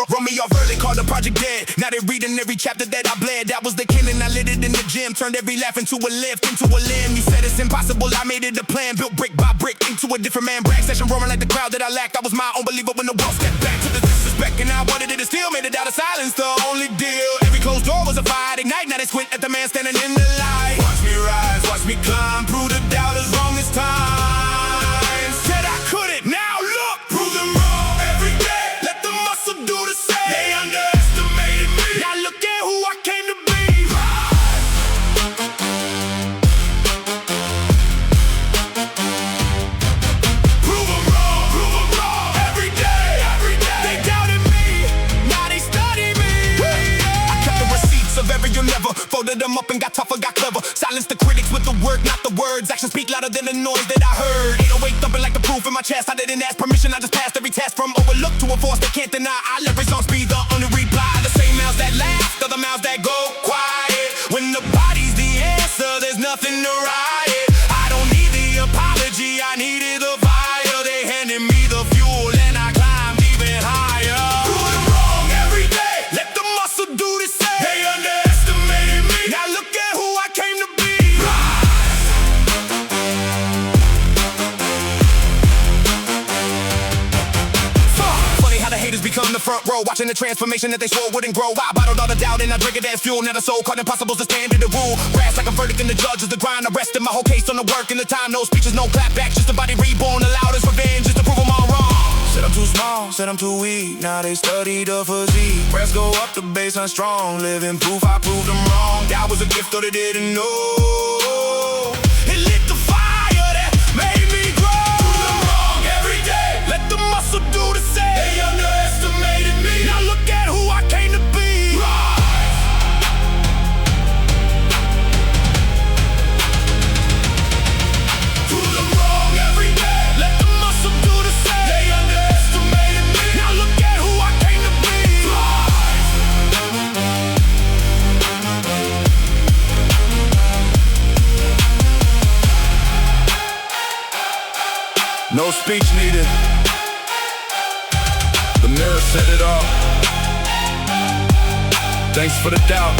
Run me off early, called the project dead. Now they reading every chapter that I bled. That was the killing, I lit it in the gym. Turned every laugh into a lift, into a limb. You said it's impossible, I made it a plan. Built brick by brick into a different man. Brag session roaring like the crowd that I lacked. I was my own believer when the world stepped back to the disrespect. And I wanted it and still made it out of silence. The only deal, every closed door was a fire. Ignite, now they squint at the man standing in the light. Watch me rise, watch me climb. Prove the doubters wrong this time. Said I couldn't, now look. Prove them wrong every day. Let the muscle do the same. They underestimated me. Now look at who I came to be. Prove them wrong every day. They doubted me, now they study me. I kept the receipts of every endeavor. Folded them up and got tougher, got clever. Silenced the critics with the work, not the words. Actions speak louder than the noise that I heard. 808 thumping like the proof in my chest. I didn't ask permission, I just passed every test. From overlooked to a force they can't deny. I leverage on speed, the only reply. The same mouths that laugh, the other mouths that go quiet. When the body's the answer, there's nothing to riot. I don't need the apology, I needed the fire. They handed me the fuel and I climbed even higher. Prove them wrong every day, let the muscle do the same. They underestimated me, now look at who I came to be. Funny how the haters become the front row, watching the transformation that they swore wouldn't grow. I bottled all the doubt and I drink it as fuel. Now the soul caught impossible's the standard, the rule. Brass like a verdict and the judge is the grind. I rested my whole case on the work and the time. No speeches, no clapbacks, just a body reborn. The loudest revenge, just to prove them all wrong. Said I'm too small, said I'm too weak. Now they study the physique. Breasts go up, the bass I'm strong. Living proof, I proved them wrong. That was a gift, though they didn't know. It lit the fire that made me grow. Prove them wrong every day, let the muscle do the same. They underestimated me, now look at who I came to be. Prove them wrong every day, let the muscle do the same. They underestimated me, now look at who I came to be. No speech needed. The mirror said it all. Thanks for the doubt.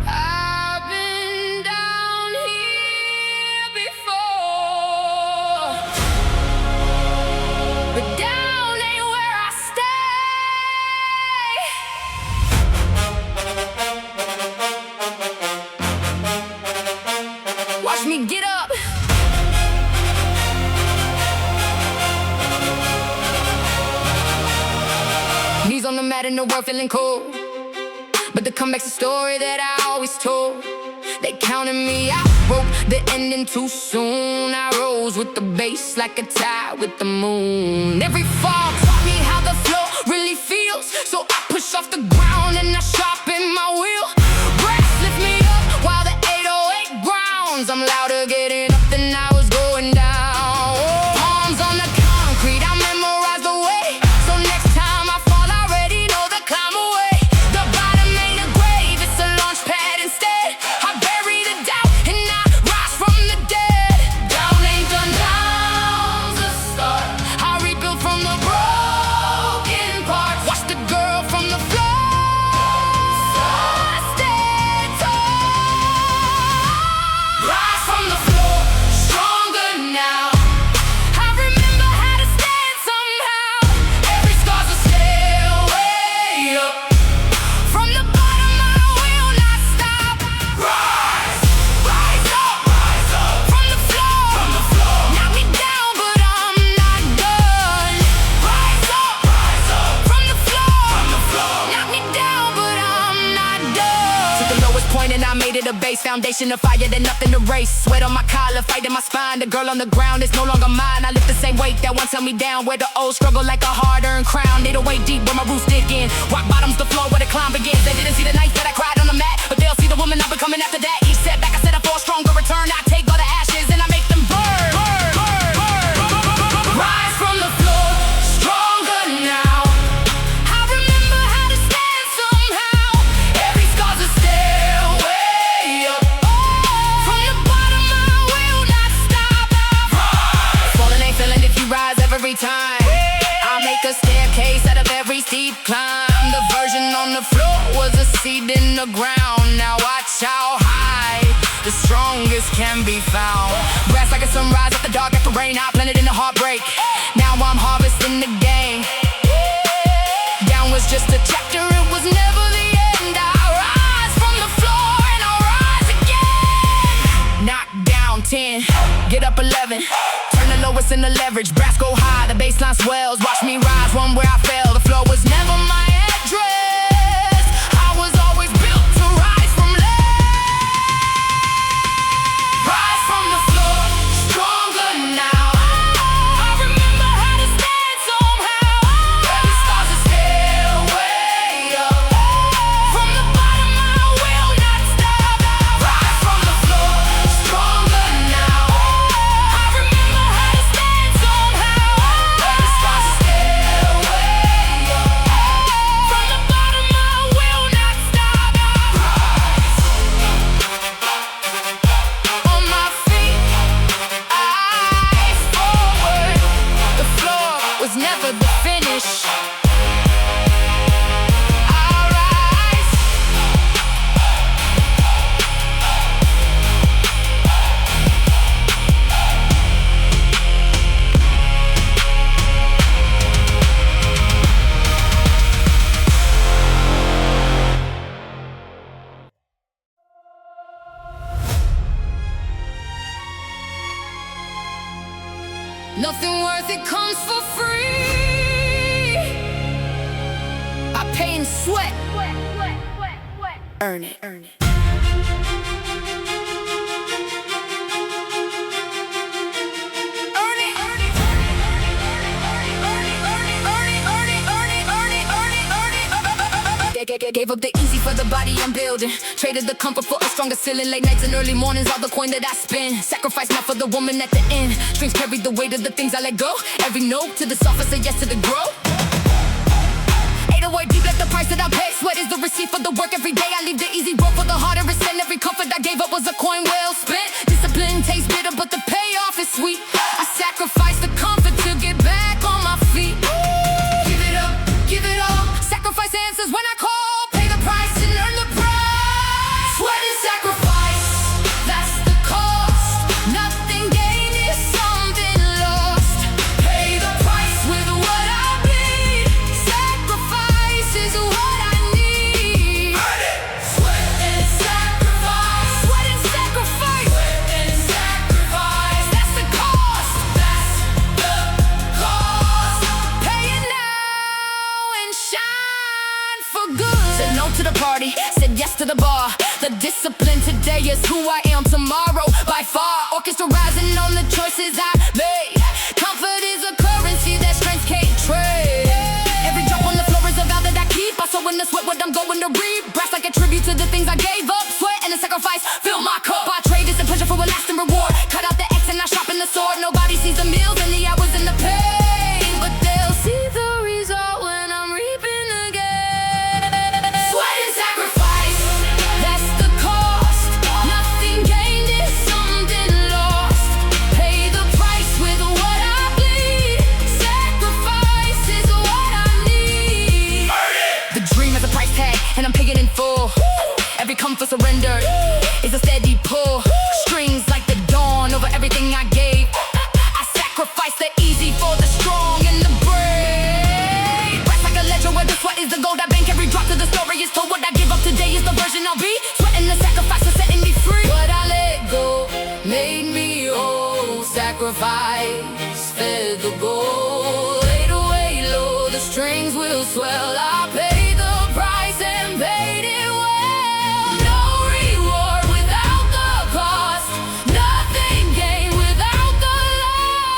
I've been down here before, but down ain't where I stay. Watch me get up. Knees on the mat in the world feeling cold, but the comeback's a story that I always told. They counted me out, broke the ending too soon. I rose with the bass like a tide with the moon. Every fall taught me how the flow really feels, so I push off the ground and I sharpen my wheel. Brass lift me up while the 808 grounds. I'm louder getting up than I was going down. Palms on the concrete, I memorize the way, so next time I fall I already know the climb away. The bottom ain't a grave, it's a launch pad instead. I bury the doubt and I rise from the dead. Down ain't done, down's a start. I rebuild from the broken parts. Watch the girl from the floor, I stand tall. Rise from the floor, stronger now. I remember how to stand somehow. Every scar's a stairway up. From the bottom I will not stop. Rise up from the floor. Knock me down but I'm not done. Rise up from the floor. Knock me down but I'm not done. To the lowest point and I made it a base. Foundation of fire, then nothing to race. Sweat on my collar, fight in my spine. The girl on the ground is no longer mine. I lift the same weight that that once held me down. Where the old struggle like a hard-earned crown. They don't wait deep where my roots dig in. Rock bottom's the floor where the climb begins. They didn't see the nights that I cried on the mat, but they'll see the woman I'm becoming after that. Each setback I set up for a stronger return. I take all the ashes and I make them burn. Rise from the floor, stronger now. I remember how to stand somehow. Every scar's a stairway up. From the bottom I will not stop. Falling ain't feeling if you rise every time. I'll make a staircase out of every steep climb. The version on the floor was a seed in the ground. Now watch how high the strongest can be found. Brass like a sunrise after dark after rain. I planted in the heartbreak. Now I'm harvesting the game. Down was just a chapter, it was never the end. I rise from the floor and I'll rise again. Knock down 10, get up 11. Turn the lowest in the leverage. Brass go high, the baseline swells. Watch me rise, one where I fell. The floor was never my address. I was always built to rise from less. Rise from the floor, stronger now. I remember how to stand somehow. Every scar's a stairway up. From the bottom I will not stop. Rise from the floor, stronger now. I remember how to stand somehow. Every scar's a stairway up. From the bottom I will not stop. On my feet, eyes forward. The floor was never the finish. I rise. Nothing worth it comes for free. I pay in sweat. Earn it. Gave up the easy for the body I'm building. Traded the comfort for a stronger ceiling. Late nights and early mornings, all the coin that I spend. Sacrifice now for the woman at the end. Strings carry the weight of the things I let go. Every no to the soft, I say yes to the grow. 808 deep like the price that I pay. Sweat is the receipt for the work every day. I leave the easy road for the harder it's sent. Every comfort I gave up was a coin well spent. Discipline tastes bitter, but the payoff is sweet. I sacrifice the comfort to get back on my feet. Give it up, give it all. Sacrifice answers when I call. Pay the price and earn the prize. Sweat and sacrifice, that's the cost. Nothing gained is something lost. Pay the price with what I bleed. Sacrifice is what I need. Sweat and sacrifice. Sweat and sacrifice. Sweat and sacrifice. That's the cost. That's the cost. Pay it now and shine for good. Said no to the party, said yes to the bar. The discipline today is who I am tomorrow. By far, orchestra rising on the choices I made. Comfort is a currency that strength can't trade. Every drop on the floor is a vow that I keep. I sow in the sweat what I'm going to reap. Brass like a tribute to the things I gave up. Sweat and a sacrifice, fill my cup. I trade this and pleasure for a lasting reward. Cut out the X and I sharpen the sword. Nobody sees the meals and the hours and the pain, but they'll see the result when I'm reaping again. Sweat and sacrifice, that's the cost. Nothing gained is something lost. Pay the price with what I bleed. Sacrifice is what I need. The dream has a price tag and I'm paying in full. Every comfort surrendered is a steady pull. Strings like the dawn over everything I gave. I sacrifice the easy for the strong and the brave. Brass like a ledger where the sweat is the gold I bank. Every drop to the story is told. What I give up today is the version I'll be. Sweat and the sacrifice are setting me free. What I let go made me whole. Sacrifice fed the goal. Laid away low, the strings will swell. I paid the price and paid it well. No reward without the cost. Nothing gained without the loss.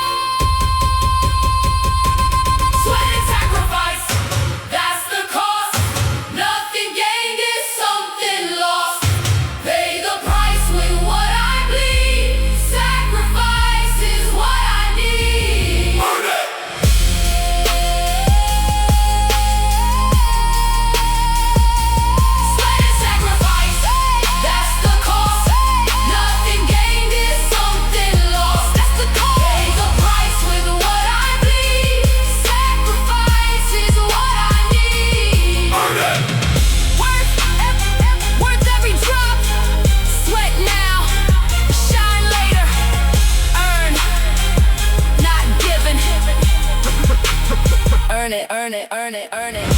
earn it, earn it, earn it, earn it.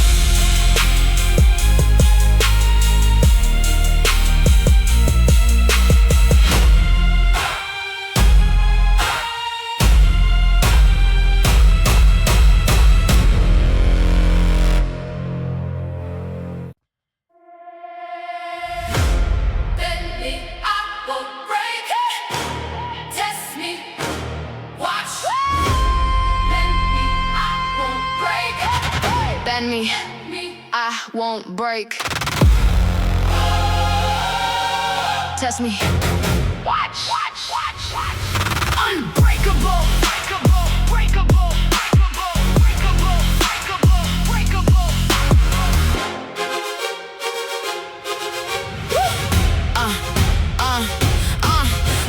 Bend me, I won't break. Test me, watch. Bend me, I won't break. Test me, watch. Unbreakable, breakable, breakable, breakable, breakable, breakable, breakable.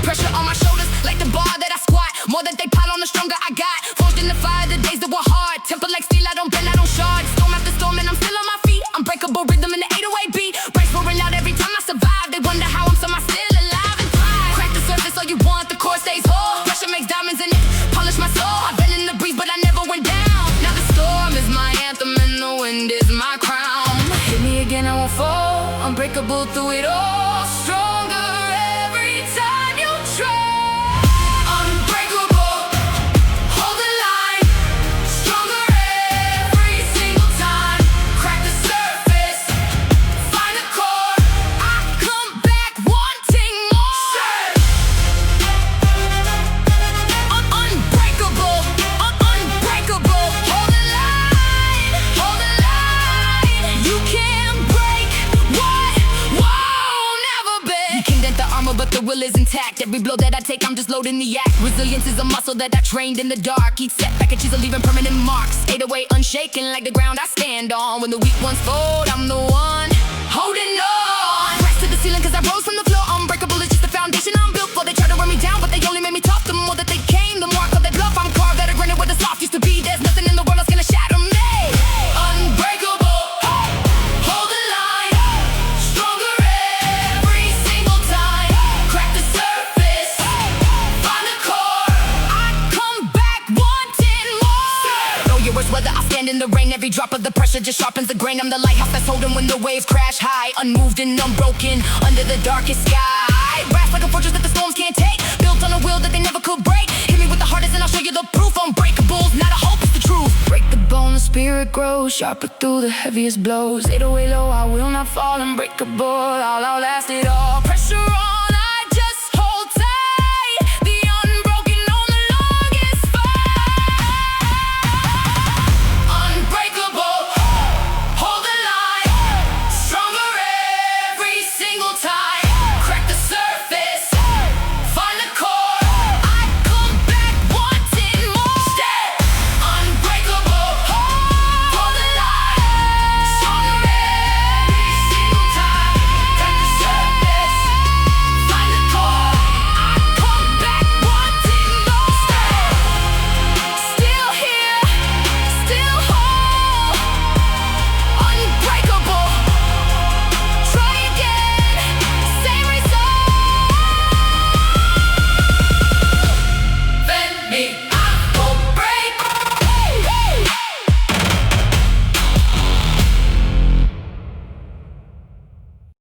Pressure on my shoulders like the bar that I squat. More that they pile on, the stronger I got. Forged in the fire, the days that were hard. Temper like steel, I don't bend, I don't shard. Storm after storm and I'm still on my feet. Unbreakable rhythm in the 808 beat. Brakes roaring out every time I survive. They wonder how I'm somehow still alive and thrive. Crack the surface all you want, the core stays whole. Pressure makes diamonds in it, polish my soul. I've been in the breeze, but I never went down. Now the storm is my anthem and the wind is my crown. Hit me again, I won't fall. Unbreakable through it all. Stronger every time you try. But the will is intact. Every blow that I take, I'm just loading the act. Resilience is a muscle that I trained in the dark. Each setback and chisel leaving permanent marks. 808 unshaken like the ground I stand on. When the weak ones fold, I'm the one holding on. Press to the ceiling cause I rose from the floor. Unbreakable is just the foundation I'm built for. They try to wear me down, but they only made me tough. The more that they came, the more I call that bluff. I'm carved out of granite where the soft used to be. There's nothing in the world that's gonna shatter me. Unbreakable. Whether I stand in the rain, every drop of the pressure just sharpens the grain. I'm the lighthouse that's holding when the waves crash high. Unmoved and unbroken under the darkest sky. Brass like a fortress that the storms can't take. Built on a will that they never could break. Hit me with the hardest and I'll show you the proof. Unbreakable, not a hope, it's the truth. Break the bone, the spirit grows sharper through the heaviest blows. 808 low, I will not fall. Unbreakable, I'll outlast it all. Pressure on